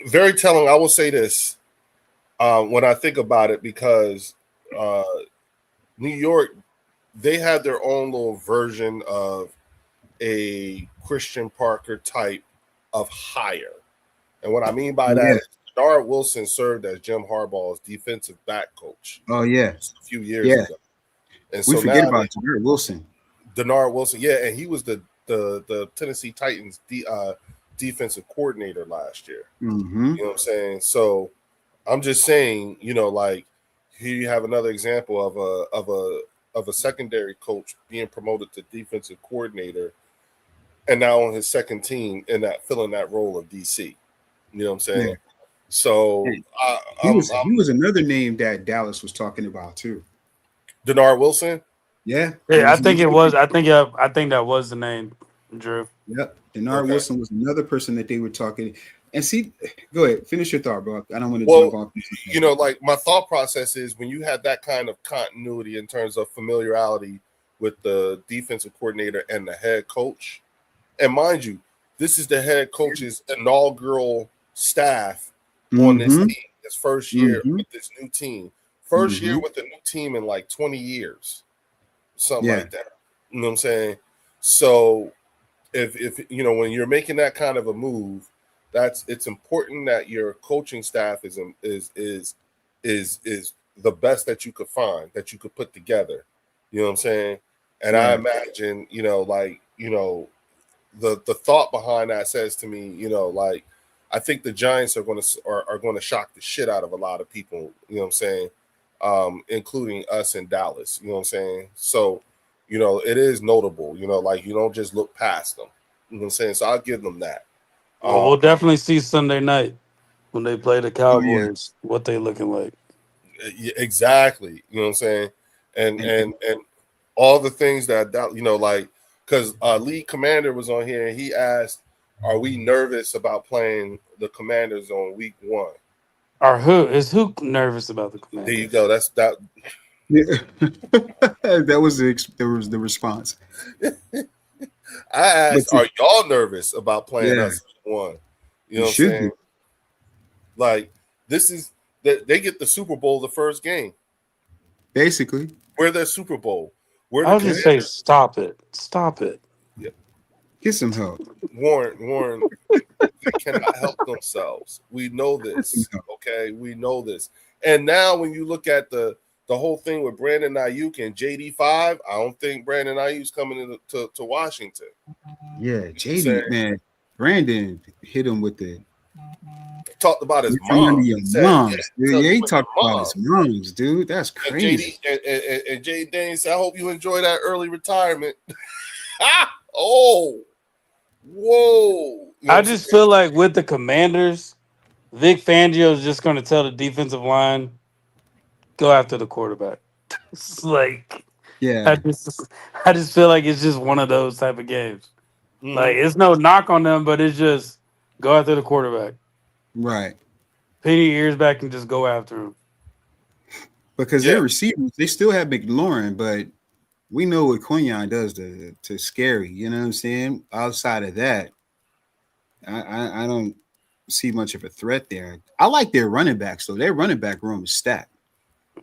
Very telling. I will say this when I think about it, because New York, they had their own little version of a Christian Parker type of hire. And what I mean by that is Denard Wilson served as Jim Harbaugh's defensive back coach. Oh, yeah. A few years ago. And we forget about Denard Wilson. Denard Wilson, yeah, and he was the Tennessee Titans defensive coordinator last year. Mm-hmm. You know what I'm saying? So I'm just saying, like here you have another example of a secondary coach being promoted to defensive coordinator, and now on his second team filling that role of DC. You know what I'm saying? Yeah. So he was another name that Dallas was talking about too. Denard Wilson. Yeah, I think it was. I think that was the name, Drew. Yep, Denard Wilson was another person that they were talking. And see, go ahead, finish your thought, bro. I don't want to jump off. Like my thought process is when you have that kind of continuity in terms of familiarity with the defensive coordinator and the head coach, and mind you, this is the head coach's inaugural staff on this team, his first year with this new team, first year with a new team in like 20 years, something like that. You know what I'm saying? So if you know when you're making that kind of a move, it's important that your coaching staff is the best that you could find, that you could put together. You know what I'm saying? And I Right. imagine, the thought behind that says to me, I think the Giants are going to shock the shit out of a lot of people. You know what I'm saying? Including us in Dallas. You know what I'm saying? So, it is notable. You don't just look past them. You know what I'm saying? So I'll give them that. Well, we'll definitely see Sunday night when they play the Oh yeah. Cowboys what they looking like. Exactly. You know what I'm saying? And all the things because league commander was on here and he asked, "Are we nervous about playing the Commanders on week 1?" Or who nervous about the There you Commanders? go. That's that. Yeah. That was the response. I asked, But "Are y'all nervous about playing yeah, us week 1?" You you know what I'm should be. saying? Like this is that they get the Super Bowl the first game. Basically. We're their Super Bowl. We're I the would just say Commanders. stop it. Stop it. Yeah. Get some help. Warren, they cannot help themselves. We know this. Okay, we know this. And now when you look at the whole thing with Brandon Ayuk and JD5, I don't think Brandon Ayuk's coming to Washington. Yeah, Say, JD, man. Brandon hit him with the talked about his from under mom. your He said, moms, dude. tell Yeah, you he what your talked about his moms, dude. That's And crazy. Jay Dane said, "I hope you enjoy that early retirement." Oh, whoa! You know what I I'm just saying? feel like with the Commanders, Vic Fangio is just going to tell the defensive line, go after the quarterback. It's like I Yeah, just I just feel like it's just one of those type of games. Like Mm-hmm. it's no knock on them, but it's just go after the quarterback. right. Pin your ears back and just go after him. Because Yeah, their receivers, they still have McLaurin, but we know what Quinion does to Scary. You know what I'm saying? Outside of that, I don't see much of a threat there. I like their running backs though. Their running back room is stacked.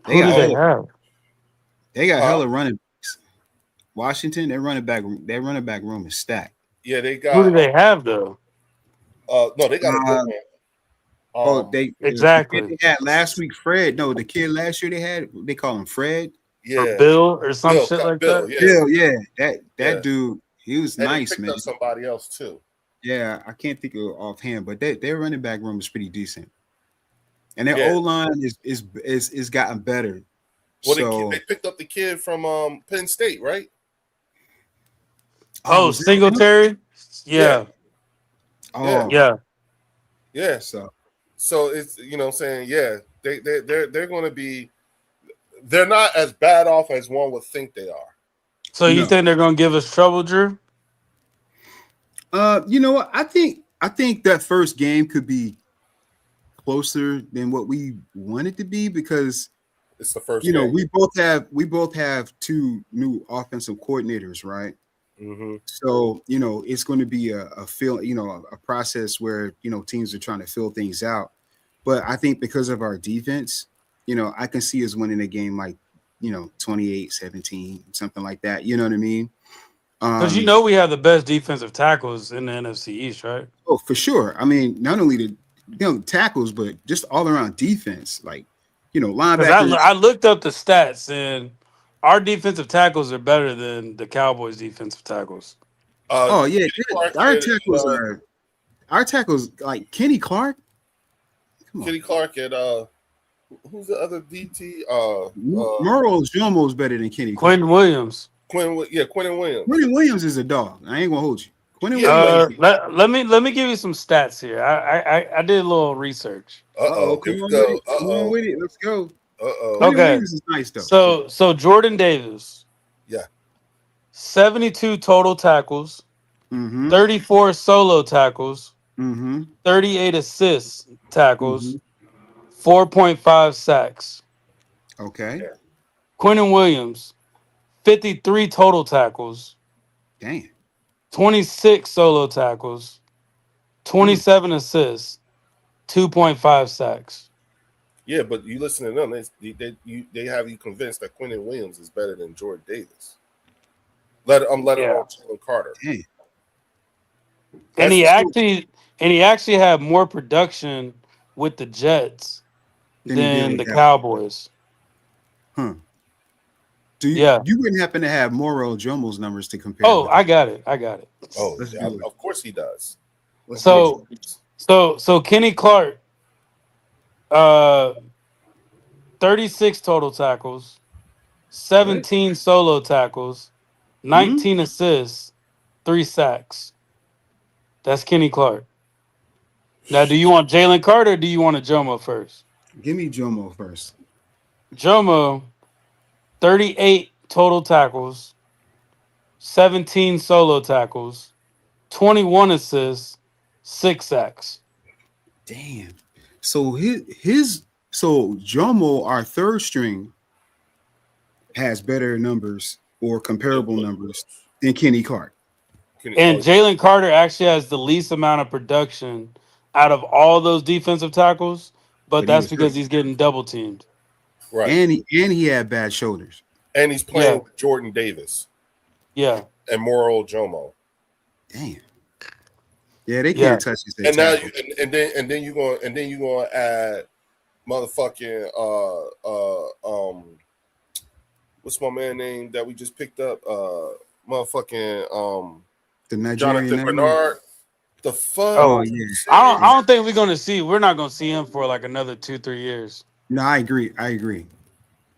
They Who do got they hella, have? they got huh? hella running backs. Washington, their running back room is stacked. Yeah, they Who do got. they have though? No, they got a good Uh, man. oh, the kid Exactly. they had last week, Fred. No, the kid last year they call him Fred. Or Yeah, Bill or some shit like Bill. that. Yeah, Bill, yeah, that yeah, dude, he was and they nice, picked man. up somebody else too. Yeah, I can't think of offhand, but their running back room is pretty decent, and their Yeah. O line is gotten better. Well, So, they picked up the kid from Penn State, right? oh, Oh, was that him? Singletary? Yeah, Yeah. yeah, Oh, Yeah. yeah. so So it's what I'm saying, yeah, they're going to be. They're not as bad off as one would think they are. So you no. think they're gonna give us trouble, Drew? You know what? I think that first game could be closer than what we want it to be because It's the first game. we both have two new offensive coordinators, right? Mm-hmm. So it's going to be a feel, a process where teams are trying to fill things out. But I think because of our defense, I can see us winning a game like 28-17, something like that. You know what I mean? Because you Um, know we have the best defensive tackles in the NFC East, right? oh, for sure. I mean, not only the tackles, but just all around defense, like Because linebackers. I looked up the stats and our defensive tackles are better than the Cowboys' defensive tackles. Oh yeah, Kenny Clark our at tackles are like Kenny Clark. Come on, Kenny Clark at who's the other DT? Merle's almost better than Kenny Clark. Quentin Williams. Quentin Williams. Quentin Williams is a dog. I ain't gonna hold you. Quentin Yeah, Williams but is. Let me give you some stats here. I did a little research. Here Come we on with go. it. Come on with it. Let's go. Uh-oh. Quentin Okay. Williams is nice though. So Jordan Davis, Yeah. 72 total tackles, Mm-hmm. 34 solo tackles, Mm-hmm. 38 assists tackles, Mm-hmm. 4.5 sacks. Okay. Yeah. Quentin Williams, 53 total tackles, Damn. 26 solo tackles, Mm. 27 assists, 2.5 sacks. Yeah, but you listen to them, they have you convinced that Quentin Williams is better than Jordan Davis. Let Yeah. alone Jalen Carter. Damn. And That's he for sure. actually had more production with the Jets Than he did than with the Dallas. Cowboys. Huh. Do Yeah. you wouldn't happen to have Moro Jomo's numbers to compare Oh, with I it? got it. I got it. Oh, Let's yeah, do it. of course he does. Let's Of do course it. he So does. so Kenny Clark, uh 36 total tackles, All right. 17 solo tackles, Hmm. 19 assists, 3 sacks. That's Kenny Clark. Now, do you want Jalen Carter or do you want a Jomo first? Give me Jomo first. Jomo, 38 total tackles, 17 solo tackles, 21 assists, 6 sacks. Damn. So his so Jomo, our third string, has better numbers or comparable numbers than Kenny Clark. And Jalen Carter actually has the least amount of production out of all those defensive tackles, but But he that's was hurt. because he's getting double teamed. Right. And he had bad shoulders. And he's Yeah, playing with Jordan Davis yeah, and Moro Jomo. Damn. Yeah, they yeah. can't touch his And now tackle. and then you're gonna add motherfucking what's my man name that we just picked up? Motherfucking The Nigerian Jonathan name. Bernard. The fuck? Oh Oh, yeah. I don't think we're gonna see. We're not gonna see him for like another 2-3 years. No, I agree. I agree.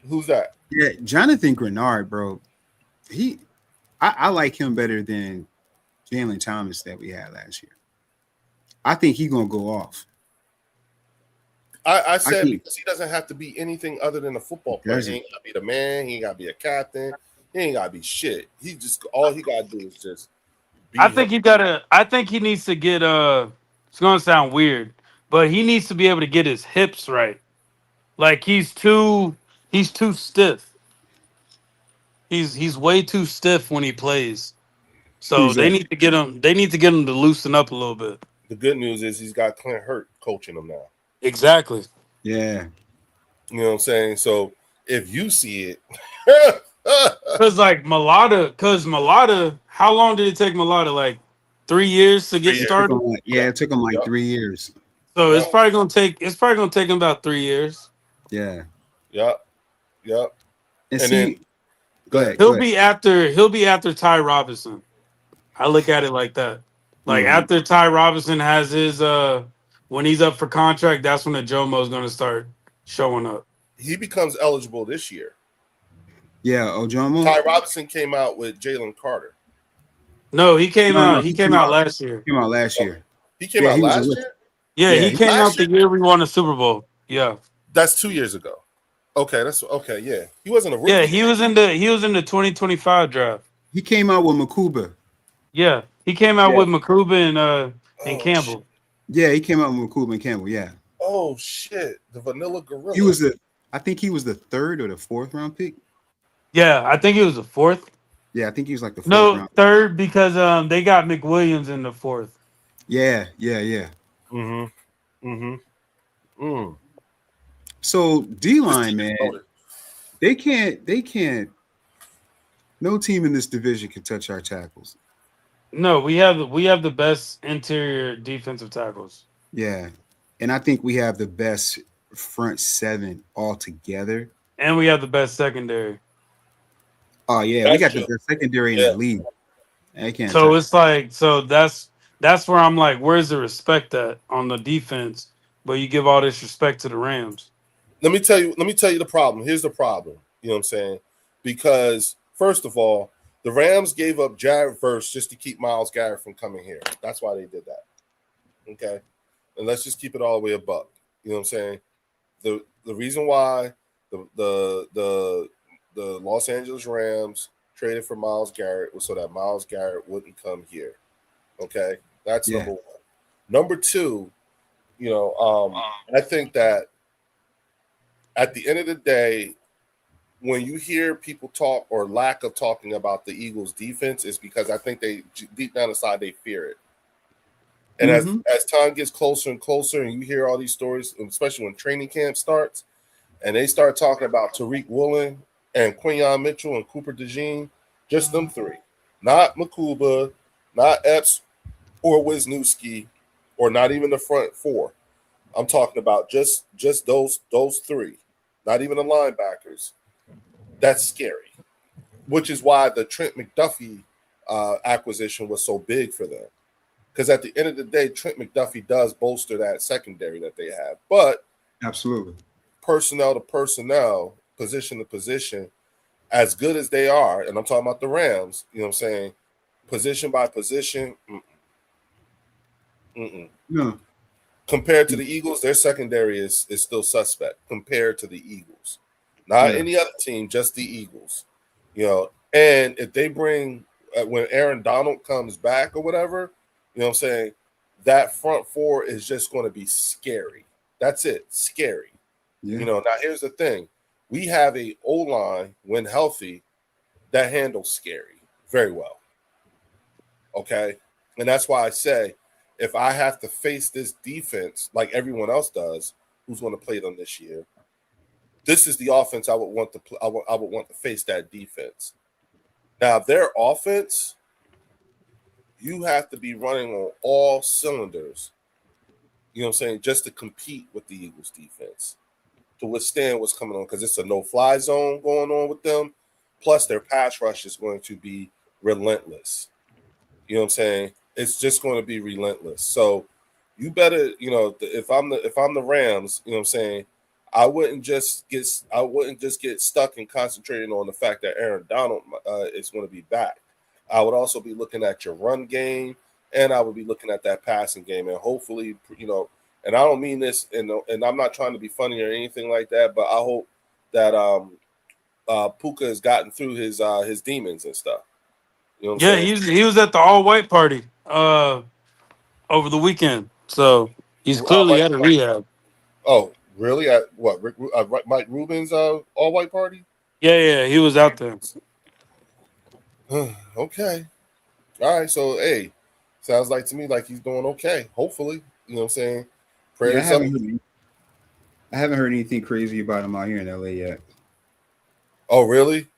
Who's that? Yeah, Jonathan Grenard, bro. He I like him better than Jalen Thomas that we had last year. I think he's gonna go off. I I said think because he doesn't have to be anything other than a football he player. He doesn't. ain't gotta be the man. He ain't gotta be a captain. He ain't gotta be shit. He just all he gotta do is just be I him. think he gotta. I think he needs to get. It's gonna sound weird, but he needs to be able to get his hips right. Like He's too stiff. He's way too stiff when he plays. So Who's they that? need to get him. They need to get him to loosen up a little bit. The good news is he's got Clint Hurt coaching him now. Exactly. Yeah. You know what I'm saying? So if you see it, Cause Malata, how long did it take Malata? Like 3 years to get 3 years. started. Yeah. It took him like Yep. 3 years. So Yep. it's probably gonna take him about 3 years. Yeah. Yep. Yep. And And then see, go ahead. He'll be after Ty Robinson. I look at it like that. Like Mhm. after Ty Robinson has his when he's up for contract, that's when the Jomo's gonna start showing up. he becomes eligible this year. Yeah, Ojomo. Ty Robinson came out with Jalen Carter. No, he came No, out. he He came out last year. came out last Oh, year. he came Yeah, out he was a last rookie. year? Yeah, Yeah, he came Last out the year? year we won the Super Bowl. Yeah. That's 2 years ago. Okay, that's okay. Yeah, he wasn't a Yeah, rookie. he was in the 2025 draft. he came out with Makuba. Yeah. He came out Yeah. with McCuba and Oh shit. Campbell. Yeah, he came out with Makuba and Campbell. Yeah, Oh shit. The Vanilla Gorilla. he was the. I think he was the third or the fourth round pick. Yeah, I think he was the fourth. Yeah, I think he was like the fourth No, round. third because they got McWilliams in the fourth. Yeah, yeah, yeah. Mm-hmm. Mm-hmm. Mm. So D This line, team is man, loaded. they can't. No team in this division can touch our tackles. No, we have the best interior defensive tackles. Yeah, and I think we have the best front seven altogether. And we have the best secondary. Oh yeah, we That's got the true. best secondary in Yeah. the league. They can't So touch. it's like that's where I'm like, where's the respect at on the defense? But you give all this respect to the Rams. Let me tell you the problem. Here's the problem. You know what I'm saying? Because first of all, the Rams gave up Jared Verse just to keep Myles Garrett from coming here. That's why they did that. Okay. And let's just keep it all the way a buck. You know what I'm saying? The reason why the Los Angeles Rams traded for Myles Garrett was so that Myles Garrett wouldn't come here. Okay. That's Yeah. number one. Number two, I think that at the end of the day, when you hear people talk or lack of talking about the Eagles defense, is because I think they deep down inside they fear it. And as time gets closer and closer, and you hear all these stories, especially when training camp starts, and they start talking about Tariq Woolen and Quinyon Mitchell and Cooper DeJean, just them three, not Makuba, not Epps, or Wisniewski, or not even the front four. I'm talking about just those three, not even the linebackers. That's scary, which is why the Trent McDuffie acquisition was so big for them. Because at the end of the day, Trent McDuffie does bolster that secondary that they have. But Absolutely. personnel to personnel, position to position, as good as they are, and I'm talking about the Rams, you know what I'm saying, position by position, No. compared to the Eagles, their secondary is still suspect compared to the Eagles. Not any other team, just the Eagles. You know, and if they bring when Aaron Donald comes back or whatever, you know what I'm saying, that front four is just going to be scary. That's it, scary. Yeah. You know, now here's the thing. We have a O-line when healthy that handles scary very well. Okay? And that's why I say if I have to face this defense like everyone else does, who's going to play them this year, this is the offense I would want to play. I would want to face that defense. Now, their offense, you have to be running on all cylinders, you know what I'm saying, just to compete with the Eagles defense, to withstand what's coming on, because it's a no-fly zone going on with them. Plus, their pass rush is going to be relentless. You know what I'm saying? It's just going to be relentless. So you better, you know, if I'm the Rams, you know what I'm saying, I wouldn't just get stuck and concentrating on the fact that Aaron Donald is going to be back. I would also be looking at your run game, and I would be looking at that passing game, and hopefully, you know, and I don't mean this, and I'm not trying to be funny or anything like that, but I hope that Puka has gotten through his demons and stuff. You know what I'm Yeah, saying? he was at the all white party over the weekend, so he's clearly Like, at a rehab. oh, really? At what? Mike Rubin's all white party? Yeah, he was out there. Okay. All right. So, hey, sounds like to me like he's doing okay. Hopefully, you know what I'm saying. Yeah, Prayers up. I haven't heard anything crazy about him out here in LA yet. Oh, really?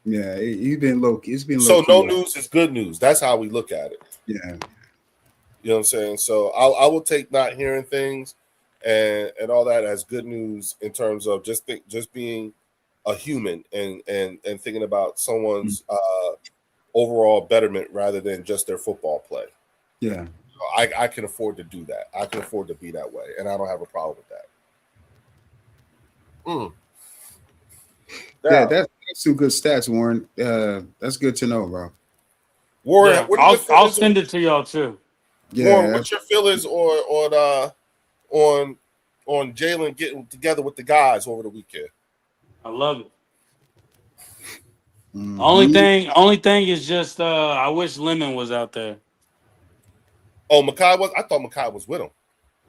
Yeah, he's been low. It's been So low key. no news is good news. That's how we look at it. Yeah. You know what I'm saying? So I will take not hearing things and all that as good news in terms of just being a human and thinking about someone's overall betterment rather than just their football play. Yeah. I can afford to do that. I can afford to be that way, and I don't have a problem with that. Yeah, that's some good stats, Warren. That's good to know, bro. Warren, Yeah, what are your I'll feelings send it to y'all too. Warren, Yeah. what's your feelings on Jalen getting together with the guys over the weekend? I love it. Mm-hmm. Only thing is just I wish Lemon was out there Oh, Makai was. I thought Makai was with him.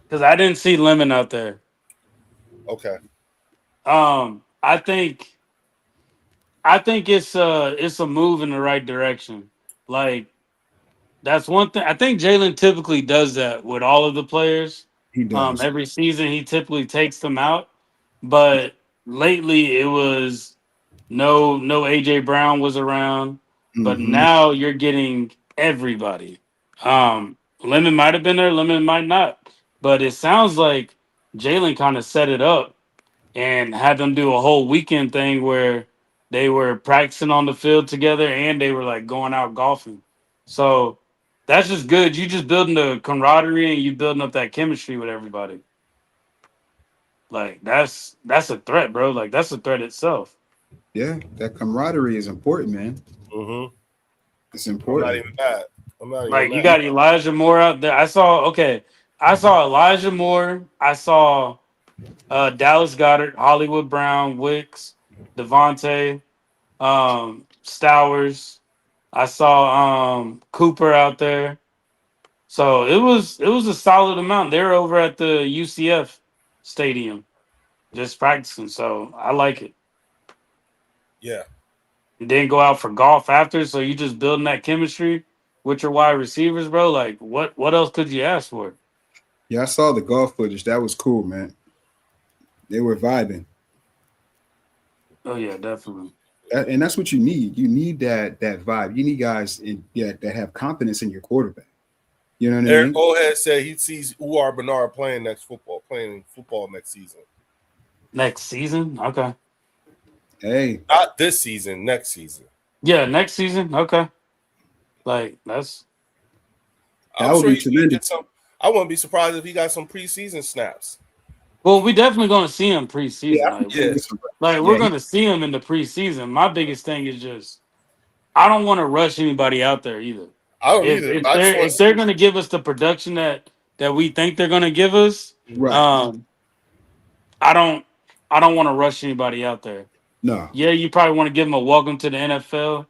because I didn't see Lemon out there. Okay. I think it's a move in the right direction. Like that's one thing. I think Jalen typically does that with all of the players. He does. Every season he typically takes them out, but lately it was no AJ Brown was around, but Mm-hmm. now you're getting everybody. Lemon might have been there, Lemon might not, but it sounds like Jalen kind of set it up and had them do a whole weekend thing where they were practicing on the field together and they were like going out golfing. So that's just good. You just building the camaraderie and you building up that chemistry with everybody. Like that's a threat, bro. Like that's a threat itself. Yeah, that camaraderie is important, man. Mm-hmm. It's I'm not important. even mad. I'm not even Like you mad. got Elijah Moore out there. I saw Elijah Moore. I saw Dallas Goddard, Hollywood Brown, Wicks, Devontae, Stowers. I saw Cooper out there. So it was a solid amount. They're over at the UCF stadium just practicing. So I like it. Yeah. And then go out for golf after. So you just building that chemistry with your wide receivers, bro. Like what else could you ask for? Yeah, I saw the golf footage. That was cool, man. They were vibing. Oh yeah, definitely. And that's what you need. You need that vibe. You need guys that have confidence in your quarterback. You know what I Eric mean? Ohead said he sees Uar Bernard playing football next season. Next season? Okay. Hey, Not this season, next season. Yeah, next season. Okay. Like that's that I'm would sure be he's gonna get tremendous. some. I wouldn't be surprised if he got some preseason snaps. well, we definitely gonna see him Yeah, preseason. I think Yeah, We're yeah, gonna see him in the preseason. My biggest thing is just I don't want to rush anybody out there either. I don't If either. if I just they're want if to they're see. gonna give us the production that we think they're gonna give us, right. um, I don't want to rush anybody out there. No, Yeah, you probably want to give them a welcome to the NFL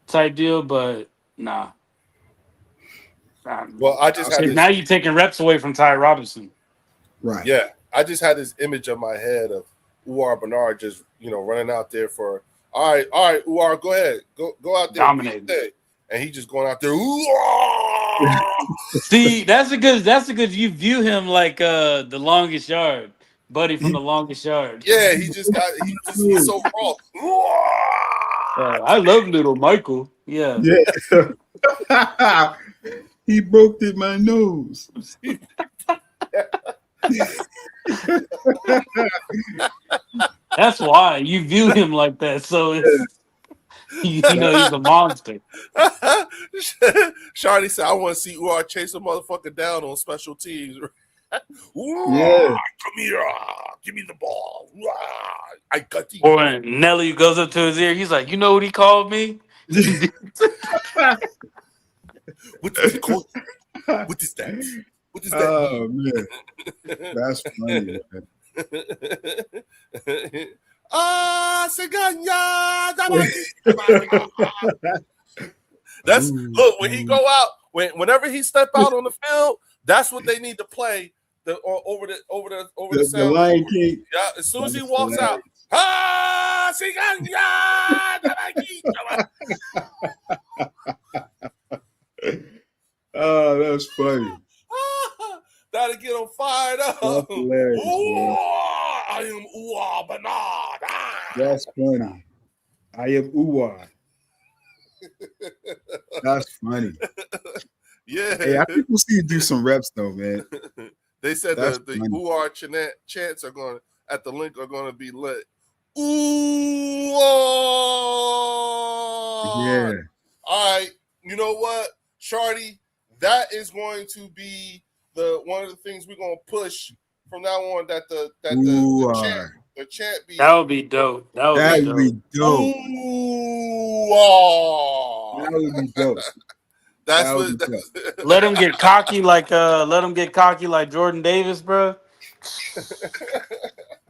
type deal, but nah. Well, I just had 'Cause this. now you're taking reps away from Ty Robinson. right. Yeah, I just had this image of my head of Uar Bernard just running out there for. All right, Uar, go ahead, go out there, do your Dominating. thing. And he just going out there. Uar! See, that's because you view him like the longest yard, buddy from the longest yard. Yeah, he's so raw. I love little Michael. Yeah. Yeah. He broke in my nose. That's why you view him like that. So it's he's a monster. Shardy said, "I want to see Uar chase a motherfucker down on special teams." Yeah. Come here, give me the ball. I got you. Or when Nelly goes up to his ear, he's like, "You know what he called me?" What did he call you? What is that? What does that Oh man, that's funny. Man. Seganya. That's look when he go out. Whenever he step out on the field, that's what they need to play over the The sound. Lion King. Yeah, as soon as he That's walks hilarious. out, Oh, that's funny. that'll get him fired up. That's hilarious, man. I am Uar Bernard. That's funny. I am Uwa. That's funny. Yeah. Hey, I think we'll see you do some reps though, man. They said That's the funny. Uar chants are going at the link are going to be lit. Ooh, Yeah. all right. You know what, Shardy? That is going to be one of the things we're going to push from now on. That the chant be. That would be dope. That would That be would dope. be dope. Ooh, That would be dope. that's That would what. be dope. Let him get cocky like Jordan Davis, bro.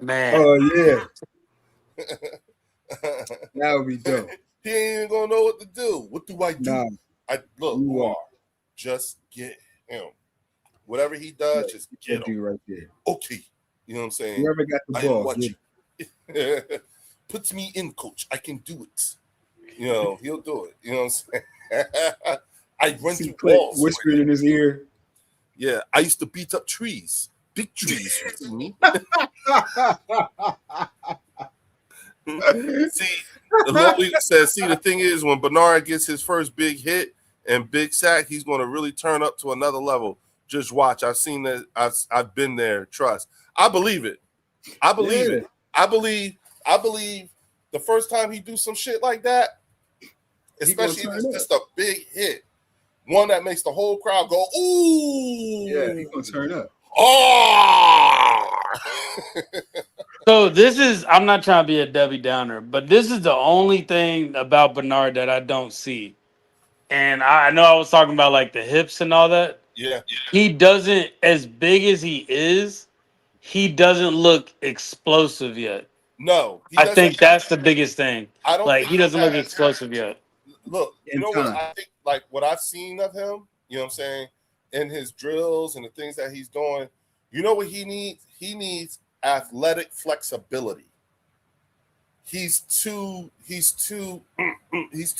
Man. Oh yeah. That would be dope. He ain't even gonna know what to do. What do I do? Nah. I look, You are. just get him. Whatever he does, just That get him. dude right there. Okay. You know what I'm saying? Whoever got the I am ball. watching. Yeah. Puts me in, coach. I can do it. He'll do it. You know what I'm saying? I run See through Clay walls. whispering in his ear. Yeah, I used to beat up trees. Big trees. See, the Lowly says, see, the thing is, when Bernard gets his first big hit and big sack, he's going to really turn up to another level. Just watch. I've seen that. I've been there. Trust. I believe it. I believe it. I believe the first time he do some shit like that, especially if it's just a big hit, one that makes the whole crowd go, ooh. Yeah, he's going to turn up. Oh. So I'm not trying to be a Debbie Downer, but this is the only thing about Bernard that I don't see. And I know I was talking about like the hips and all that. Yeah. He doesn't, as big as he is, he doesn't look explosive yet. No. I think that's the biggest thing. I don't like think he doesn't look explosive yet. Look, you know what I think, like what I've seen of him, you know what I'm saying, in his drills and the things that he's doing, you know what he needs? He needs athletic flexibility. He's too Too stiff. He's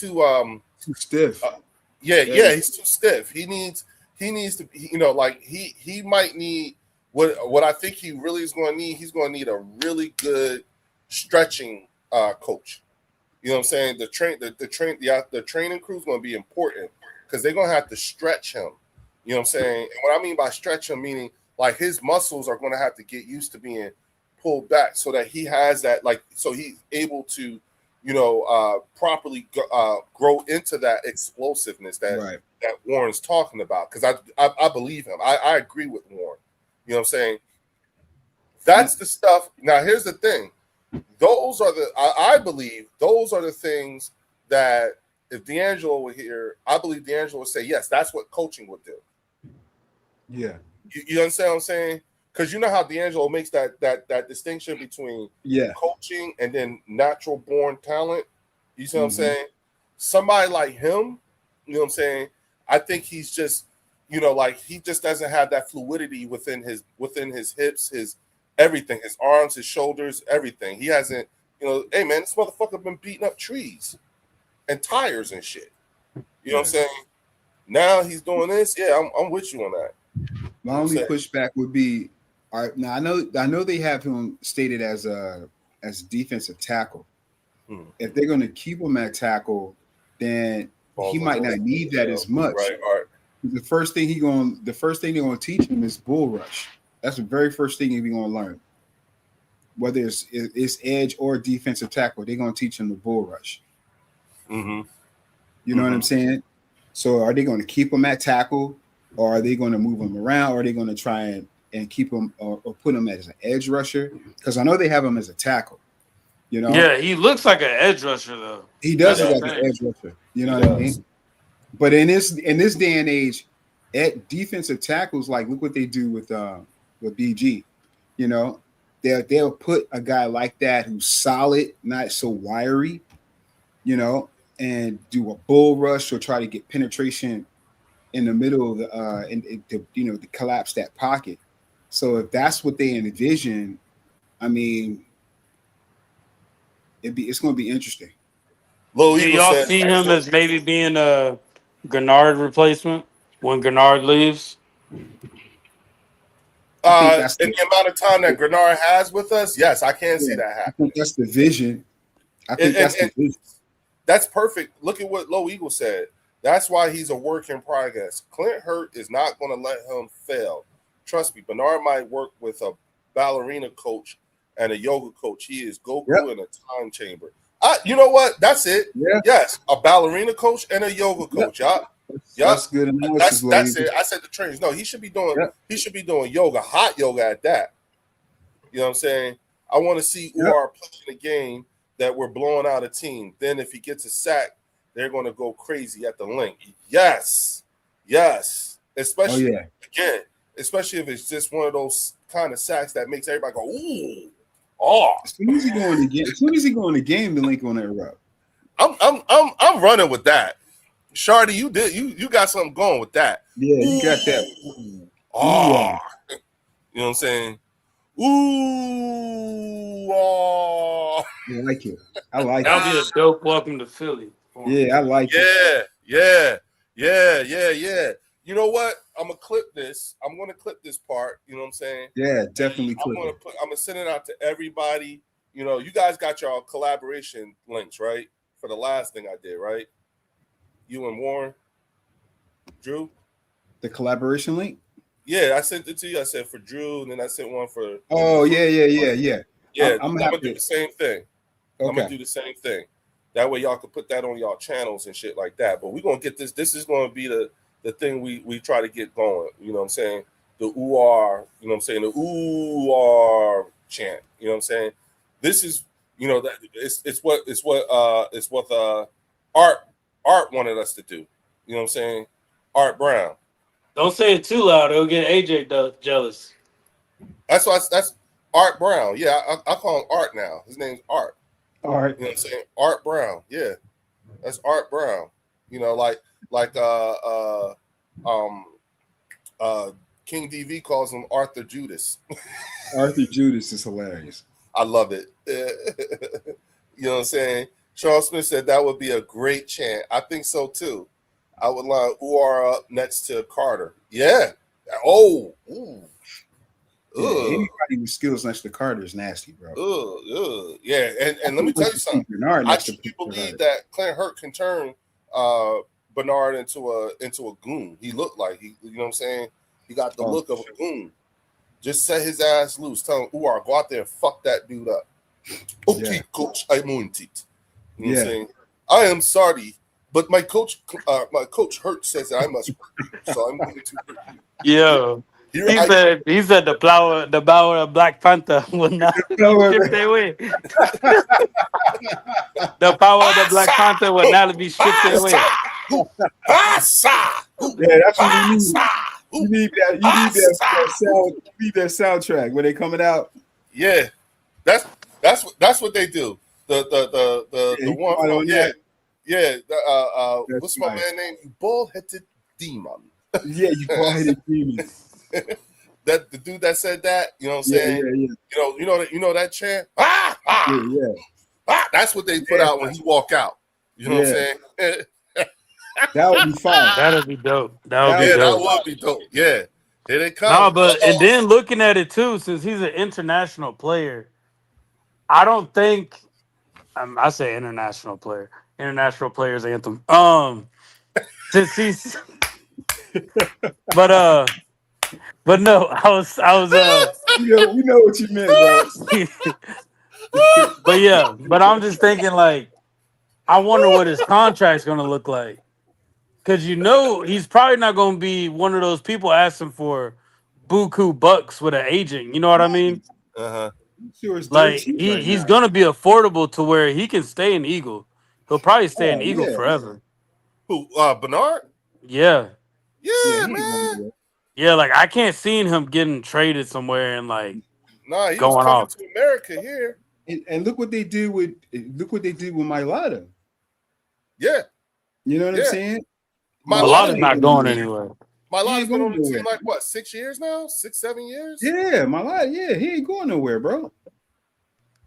too stiff. He needs to, like he might need what I think he really is going to need. He's going to need a really good stretching coach. You know what I'm saying? The training crew is going to be important because they're going to have to stretch him. You know what I'm saying? And what I mean by stretch him, meaning like his muscles are going to have to get used to being pulled back so that he has that, like, so he's able to, properly grow into that explosiveness that Warren's talking about. Because I believe him. I agree with Warren. You know what I'm saying? That's the stuff. Now, here's the thing. Those are I believe those are the things that if D'Angelo were here, I believe D'Angelo would say, yes, that's what coaching would do. Yeah. You understand what I'm saying? Because you know how D'Angelo makes that distinction between coaching and then natural born talent. You see what I'm saying? Somebody like him, you know what I'm saying? I think he's just, like he just doesn't have that fluidity within his hips, his everything, his arms, his shoulders, everything. He hasn't, hey man, this motherfucker been beating up trees and tires and shit. You know what I'm saying? Now he's doing this. Yeah, I'm with you on that. My only pushback would be, all right, now I know they have him stated as a defensive tackle. If they're going to keep him at tackle, then he might not need that as much. Right, all right. The first thing they're going to teach him is bull rush. That's the very first thing he's going to learn. Whether it's edge or defensive tackle, they're going to teach him the bull rush. Mm-hmm. You know what I'm saying? So are they going to keep him at tackle, or are they going to move him around, or are they going to try and keep him or put him as an edge rusher? Because I know they have him as a tackle. Yeah, he looks like an edge rusher though. He does look like an edge rusher. You know what I mean? But in this day and age, at defensive tackles, like look what they do with BG. They'll put a guy like that who's solid, not so wiry, and do a bull rush or try to get penetration in the middle of to collapse that pocket. So if that's what they envision, I mean, it's going to be interesting. Do y'all see him as maybe being a Gennard replacement when Gennard leaves? In the amount of time that Gennard has with us, yes, I can see that happen. I think that's the vision. The vision. That's perfect. Look at what Low Eagle said. That's why he's a work in progress. Clint Hurt is not going to let him fail. Trust me, Bernard might work with a ballerina coach and a yoga coach. He is Goku in a time chamber. You know what? That's it. Yeah. Yes, a ballerina coach and a yoga coach. That's good analysis. That's it. I said the trainers. No, he should be doing. He should be doing yoga, hot yoga at that. You know what I'm saying? I want to see UR playing a game that we're blowing out a team. Then if he gets a sack, they're going to go crazy at the link. Yes. Especially especially if it's just one of those kind of sacks that makes everybody go, ooh, oh. As soon as he go in the game, the link on erupt. I'm running with that. Shardy, you got something going with that. Yeah, you got that. Oh, you know what I'm saying? Ooh, oh. I like it. I like it. That'll be a dope welcome to Philly. Yeah, I like it. Yeah. You know what? I'm gonna clip this. I'm gonna clip this part. You know what I'm saying? Yeah, definitely. I'm gonna send it out to everybody. You guys got your collaboration links, right? For the last thing I did, right? You and Warren, Drew. The collaboration link. Yeah, I sent it to you. I said for Drew, and then I sent one for. Oh yeah. Yeah, I'm gonna do the same thing. Okay. I'm gonna do the same thing. That way, y'all can put that on y'all channels and shit like that. But we're gonna get this. This is gonna be the thing we try to get going. You know what I'm saying? The ooh-ar, you know what I'm saying? The ooh-ar chant. You know what I'm saying? This is, that it's what Art wanted us to do. You know what I'm saying? Art Brown. Don't say it too loud. It'll get AJ jealous. That's Art Brown. Yeah, I call him Art now. His name's Art. Art. You know what I'm saying? Art Brown. Yeah. That's Art Brown. King DV calls him Arthur Judas. Arthur Judas is hilarious. I love it. You know what I'm saying? Charles Smith said that would be a great chant. I think so too. I would line UR up next to Carter. Yeah. Oh. Ooh. Yeah, anybody with skills next to Carter is nasty, bro. Yeah, and let me tell you something. I truly believe that Clint Hurt can turn Bernard into a goon. He looked like you know what I'm saying? He got the look of a goon. Just set his ass loose. Tell him, Uar, go out there and fuck that dude up. Okay, coach, I'm on it. You know what I'm saying? I am sorry, but my coach Hurt says that I must hurt you, so I'm going to hurt you. Yeah. He said the power of Black Panther will not be stripped away. The power of the Black Panther will not be stripped away. Yeah, that's what we need. You need that. You need that sound. You need that soundtrack when they coming out. Yeah, that's what they do. The one from what's my man name? You bald-headed demon. Yeah, you bald-headed demon. That the dude that said that, you know what I'm saying? Yeah. You know that chant? That's what they put out when he walk out. You know what I'm saying? That would be fine. That'd be dope. That would be dope. Yeah. Here they come. No, but and then looking at it too, since he's an international player, I don't think I say international players anthem. Since he's but no, I was we know what you meant, bro. but I'm just thinking like I wonder what his contract's gonna look like. Cause he's probably not gonna be one of those people asking for buku bucks with an agent. You know what I mean? Uh-huh. Sure it's like he's gonna be affordable to where he can stay an Eagle. He'll probably stay an Eagle forever. Who? Bernard? Yeah. Yeah, man. Yeah, like I can't see him getting traded somewhere and like he was going coming off to America here. And look what they did with Mailata. Yeah. You know what I'm saying? Mailata's not going anywhere. Mailata's been on the team like what, 6 years now? 6, 7 years? Yeah, Mailata, he ain't going nowhere, bro.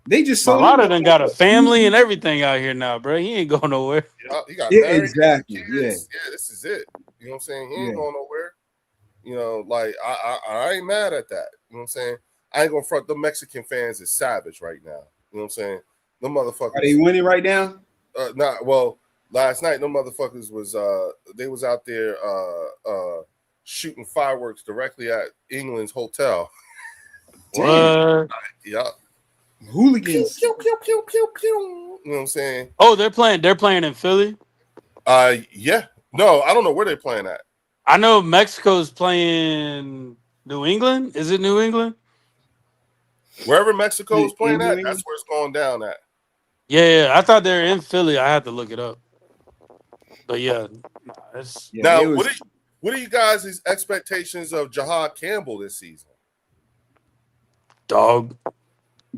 They just sold Mailata done got a family and everything out here now, bro. He ain't going nowhere. He got married. Exactly. Yeah, this is it. You know what I'm saying? He ain't going nowhere. You know, like I ain't mad at that. You know what I'm saying? I ain't gonna front. The Mexican fans is savage right now. You know what I'm saying? The motherfuckers. Are they winning right now? Last night, no motherfuckers was they was out there shooting fireworks directly at England's hotel. What? Yeah. Hooligans. Pew, pew, pew, pew, pew. You know what I'm saying? Oh, they're playing in Philly? Yeah. No, I don't know where they're playing at. I know Mexico's playing New England. Is it New England? Wherever Mexico's playing at, that's where it's going down at. Yeah, I thought they were in Philly. I had to look it up. But what are you guys' expectations of Jahad Campbell this season? Dog.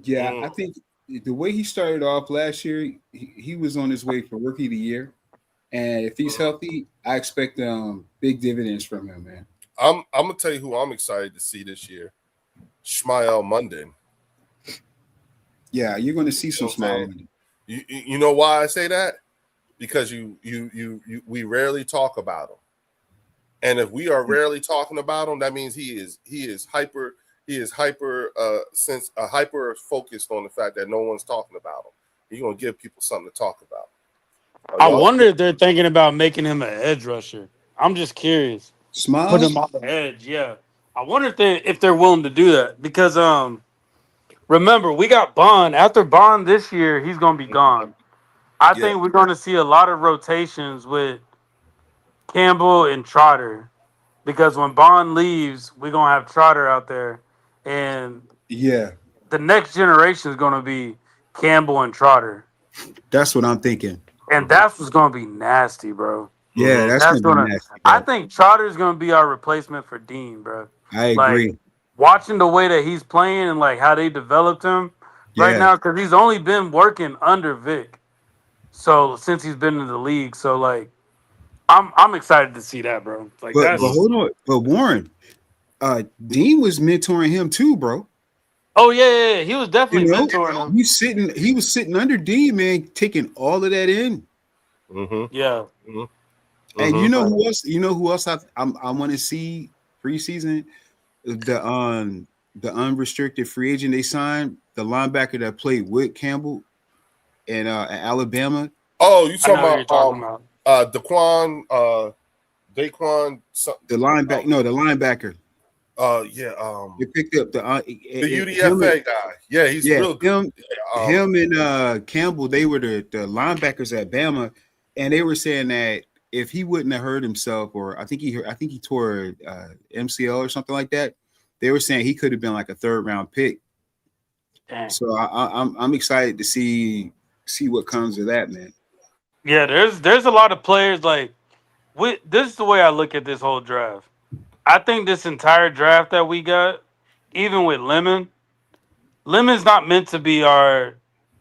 Yeah, I think the way he started off last year, he was on his way for Rookie of the Year. And if he's healthy, I expect big dividends from him, man. I'm gonna tell you who I'm excited to see this year. Shmael Munden. Yeah, you're gonna see some Shmael Munden. You know why I say that? Because we rarely talk about him. And if we are rarely talking about him, that means he is hyper focused on the fact that no one's talking about him. He's gonna give people something to talk about. I wonder if they're thinking about making him an edge rusher. I'm just curious. Smiles? Put him on the edge, yeah. I wonder if they're willing to do that because remember we got Bond. After Bond this year, he's gonna be gone. I think we're gonna see a lot of rotations with Campbell and Trotter because when Bond leaves, we're gonna have Trotter out there, and the next generation is gonna be Campbell and Trotter. That's what I'm thinking. And that's what's gonna be nasty, bro. Yeah, that's gonna be nasty. Bro. I think Trotter's gonna be our replacement for Dean, bro. I agree. Like, watching the way that he's playing and like how they developed him right now, because he's only been working under Vic. So since he's been in the league, so like, I'm excited to see that, bro. Like, but hold on, but Warren, Dean was mentoring him too, bro. Oh yeah, he was definitely mentoring him. He was sitting under Dean, man, taking all of that in. Mm-hmm. Yeah. Mm-hmm. And you know who else? You know who else I want to see preseason? The unrestricted free agent they signed, the linebacker that played with Campbell in Alabama. Oh, you talking about Daquan, The linebacker. No, the linebacker. yeah, They picked up the him. UDFA guy. Yeah, he's Yeah, real good. him and Campbell. They were the linebackers at Bama, and they were saying that if he wouldn't have hurt himself, or I think he tore MCL or something like that. They were saying he could have been like a 3rd round pick. Dang. So I'm excited to see what comes of that, man. Yeah, there's a lot of players like this is the way I look at this whole draft. I think this entire draft that we got, even with Lemon's not meant to be our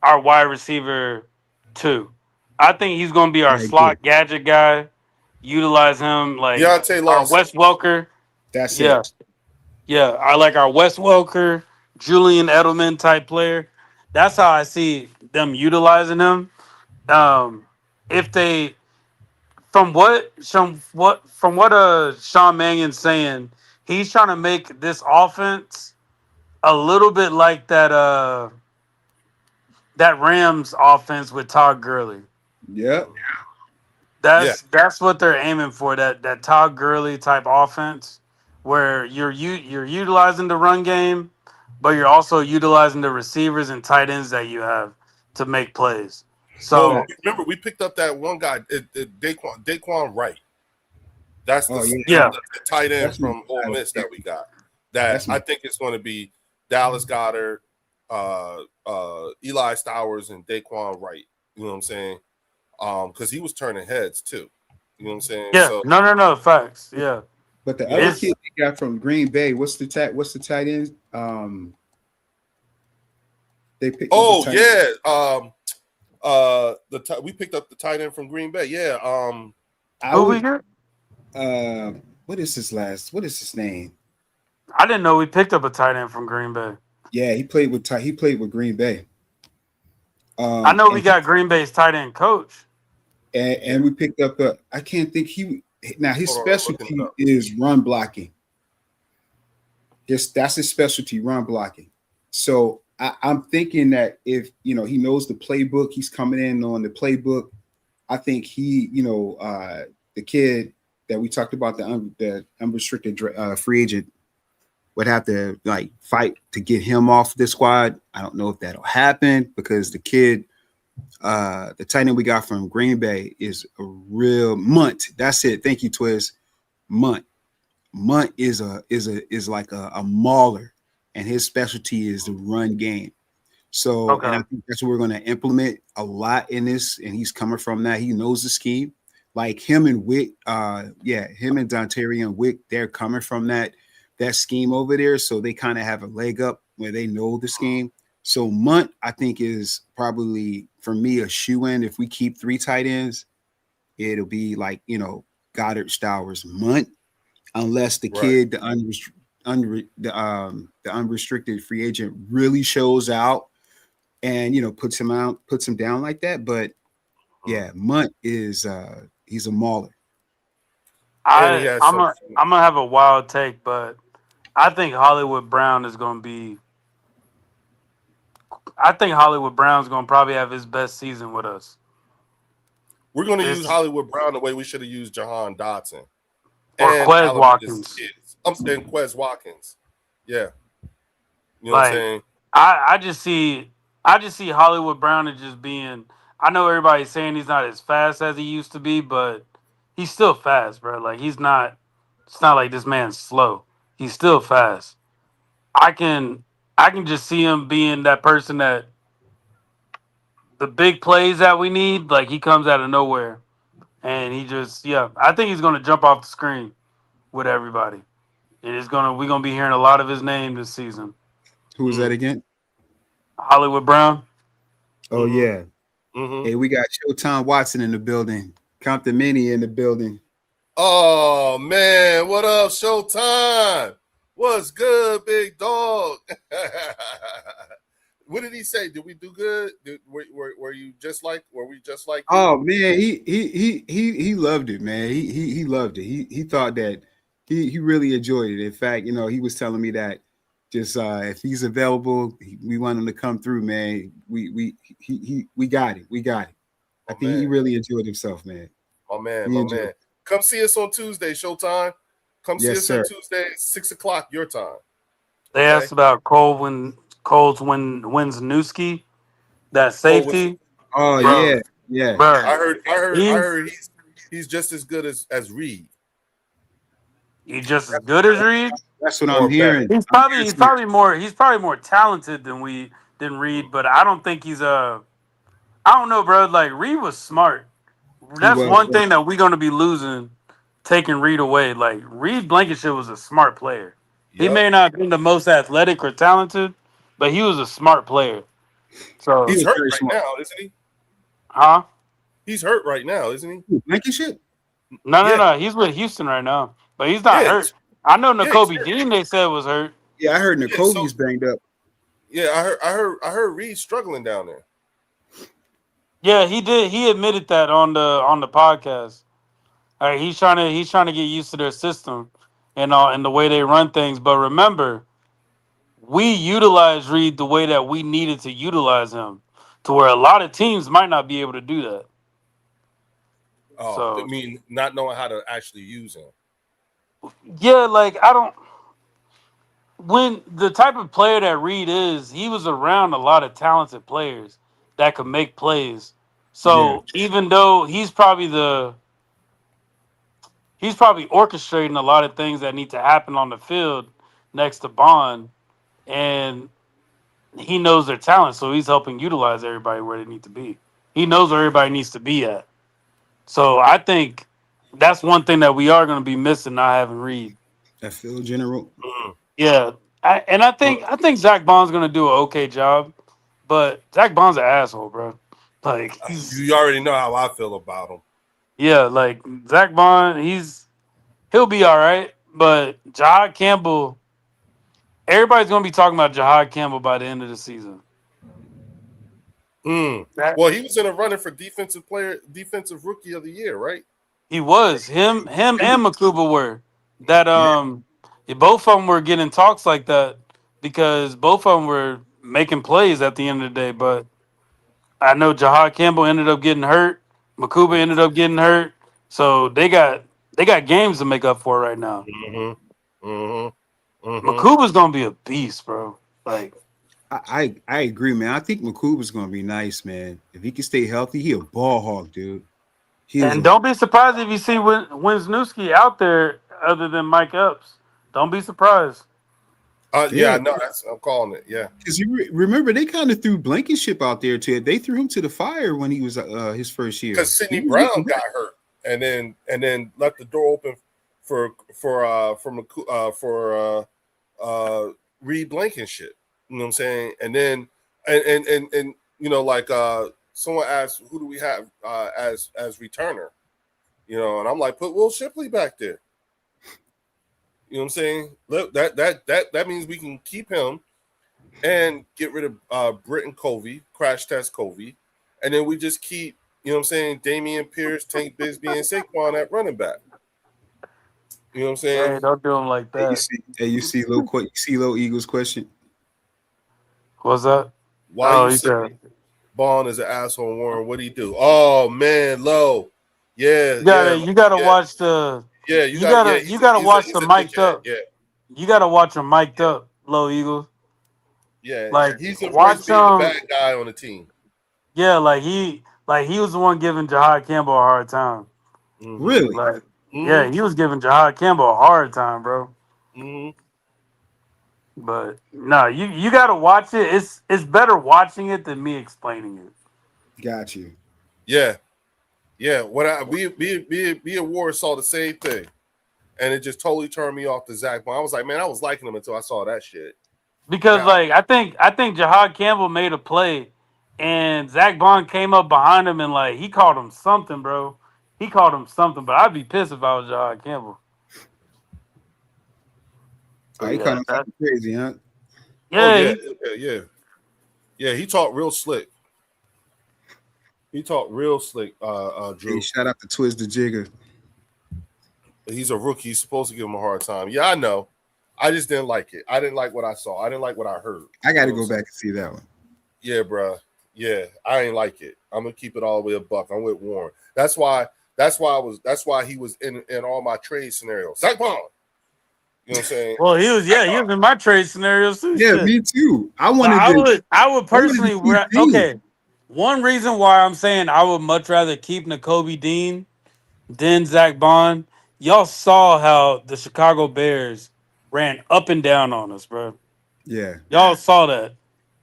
wide receiver 2. I think he's gonna be our I agree. slot gadget guy. Utilize him like Deontay our Lawson. Wes Welker. That's Yeah. it. Yeah. I like our Wes Welker, Julian Edelman type player. That's how I see them utilizing him. If they from what Sean Mannion's saying, he's trying to make this offense a little bit like that Rams offense with Todd Gurley. Yep. That's what they're aiming for. That Todd Gurley type offense, where you're utilizing the run game, but you're also utilizing the receivers and tight ends that you have to make plays. So Well, remember we picked up that one guy, Daquan Wright. That's the tight end from Ole Miss that we got. I think it's going to be Dallas Goedert, Eli Stowers, and Daquan Wright. You know what I'm saying? Because he was turning heads too. You know what I'm saying? Yeah. So, No. Facts. Yeah. But the other kid they got from Green Bay, what's the tight end? They picked. we picked up the tight end from Green Bay. Yeah. Who we got? What is his name? I didn't know we picked up a tight end from Green Bay. Yeah, he played with Green Bay. I know we got Green Bay's tight end coach. And we picked up I can't think his specialty is run blocking. That's his specialty, run blocking. So I'm thinking that if he knows the playbook, he's coming in on the playbook. I think the kid that we talked about, the unrestricted free agent, would have to fight to get him off the squad. I don't know if that'll happen because the kid, the tight end we got from Green Bay is a real Munt. That's it. Thank you, Twiz. Munt is like a mauler, and his specialty is the run game. So, and I think that's what we're going to implement a lot in this. And he's coming from that. He knows the scheme. Like him and Wick, him and Dontarian Wick, they're coming from that scheme over there. So they kind of have a leg up where they know the scheme. So Munt, I think, is probably for me a shoe-in. If we keep 3 tight ends, it'll be like Goddard, Stowers, Munt, unless the kid, the unrestricted free agent really shows out and puts him down like that. But yeah, Munt is he's a mauler. I'm gonna have a wild take, but I think Hollywood Brown is going to be. I think Hollywood Brown's going to probably have his best season with us. We're going to use Hollywood Brown the way we should have used Jahan Dotson or Quez Watkins. I'm saying Quez Watkins. Yeah, you know what I'm saying. I just see Hollywood Brown as just being. I know everybody's saying he's not as fast as he used to be, but he's still fast, bro. Like he's not. It's not like this man's slow. He's still fast. I can just see him being that person that the big plays that we need, like he comes out of nowhere. And he just, I think he's going to jump off the screen with everybody. And we're going to be hearing a lot of his name this season. Who is that again? Hollywood Brown. Oh, yeah. Mm-hmm. Hey, we got Showtime Watson in the building. Compton Mini in the building. Oh, man. What up, Showtime? What's good, big dog? What did he say? Did we do good? Were we just like you? Oh man, he loved it, man. He loved it. He thought that he really enjoyed it. In fact, he was telling me that just if he's available, we want him to come through, man. We got it. We got it. I think he really enjoyed himself, man. My man, Me my and Joe. man. Come see us on Tuesday, Showtime. Come see Yes, us sir. on Tuesday, 6:00 your time. They Okay? asked about Cole's wins Newski, that Cole was. safety, Oh bro, yeah. bro. I He's heard he's just as good as Reed just as good as Reed. That's what I'm or better. hearing. He's probably more talented than Reed, but I don't think he's I don't know, bro. Like Reed was smart. He That's was. one thing that we're gonna be losing, taking Reed away. Like Reed Blankenship was a smart player. He Yep. may not be the most athletic or talented, but he was a smart player. He So, He's was hurt very right smart. now, isn't he? huh? He's hurt right now, isn't he? Blankenship? No, no, Yeah. no. He's with Houston right now, but he's not Yeah. hurt. I know He's N'Kobe hurt. Dean. They said was hurt. Yeah, I heard Yeah, so N'Kobe's banged up. yeah, I heard Reed struggling down there. Yeah, he did. He admitted that on the podcast. He's trying to get used to their system and the way they run things. But remember, we utilize Reed the way that we needed to utilize him, to where a lot of teams might not be able to do that. Oh, I So mean, not knowing how to actually use him. yeah, like I don't. When the type of player that Reed is, he was around a lot of talented players that could make plays. Yeah. So even though he's probably orchestrating a lot of things that need to happen on the field next to Bond, and he knows their talent, so he's helping utilize everybody where they need to be. He knows where everybody needs to be at. So I think that's one thing that we are going to be missing not having Reed. That field general. Mm. Yeah, I think Zach Bond's going to do an okay job, but Zach Bond's an asshole, bro. Like You already know how I feel about him. yeah, like Zach Bond, he'll be all right, but Jahad Campbell. Everybody's gonna be talking about Jahad Campbell by the end of the season. Mm. That- Well, he was in a running for defensive rookie of the year, right? He was him and Makuba were that both of them were getting talks like that because both of them were making plays at the end of the day. But I know Jahad Campbell ended up getting hurt. Makuba ended up getting hurt, so they got games to make up for right now. Mm-hmm. Mm-hmm. Mm-hmm. Makuba's gonna be a beast, bro. Like I agree, man. I think Makuba's gonna be nice, man. If he can stay healthy, he a ball hawk, dude. He is And a don't be surprised if you see Wisniewski out there other than Mike Epps. Don't be surprised. Yeah, yeah. no, I'm calling it. Yeah, Because you remember they kind of threw Blankenship out there too. They threw him to the fire when he was his first year. because Sidney He was Brown looking got hurt, and then left the door open for Reed Blankenship. You know what I'm saying? And then and you know, like someone asked, who do we have as returner? You know, and I'm like, put Will Shipley back there. You know what I'm saying? That means we can keep him and get rid of Britton Covey, crash test Covey, and then we just keep, you know what I'm saying, Damian Pierce, Tank Bisbee, and Saquon at running back. You know what I'm saying? Hey, don't do him like Hey, that. you see Low Eagles question. What's that? Why Oh, you he say said Bond is an asshole, Warren? What do he do? Oh man, Low. Yeah, you gotta yeah, watch the yeah. You got, yeah. you gotta watch He's the a mic'd dickhead. up. Yeah, You gotta watch him mic'd yeah, up, Low Eagles. yeah. Like He's embraced watch being the him. bad guy on the team. Yeah, like he was the one giving Jahad Campbell a hard time. Mm-hmm. Really? Like yeah, Mm-hmm. he was giving Jahad Campbell a hard time, bro. Mm-hmm. But no, you gotta watch it. It's better watching it than me explaining it. Got you. Yeah, yeah. What we Warren saw the same thing, and it just totally turned me off to Zach Bond. I was like, man, I was liking him until I saw that shit. Because Now, like I think Jahad Campbell made a play and Zach Bond came up behind him and like he called him something, bro. He called him something, but I'd be pissed if I was Jahad Campbell. So, He kind of crazy, huh? oh yeah, yeah. He talked real slick. He talked real slick. Drew. Hey, shout out to Twiz the Jigger. He's a rookie. He's supposed to give him a hard time. Yeah, I know. I just didn't like it. I didn't like what I saw. I didn't like what I heard. I got to go back and see that one. Yeah, bro. Yeah, I ain't like it. I'm gonna keep it all the way a buck. I'm with Warren. That's why That's why he was in all my trade scenarios. Zach Bond. You know what I'm saying? Well, he was in my trade scenarios too. Yeah, Shit. me too. I would personally okay. One reason why I'm saying I would much rather keep Nakobe Dean than Zach Bond. Y'all saw how the Chicago Bears ran up and down on us, bro. Yeah. Y'all saw that.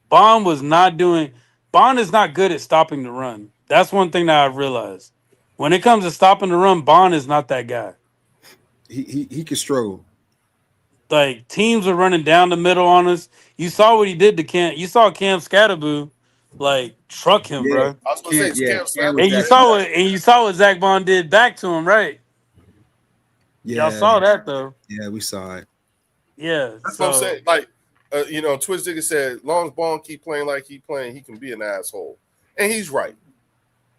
Bond was not doing. Bond is not good at stopping the run. That's one thing that I've realized. When it comes to stopping the run, Bond is not that guy. He could struggle. Like teams are running down the middle on us. You saw what he did to Cam. You saw Cam Scatterboo, like truck him, Yeah. bro. I was gonna say it's Cam Cam Smith. was that. And you saw what Zach Bond did back to him, right? Y'all Yeah. saw that though. Yeah, we saw it. Yeah. That's So what I'm saying. Like, Twitch Digger said, as long as Bond keep playing like he playing, he can be an asshole, and he's right.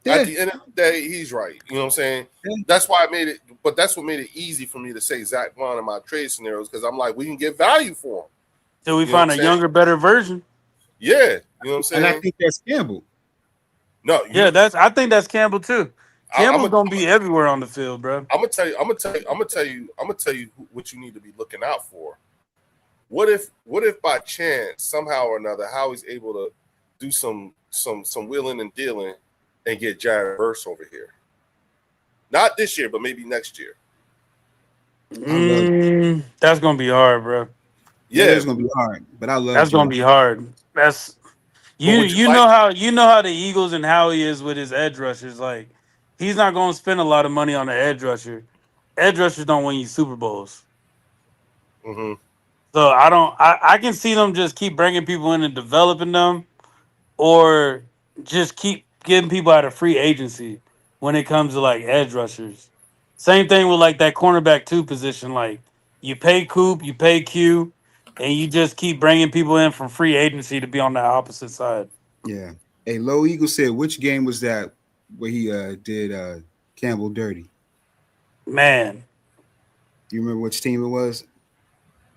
Yeah. At the end of the day, he's right. You know what I'm saying? Yeah. That's why I made it. But that's what made it easy for me to say Zach Bond in my trade scenarios because I'm like, we can get value for him. till we You know find what a I'm saying? younger, better version. Yeah, you know what I'm saying. And I think that's Campbell. No, Yeah, I think that's Campbell too. Campbell's I'm gonna be everywhere on the field, bro. gonna tell you what you need to be looking out for. What if by chance somehow or another Howie's able to do some wheeling and dealing and get Jared Verse over here? Not this year, but maybe next year. That's gonna be hard, bro. Yeah, Yeah, it's gonna be hard, but I love. That's Jared. gonna be hard. That's But would you know like- how the Eagles and how he is with his edge rushers. Like he's not gonna spend a lot of money on the edge rusher. Edge rushers don't win you Super Bowls. Mhm. So I can see them just keep bringing people in and developing them, or just keep getting people out of free agency when it comes to like edge rushers. Same thing with like that cornerback 2 position. Like you pay Coop, you pay Q, and you just keep bringing people in from free agency to be on the opposite side. Yeah. Hey, Low Eagle said, which game was that where he did Campbell dirty? Man, Do you remember which team it was?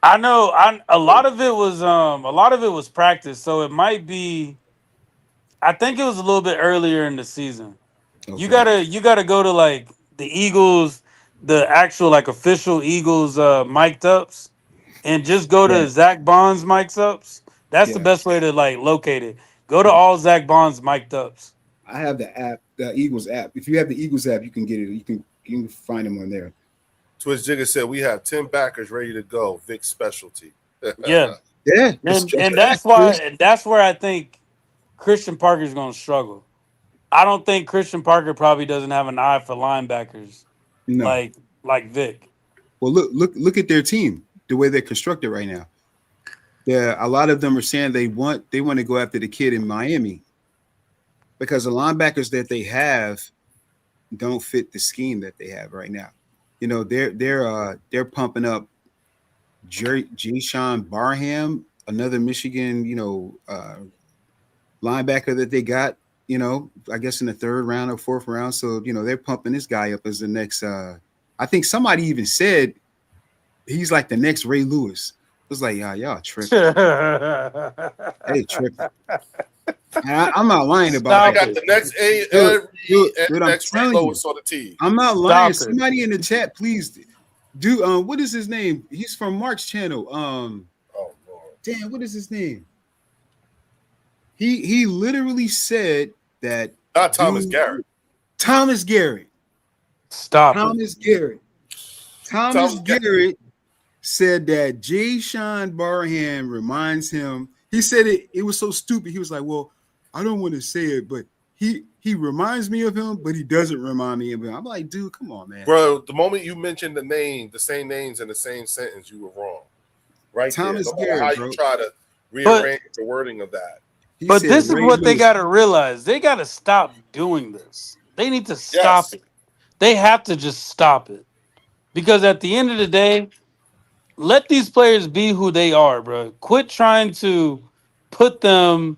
I know. A lot of it was practice, so it might be. I think it was a little bit earlier in the season. Okay. You gotta go to like the Eagles, the actual like official Eagles mic'd ups, and just go to Yeah. Zach Bond's mic'd ups. That's the Yeah. best way to like locate it. Go to all Zach Bond's mic'd ups. I have the app, the Eagles app. If you have the Eagles app, you can get it. You can find them on there. Twitch Jigger said we have 10 backers ready to go. Vic's specialty. Yeah, Yeah. and that's why, and that's where I think Christian Parker's gonna struggle. I don't think Christian Parker probably doesn't have an eye for linebackers No. like Vic. Well, look at their team, the way they're constructed right now. Yeah, a lot of them are saying they want to go after the kid in Miami because the linebackers that they have don't fit the scheme that they have right now. You know, they're pumping up Jayshon Barham, another Michigan, linebacker that they got, I guess in the 3rd round or 4th round. So, they're pumping this guy up as the next I think somebody even said he's like the next Ray Lewis. It was like, y'all tripping. Hey, tripping. I'm not lying about I that. got the next next Lowest on the team. I'm not lying. Stop it. Somebody in the chat, please do. What is his name? He's from Mark's channel. Oh Lord. Damn, what is his name? He literally said that Not Thomas Garrett. Thomas Garrett. Stop it. Thomas Garrett. Thomas Garrett said that Jayshon Barham reminds him. He said it was so stupid. He was like, well, I don't want to say it, but he reminds me of him, but he doesn't remind me of him. I'm like, dude, come on, man. Bro, the moment you mentioned the same names in the same sentence, you were wrong. Right Thomas there. No matter Garrett, how bro. you try to rearrange the wording of that. He But said this is Ray what they Lewis. got to realize. They got to stop doing this. They need to stop Yes. it. They have to just stop it. Because at the end of the day, let these players be who they are, bro. Quit trying to put them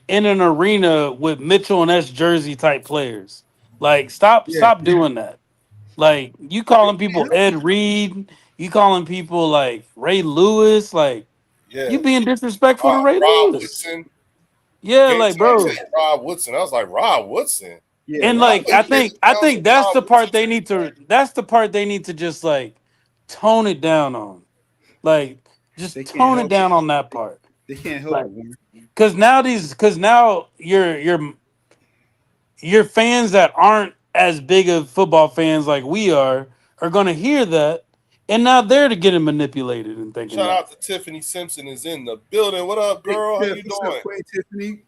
in an arena with Mitchell and S Jersey type players. Like, stop doing that. Like, you calling people Ed Reed, you calling people like Ray Lewis, like Yeah. you being disrespectful to Ray Rob Lewis. Woodson. Yeah, Came like, to bro. say Rob Woodson. I was like, Rob Woodson. Yeah, And Nah, like but he made I a think thousand that's the dollars. part they need to just like tone it down on. Like just they can't tone it help it. down on that part. They can't help Like it, man. cause now your fans that aren't as big of football fans like we are gonna hear that, and now they're to getting manipulated and thinking Shout that. out to Tiffany Simpson is in the building. What up, Hey, girl? How Tiff, you what's up, doing? Queen Tiffany?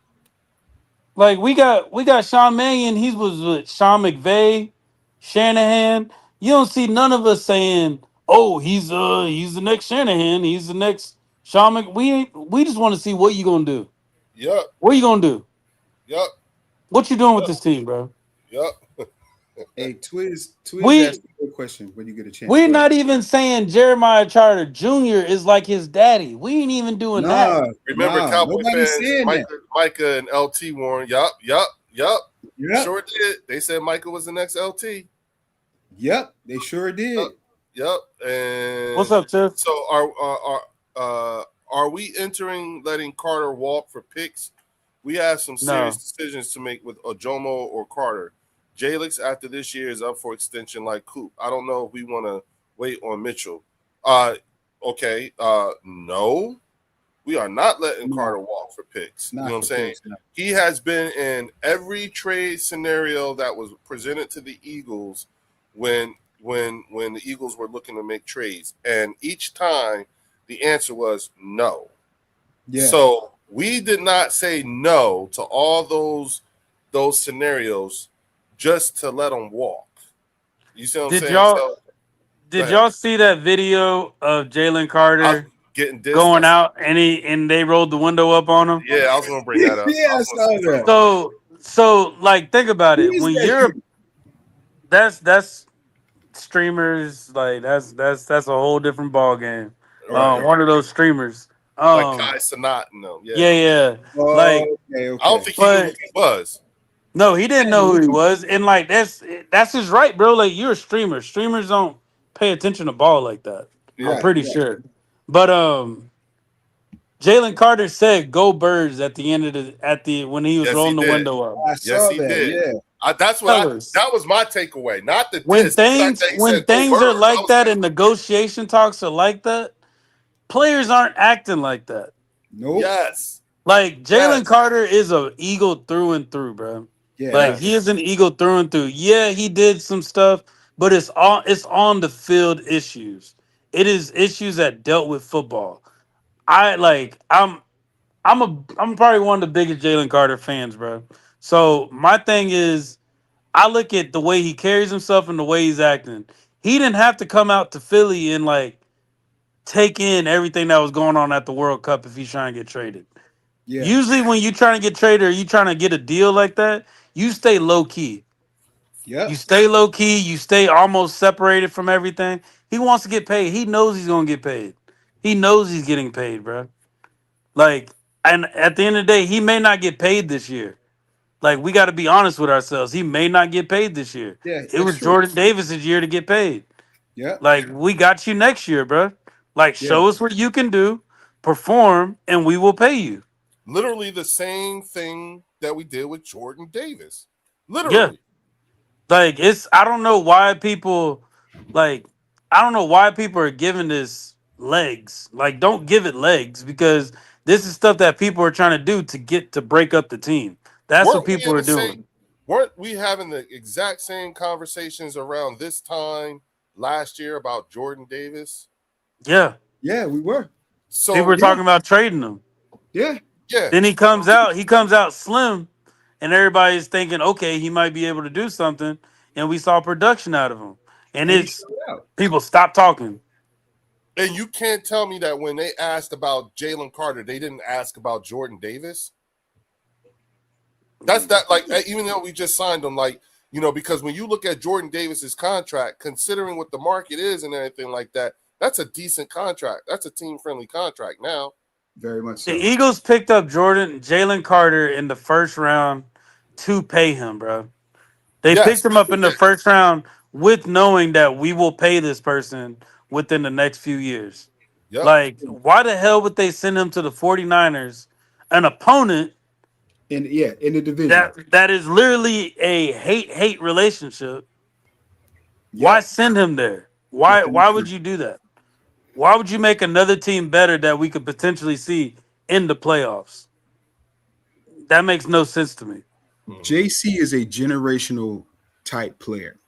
Like we got Sean Mannion, he was with Sean McVay, Shanahan. You don't see none of us saying, "Oh, he's the next Shanahan, he's the next Sean Mc." We just want to see what you gonna do. Yup, What you gonna do? yup, What you doing with yup, this team, bro? yup. Hey, Twiz We asked you a question when you get a chance. we're Go ahead. not even saying Jeremiah Charter Jr. is like his daddy. We ain't even doing that. Nah, Remember, nah, Cowboy nobody's fans, saying that. Micah and LT warned. Yup, yup, yup. Yep, Sure did. They said Micah was the next LT. yep, they sure Yup, did. yup. What's And up, Tiff? so are we entering letting Carter walk for picks? We have some serious No. decisions to make with Ojomo or Carter. Jalix after this year is up for extension like Coop. I don't know if we want to wait on Mitchell. Uh okay. No. We are not letting No, Carter walk for picks. You know not what I'm for saying? picks. No. He has been in every trade scenario that was presented to the Eagles when the Eagles were looking to make trades. And each time the answer was no. Yeah, So we did not say no to all those scenarios just to let them walk. You see what I'm Did saying? y'all So go did ahead. y'all see that video of Jalen I was Carter getting this. going out and they rolled the window up on him? Yeah, I was gonna bring that up. yeah, I I was gonna saw say something that. about that. So like think about Who it. is When that you're kid? that's streamers, like that's a whole different ball game. Right. One of those streamers. Like Kai Sanat and them. Yeah. Yeah, yeah. Oh, Like, okay, I don't okay. think he knew who but he was. no, he I didn't know know who he who- was. And like that's his right, bro. Like you're a streamer. Streamers don't pay attention to ball like that. I'm Yeah. Right, pretty right. sure. But Jalen Carter said "Go Birds" at the end of the when he was Yes, he rolling the did. window up. I Yes, saw he that. did. Yeah, That's what Fellas, that was my takeaway. Not the when diss. The fact things that he when said go things are birds. I like was that like, and negotiation talks are like that, players aren't acting like that. nope. yes. Like Jalen Yes. Carter is a Eagle through and through, bro. Yeah, Like he Yes. is an Eagle through and through. Yeah, he did some stuff, but it's on the field issues. It is issues that dealt with football. I like I'm probably one of the biggest Jalen Carter fans, bro. So my thing is I look at the way he carries himself and the way he's acting. He didn't have to come out to Philly and like take in everything that was going on at the World Cup if he's trying to get traded. yeah, Usually, when you trying to get traded or you trying to get a deal like that, you stay low key. You yep, stay low key. You stay almost separated from everything. He wants to get paid. He knows he's gonna get paid. He knows he's getting paid, bro. Like, and at the end of the day, he may not get paid this year. Like, we got to be honest with ourselves. He may not get paid this year. yeah. It That's was true. Jordan Davis's year to get paid. Yep, Like, we got you next year, bro. Like, yeah, show us what you can do, perform, and we will pay you. Literally the same thing that we did with Jordan Davis. Yeah. Literally. Like it's I don't know why people like I don't know why people are giving this legs. Like don't give it legs because this is stuff that people are trying to do to get to break up the team. That's what Weren't we people in are the same? doing. Weren't we having the exact same conversations around this time last year about Jordan Davis? Yeah. yeah. We were. People So are Yeah, talking about trading them. yeah, yeah, Then he comes out slim and everybody's thinking, okay, he might be able to do something. And we saw production out of him. And and he it's showed out. people stop talking. and you can't tell me that when they asked about Jalen Carter, they didn't ask about Jordan Davis. That's that. Like even though we just signed him, like because when you look at Jordan Davis's contract, considering what the market is and everything like that, that's a decent contract. That's a team friendly contract now. Very much The so. Eagles picked up Jalen Carter in the first round to pay him, bro. They picked Yes, him up in the first round with knowing that we will pay this person within the next few years. yep. Like, why the hell would they send him to the 49ers, an opponent in the division. That is literally a hate relationship. Why Yep. send him there? With Why them. would you do that? Why would you make another team better that we could potentially see in the playoffs? That makes no sense to me. JC is a generational type player.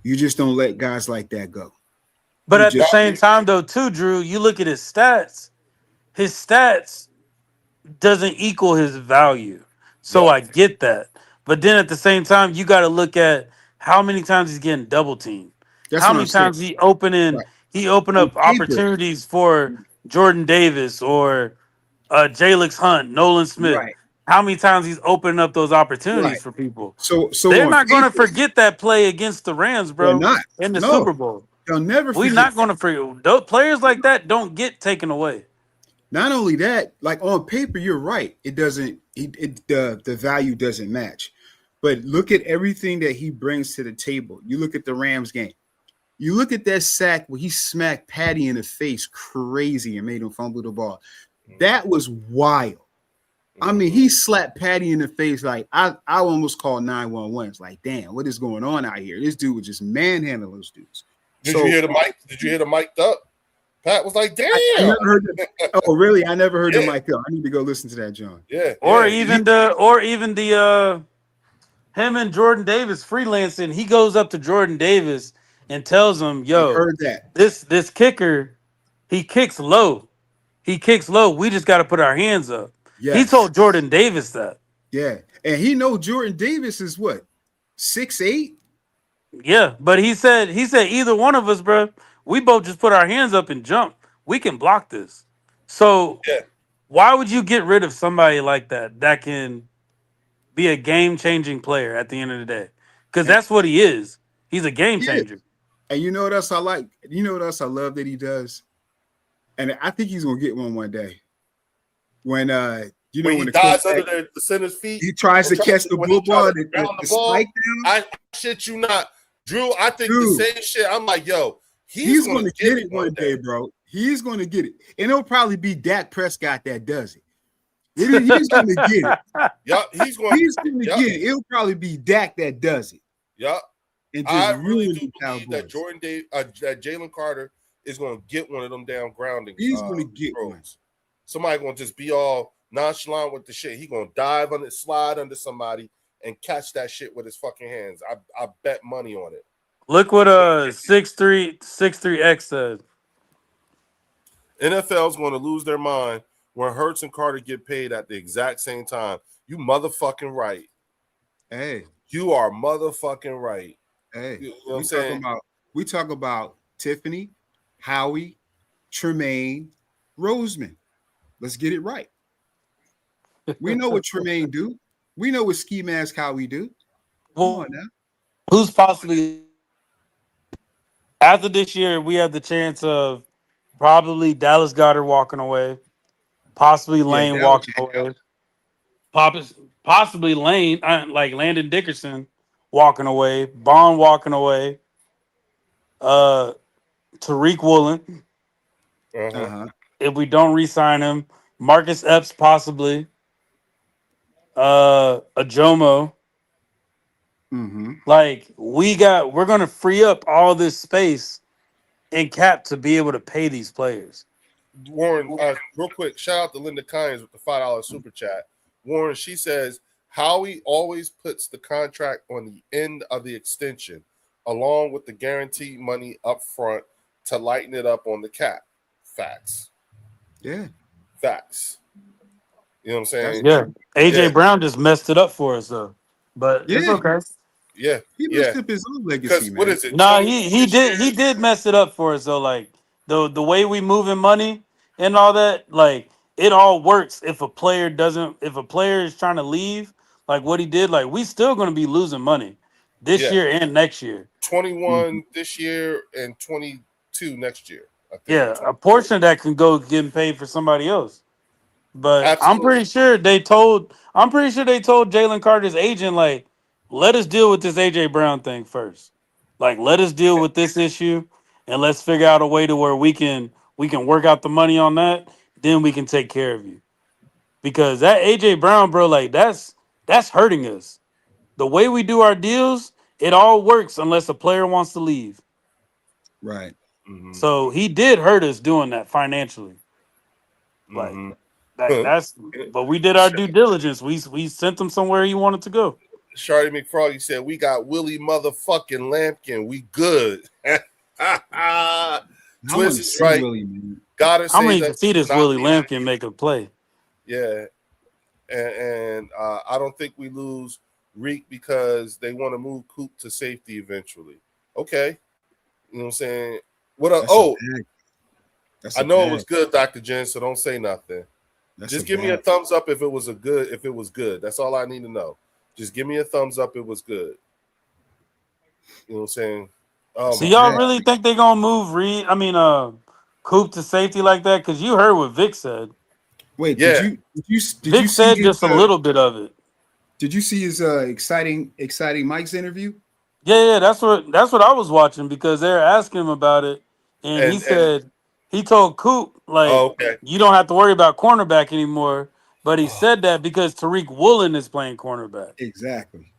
You just don't let guys like that go. But You at the just same time, though, too, Drew, you look at his stats. His stats doesn't equal his value. So Yeah. I get that. But then at the same time, you got to look at how many times he's getting double teamed. that's How what many I'm saying. times Right. he opened On up paper. opportunities for Jordan Davis or Jalix Hunt, Nolan Smith. Right. How many times he's opening up those Right. opportunities for people? So They're on not going to paper, forget that play against the Rams, they're bro, not. in the No, Super Bowl. they'll never We're forget. not going to forget. Those players like that don't get taken away. Not only that, like on paper, you're right. It doesn't. The value doesn't match. But look at everything that he brings to the table. You look at the Rams game. You look at that sack where he smacked Patty in the face crazy and made him fumble the ball. That was wild. I mean, he slapped Patty in the face like I almost called 911. It's like, damn, what is going on out here? This dude was just manhandling those dudes. Did you hear the mic? Did you hear the mic'd up? Pat was like, "Damn." I never heard the, oh, really? I never heard Yeah. the mic up. I need to go listen to that, John. Yeah. Or yeah. even the him and Jordan Davis freelancing. He goes up to Jordan Davis and tells him, I "Yo, heard that. this kicker, he kicks low. He kicks low. We just got to put our hands up." He Yes. told Jordan Davis that. Yeah. And he know Jordan Davis is what? 6'8"? Yeah, but he said either one of us, bro, we both just put our hands up and jump. We can block this. So Yeah. why would you get rid of somebody like that can be a game changing player at the end of the day? Because that's what he is. He's a game Yeah. changer. And you know what else I like? You know what else I love that he does? And I think he's gonna get one day. When when he when the dives under the center's feet, he tries to catch the when he ball, tries to ground the ball. spike down. I shit you not, Drew. I think Dude. the same shit. I'm like, yo, He's going to get it one day, bro. He's going to get it. And it'll probably be Dak Prescott that does it. He's going to get it. Yep, he's going to get it. It'll probably be Dak that does it. Yep. And I just really ruin do the believe that Cowboys. that Jalen Carter is going to get one of them down grounding. He's going to get one. Somebody going to just be all nonchalant with the shit. He's going to dive on it, slide under somebody, and catch that shit with his fucking hands. I bet money on it. Look what 63X said. NFL's going to lose their mind when Hurts and Carter get paid at the exact same time. You motherfucking right. Hey. You are motherfucking right. Hey. You know what I'm saying? We talk about Tiffany, Howie, Tremaine, Roseman. Let's get it right. We know what Tremaine do. We know what Ski Mask Howie do. Come on now. Who's possibly after this year? We have the chance of probably Dallas Goedert walking away, possibly Lane walking away, possibly Lane like Landon Dickerson walking away, Bond walking away, Tariq Woolen. If we don't re-sign him, Marcus Epps possibly, Ajomo. Like we're gonna free up all this space in cap to be able to pay these players. Warren, real quick, shout out to Linda Kynes with the $5 super chat. Warren, she says Howie always puts the contract on the end of the extension, along with the guaranteed money up front to lighten it up on the cap. Facts. Yeah. Facts. You know what I'm saying? Yeah. AJ Brown just messed it up for us though. But it's okay. Yeah. He messed up his own legacy, man. What is it? No, he did mess it up for us though. Like the way we moving money and all that, like it all works if a player is trying to leave, like what he did, like we still gonna be losing money this year and next year. 21 this year and 22 next year. I think. Yeah, a portion of that can go getting paid for somebody else. But Absolutely. I'm pretty sure they told Jalen Carter's agent, like, let us deal with this AJ Brown thing first. Like, let us deal with this issue and let's figure out a way to where we can work out the money on that. Then we can take care of you. because that AJ Brown, bro, like that's hurting us. The way we do our deals, it all works unless a player wants to leave. Right. Mm-hmm. So he did hurt us doing that financially. Like that Mm-hmm. that's but we did our due diligence. We sent him somewhere he wanted to go. Shardy McFroggy said, "We got Willie motherfucking Lampkin. We good." I want Twist to is see right. Willie, man. Gotta I'm say ready that to see this not Willie Lampkin make a play. yeah, and I don't think we lose Reek because they want to move Coop to safety eventually. Okay, you know what I'm saying? What? That's a bag. That's I a know it was bag. good, Dr. Jen. So don't say nothing. That's a Just give me a bag. thumbs up if it was if it was good. That's all I need to know. Just give me a thumbs up. It was good. You know what I'm saying? Oh That's So a my y'all bag. god. really think they gonna move Coop to safety like that? Because you heard what Vic said. Wait, Yeah. did you Vic see said his just a little bit of it. exciting Mike's interview? Yeah, that's what I was watching because they're asking him about it, and he And said he told Coop like oh, okay. you don't have to worry about cornerback anymore. But he said that because Tariq Woolen is playing cornerback. Exactly.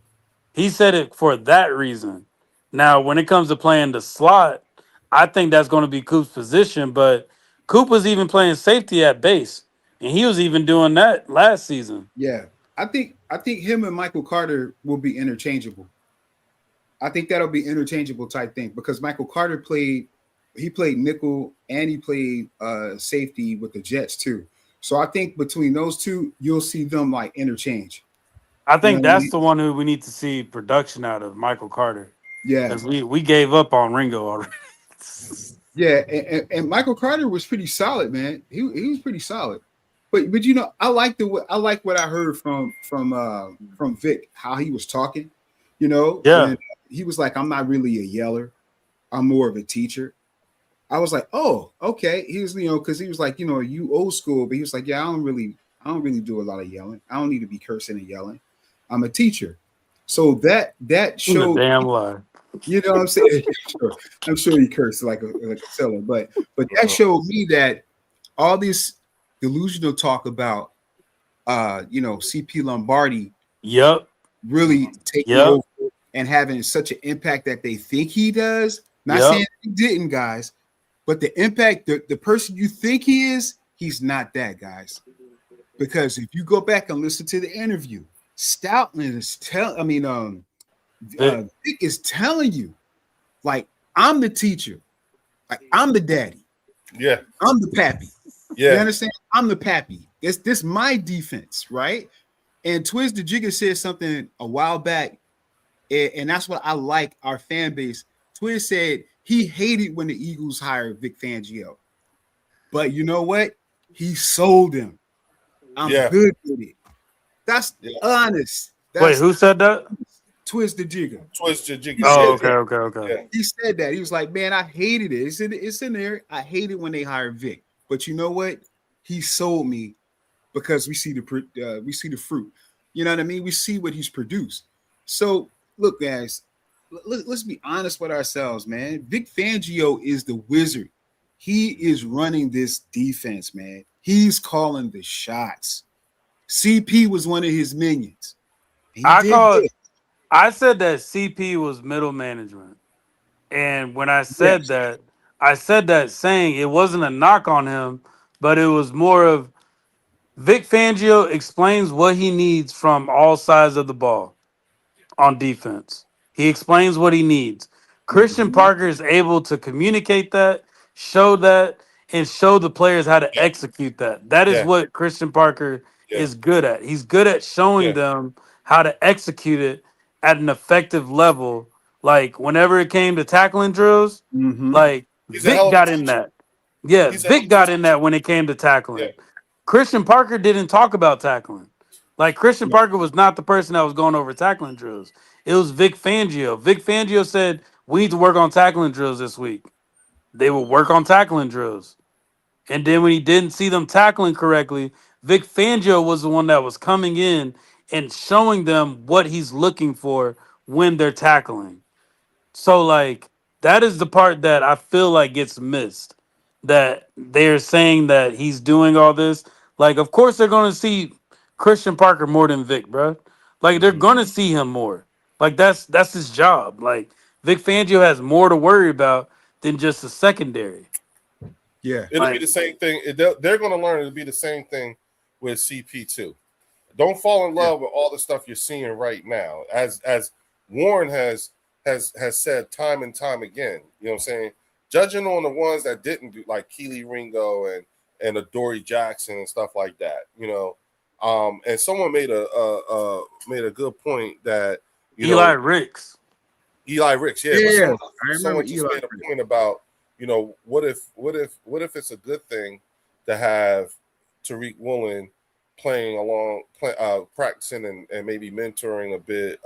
He said it for that reason. Now, when it comes to playing the slot, I think that's going to be Coop's position. But Coop was even playing safety at base, and he was even doing that last season. Yeah. I think him and Michael Carter will be interchangeable. I think that'll be interchangeable type thing because Michael Carter played nickel and he played safety with the Jets too. So I think between those two, you'll see them like interchange. I You know think what I that's mean? the one who we need to see production out of, Michael Carter, Yeah. because we gave up on Ringo already. Yeah. And Michael Carter was pretty solid, man. He was pretty solid. But I like what I heard from Vic, how he was talking, Yeah, and he was like, I'm not really a yeller. I'm more of a teacher. I was like, oh, okay. He was, because he was like, you old school, but he was like, yeah, I don't really do a lot of yelling. I don't need to be cursing and yelling. I'm a teacher. So that the showed, damn lie. what I'm saying? I'm sure he cursed like a sailor, but that showed me that all this delusional talk about CP Lombardi Yep, really taking yep, over and having such an impact that they think he does. Not yep. saying he didn't, guys, but the impact, the person you think he is, he's not that, guys. Because if you go back and listen to the interview, Stoutland is Vic. Vic is telling you, like, I'm the teacher, like I'm the daddy, Yeah. I'm the pappy. You Yeah. understand? I'm the pappy. It's this my defense, right? And Twiz the Jigger said something a while back, and that's what I like our fan base. Twiz said he hated when the Eagles hired Vic Fangio, but you know what? He sold him. I'm Yeah. good with it. That's Yeah. honest. Wait, That's who said that? Twiz the Jigger. Twisted Jiggy He Oh, said said okay, that. that. okay. Yeah. He said that. He was like, man, I hated it. It's in there. I hate it when they hire Vic. But you know what? He sold me because we see the fruit. You know what I mean? We see what he's produced. So look, guys, let's be honest with ourselves, man. Vic Fangio is the wizard. He is running this defense, man. He's calling the shots. CP was one of his minions. He I did called. good. I said that CP was middle management, and when Yes. I said that saying it wasn't a knock on him, but it was more of Vic Fangio explains what he needs from all sides of the ball on defense. He explains what he needs. Christian Mm-hmm. Parker is able to communicate that, and show the players how to execute that. That is Yeah. what Christian Parker Yeah. is good at. He's good at showing Yeah. them how to execute it at an effective level. Like whenever it came to tackling drills, Mm-hmm. like He's a Vic hell of a got in teacher. that. Yeah, He's a hell Vic of a got in teacher. that when it came to Yeah. tackling. Christian Parker didn't talk about tackling. Like Christian Parker was not the person that was going over tackling drills. It was Vic Fangio. Vic Fangio said, "We need to work on tackling drills this week." They will work on tackling drills. And then when he didn't see them tackling correctly, Vic Fangio was the one that was coming in and showing them what he's looking for when they're tackling. So like that is the part that I feel like gets missed. That they're saying that he's doing all this. Like, of course they're going to see Christian Parker more than Vic, bro. Like they're gonna see him more. Like that's his job. Like Vic Fangio has more to worry about than just the secondary. Yeah. It'll be Like the same thing. They're going to learn it'll be the same thing with CP2. Don't fall in Yeah. love with all the stuff you're seeing right now. As Warren has said time and time again, you know what I'm saying? Judging on the ones that didn't do, like Keely Ringo and Adoree Jackson and stuff like that, you know. And someone made a good point that Eli Ricks. Eli Ricks, yeah, Yeah, but I remember someone just Eli made a Ricks. point about, what if it's a good thing to have Tariq Woolen playing along, practicing and maybe mentoring a bit,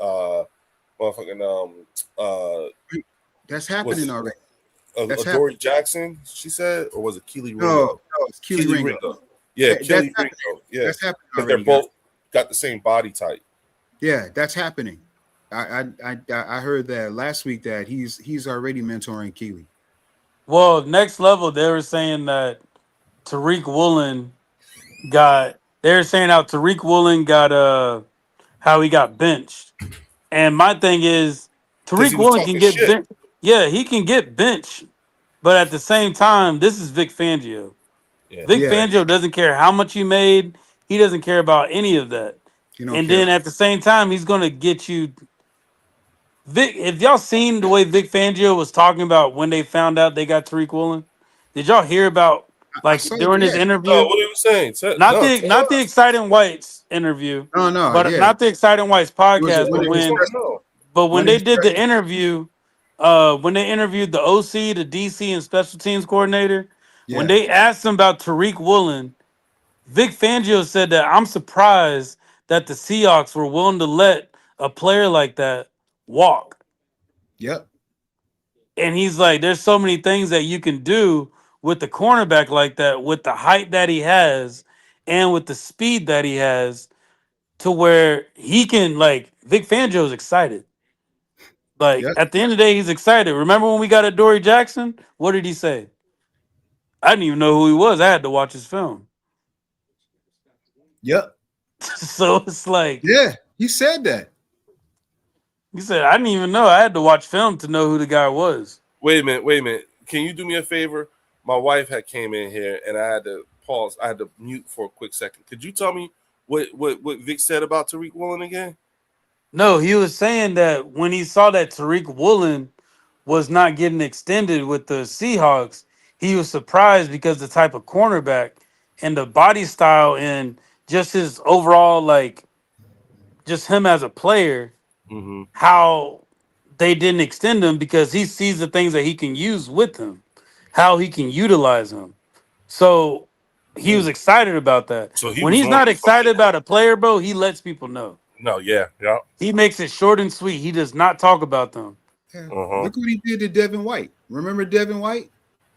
That's happening already. That's Adoree Jackson, she said, or was it Keely Ringo? No, it's Keely Ringo. Yeah, That's Keely happening. Ringo. Yeah, That's happening because they're already. both got the same body type. Yeah, that's happening. I heard that last week that he's already mentoring Keely. Well, next level, they were saying that Tariq Woolen got. They were saying how Tariq Woolen got how he got benched. And my thing is, Because he Tariq was Woolen can talking get shit. benched. Yeah, he can get benched. But at the same time, this is Vic Fangio. Yeah. Vic Yeah, Fangio doesn't care how much you made. He doesn't care about any of that. you don't And care. then at the same time, he's going to get you. Vic, if y'all seen the way Vic Fangio was talking about when they found out they got Tariq Woolen, did y'all hear about I like saw. during his Yeah. No, interview? what he was saying? Not the Exciting Whites interview, No. but Yeah. not the Exciting Whites It was a podcast. But I just winning want to know. when they did the expression. interview, when they interviewed the OC, the DC, and special teams coordinator, when Yeah. they asked him about Tariq Woolen, Vic Fangio said that I'm surprised that the Seahawks were willing to let a player like that walk. Yep. And he's like, there's so many things that you can do with the cornerback like that, with the height that he has, and with the speed that he has, to where he can like Vic Fangio's excited. Like Yep. at the end of the day, he's excited. Remember when we got Adoree Jackson? What did he say? I didn't even know who he was. I had to watch his film. Yep. So it's like Yeah. He said that. he said, I didn't even know. I had to watch film to know who the guy was. Wait a minute. Can you do me a favor? My wife had came in here and I had to pause. I had to mute for a quick second. Could you tell me what Vic said about Tariq Woolen again? No, he was saying that when he saw that Tariq Woolen was not getting extended with the Seahawks, he was surprised because the type of cornerback and the body style and just his overall like just him as a player, Mm-hmm. how they didn't extend him because he sees the things that he can use with him, how he can utilize him. So he was excited about that. So he When was he's on. not excited about a player, bro, he lets people know. No, yeah. He makes it short and sweet. He does not talk about them. Yeah. Uh-huh. Look what he did to Devin White. Remember Devin White?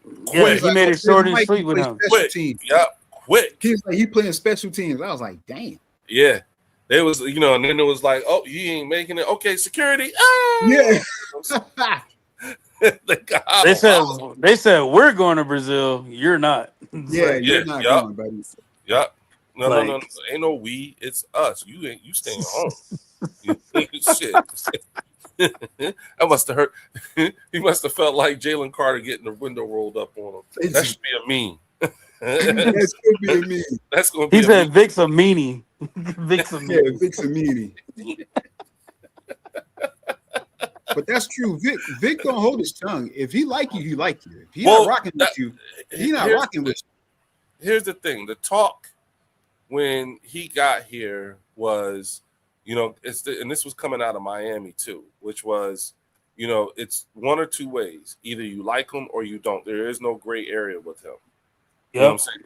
Yeah, Quick. He's he like, made oh, it short Devin and White sweet can with play him. special Quick. teams. Yep. Quick. He was like, he playing special teams. I was like, damn. Yeah. It was, and then it was like, oh, he ain't making it. Okay, security. Yeah. They said we're going to Brazil. You're not. It's Yeah, like, you're not Yep. going, buddy. Yep. No. like Ain't no we. It's us. You staying home. Shit. That must have hurt. He must have felt like Jalen Carter getting the window rolled up on him. That should be a meme. That's gonna be a meme. That's going to be he a said, meme. Vic's a meanie. Vic's a Yeah, meanie. Vic's a meanie. But that's true. Vic don't hold his tongue. If he like you, he like you. If he not rocking with you, he not rocking with you. Here's the thing. The talk when he got here was, and this was coming out of Miami too, which was, it's one or two ways. Either you like him or you don't. There is no gray area with him. You know what I'm saying?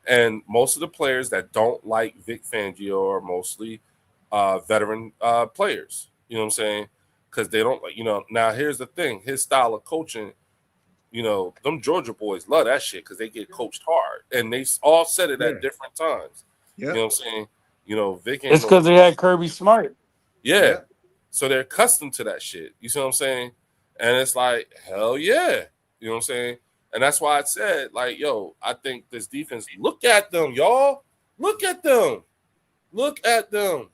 And most of the players that don't like Vic Fangio are mostly veteran players. You know what I'm saying? Because they don't like, now here's the thing. His style of coaching, them Georgia boys love that shit because they get coached hard. And they all said it at different times. Yeah. You know what I'm saying? Vic ain't It's because they had Kirby Smart. Yeah. Yeah. So they're accustomed to that shit. You see what I'm saying? And it's like, hell yeah. You know what I'm saying? And that's why I said, like, yo, I think this defense, look at them, y'all. Look at them. Look at them.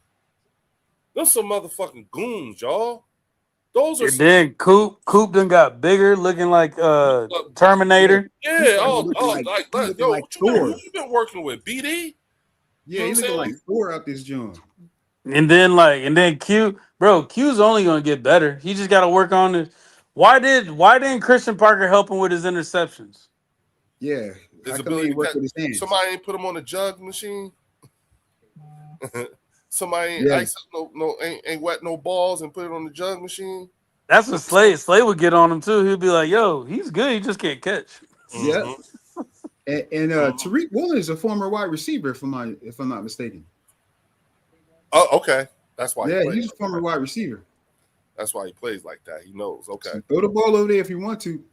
Those some motherfucking goons, y'all. Those are And some. then Coop done got bigger, looking like Terminator. He Yeah. started Yo, looking like what you been? Who Thor. you been working with? BD? You Yeah, know he what I'm looking like saying? Thor out this joint. And then Q's only gonna get better. He just gotta work on it. Why didn't Christian Parker help him with his interceptions? Yeah, His how come he ability ain't to work catch. with his hands? Somebody ain't put him on the jug machine. Somebody ain't Yeah, ice up ain't wet no balls and put it on the jug machine. That's what Slade would get on him too. He'd be like, "Yo, he's good. He just can't catch." yeah. Mm-hmm. And Tariq Woolen is a former wide receiver, if I'm not mistaken. Oh, okay. That's why he Yeah, plays. he's a former wide receiver. That's why he plays like that. He knows. Okay. So throw the ball over there if you want to.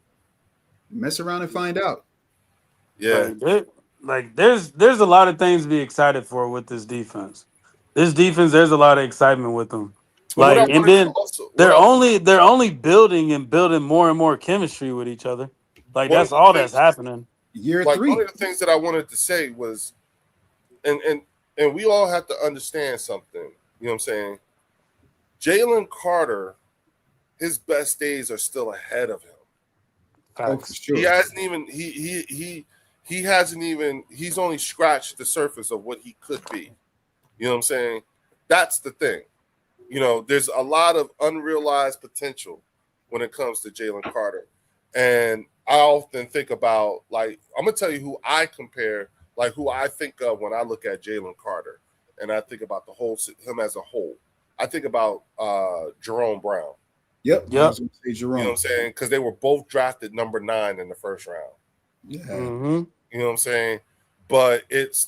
Mess around and find out. Yeah. There's a lot of things to be excited for with this defense. This defense, there's a lot of excitement with them. And what I And wanted to then also, they're only building and building more and more chemistry with each other. Like one of that's the all that's things, happening. Year like one three. of the things that I wanted to say was, and we all have to understand something. You know what I'm saying? Jalen Carter, his best days are still ahead of him. Oh, for Facts. sure. He hasn't even he hasn't even he's only scratched the surface of what he could be. You know what I'm saying? That's the thing. You know, there's a lot of unrealized potential when it comes to Jalen Carter. And I often think about, like, I'm gonna tell you who I compare, like who I think of when I look at Jalen Carter, and I think about him as a whole. I think about Jerome Brown. Yep. I Yep. was going to say You know what Jerome. I'm saying? Because they were both drafted number 9 in the first round. Yeah. Mm-hmm. You know what I'm saying? But it's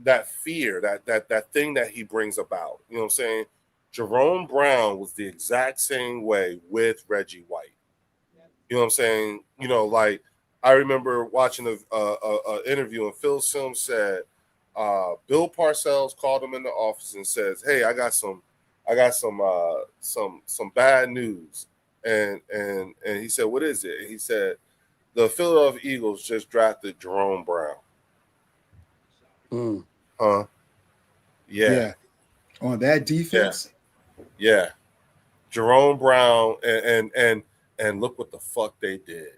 that fear, that thing that he brings about. You know what I'm saying? Jerome Brown was the exact same way with Reggie White. You know what I'm saying? You know, like I remember watching a interview and Phil Sims said Bill Parcells called him in the office and says, "Hey, I got some bad news." And he said, "What is it?" And he said, "The Philadelphia Eagles just drafted Jerome Brown." Mm. Huh? Yeah. On that defense. Yeah. Jerome Brown and look what the fuck they did.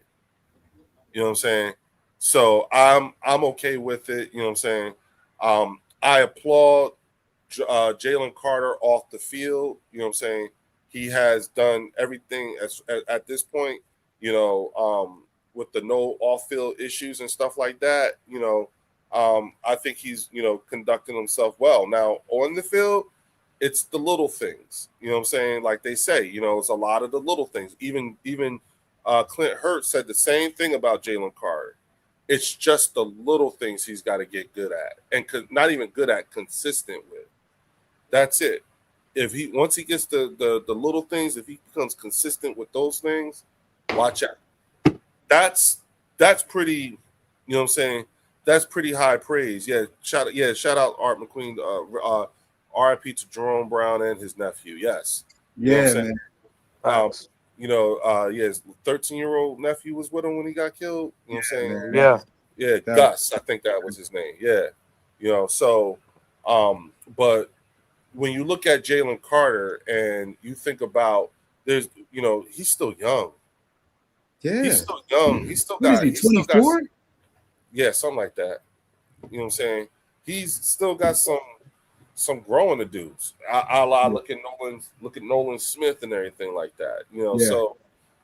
You know what I'm saying? So I'm okay with it. You know what I'm saying? I applaud Jalen Carter off the field. You know what I'm saying? He has done everything at this point. You know, with the no off-field issues and stuff like that. You know, I think he's conducting himself well. Now on the field, it's the little things. You know what I'm saying? Like they say, it's a lot of the little things. Even Clint Hurt said the same thing about Jalen Carter. It's just the little things he's got to get good at, and not even good at, consistent with. That's it. If once he gets the little things, if he becomes consistent with those things, watch out. That's pretty. You know what I'm saying? That's pretty high praise. Yeah, shout out Art McQueen. RIP to Jerome Brown and his nephew. Yes. You know what I'm saying? Facts. His 13-year-old nephew was with him when he got killed. You know what I'm saying? Man, Yeah. Yeah, Gus, I think that was his name. Yeah. So but when you look at Jalen Carter and you think about he's still young. Yeah. He's still young. He still What is got he, 24? Yeah, something like that. You know what I'm saying? He's still got some growing to do. Look at Nolan Smith and everything like that. So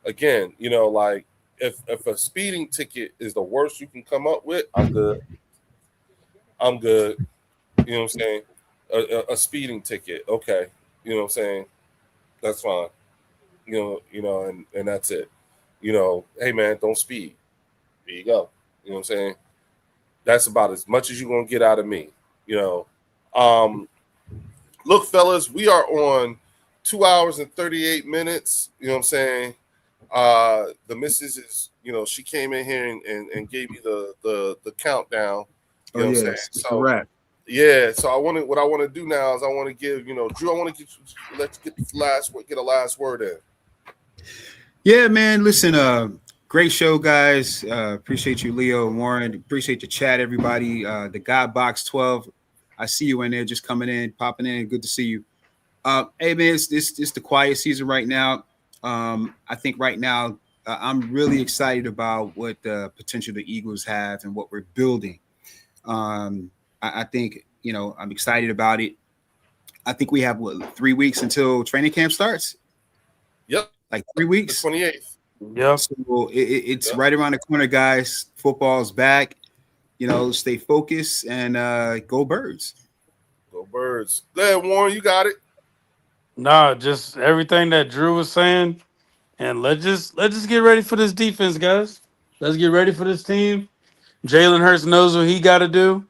again, like if a speeding ticket is the worst you can come up with, I'm good. I'm good. You know what I'm saying? A speeding ticket, okay. You know what I'm saying? That's fine. And that's it. Hey man, don't speed. There you go. You know what I'm saying? That's about as much as you're gonna get out of me. Look, fellas, we are on 2 hours and 38 minutes. You know what I'm saying? The missus is, she came in here and gave me the countdown. You know what I'm saying? So correct. yeah, so what I want to do now is I want to give, Drew, I want to let's get a last word in. Yeah, man. Listen, great show, guys. Appreciate you, Leo and Warren. Appreciate the chat, everybody. The God Box 12 I see you in there, just coming in, popping in. Good to see you. Hey man, it's the quiet season right now. I think right now I'm really excited about what the potential the Eagles have and what we're building. I think I'm excited about it. I think we have 3 weeks until training camp starts. Yep, like 3 the weeks. 28th. Yep. So it's right around the corner, guys. Football's back. Stay focused and go Birds. Go Birds. There, Warren, you got it. Nah, just everything that Drew was saying, and let's just get ready for this defense, guys. Let's get ready for this team. Jalen Hurts knows what he got to do.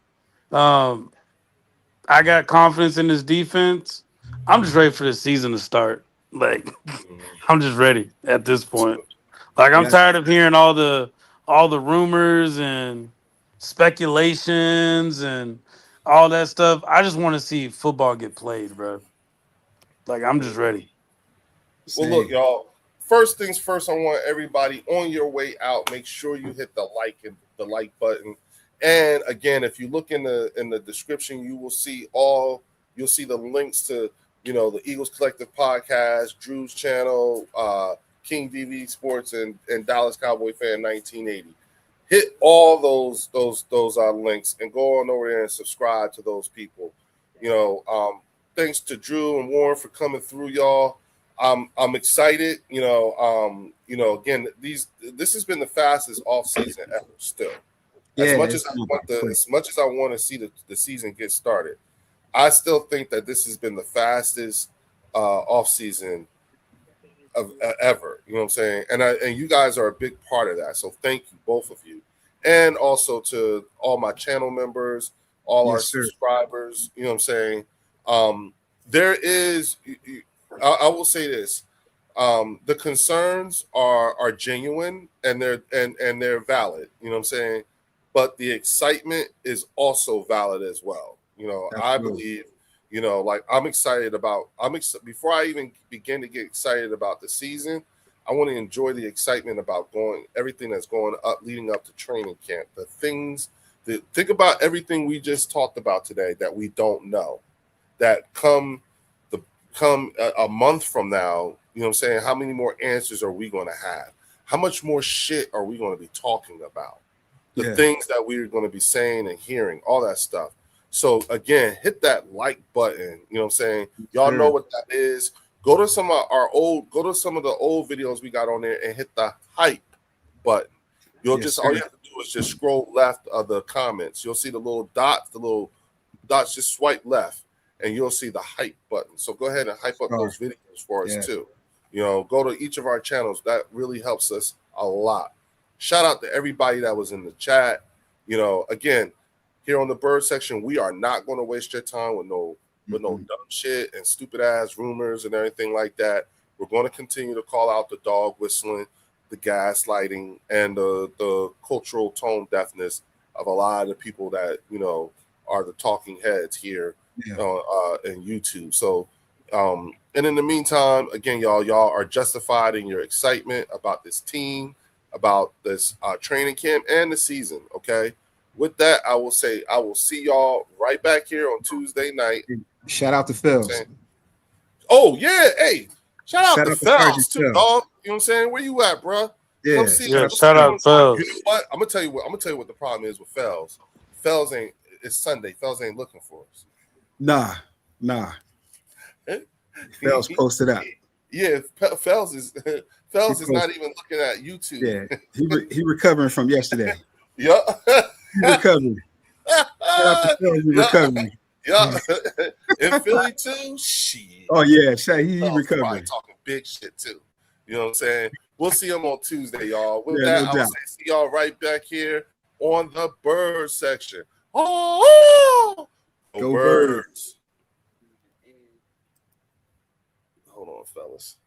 I got confidence in this defense. I'm just ready for the season to start. Like, I'm just ready at this point. Like, I'm Yes. tired of hearing all the rumors and speculations and all that stuff. I just want to see football get played, bro. Like, I'm just ready. Well, look, y'all. First things first, I want everybody on your way out. Make sure you hit the like button. And again, if you look in the description, you'll see the links to the Eagles Collective podcast, Drew's channel, King DV Sports, and Dallas Cowboy Fan 1980. Hit all those links and go on over there and subscribe to those people. Thanks to Drew and Warren for coming through, y'all. I'm excited. Again, this has been the fastest off season ever. Still, as much as I want to see the season get started, I still think that this has been the fastest off season of ever. You know what I'm saying? And you guys are a big part of that. So thank you, both of you, and also to all my channel members, all our subscribers. You know what I'm saying? There is. I will say this: the concerns are genuine and they're valid. You know what I'm saying? But the excitement is also valid as well. I believe. I'm excited about. Before I even begin to get excited about the season, I want to enjoy the excitement about everything that's going up, leading up to training camp. The things that think about everything we just talked about today that we don't know, that come a month from now, you know what I'm saying? How many more answers are we going to have? How much more shit are we going to be talking about? The things that we're going to be saying and hearing, all that stuff. So again, hit that like button. You know what I'm saying? Y'all know what that is. Go to some of the old videos we got on there and hit the hype button. All you have to do is just scroll left of the comments. You'll see the little dots, just swipe left. And you'll see the hype button. So go ahead and hype up those videos for us too. Go to each of our channels. That really helps us a lot. Shout out to everybody that was in the chat. Again, here on the Bird Section, we are not going to waste your time with no dumb shit and stupid ass rumors and everything like that. We're going to continue to call out the dog whistling, the gaslighting, and the cultural tone deafness of a lot of the people that are the talking heads here. And YouTube. So and in the meantime, again, y'all are justified in your excitement about this team, about this training camp and the season. Okay, with that, I will say I will see y'all right back here on Tuesday night. Shout out to Phils. Oh yeah, hey, shout out to Fells too, Phil. dog. You know what I'm saying? Where you at, bro? Yeah, shout out Fells. You know what? I'm gonna tell you what the problem is with Fells. Fells it's Sunday. Fells ain't looking for us. Nah. Fells posted up. Yeah, Fells is not even looking at YouTube. Yeah, he recovering from yesterday. Yeah, he recovering. Recovering. Yeah, in Philly too. Shit. Oh yeah, he recovering. Talking big shit too. You know what I'm saying? We'll see him on Tuesday, y'all. With that, I will see y'all right back here on the Bird Section. Oh, go Birds. Hold on, fellas.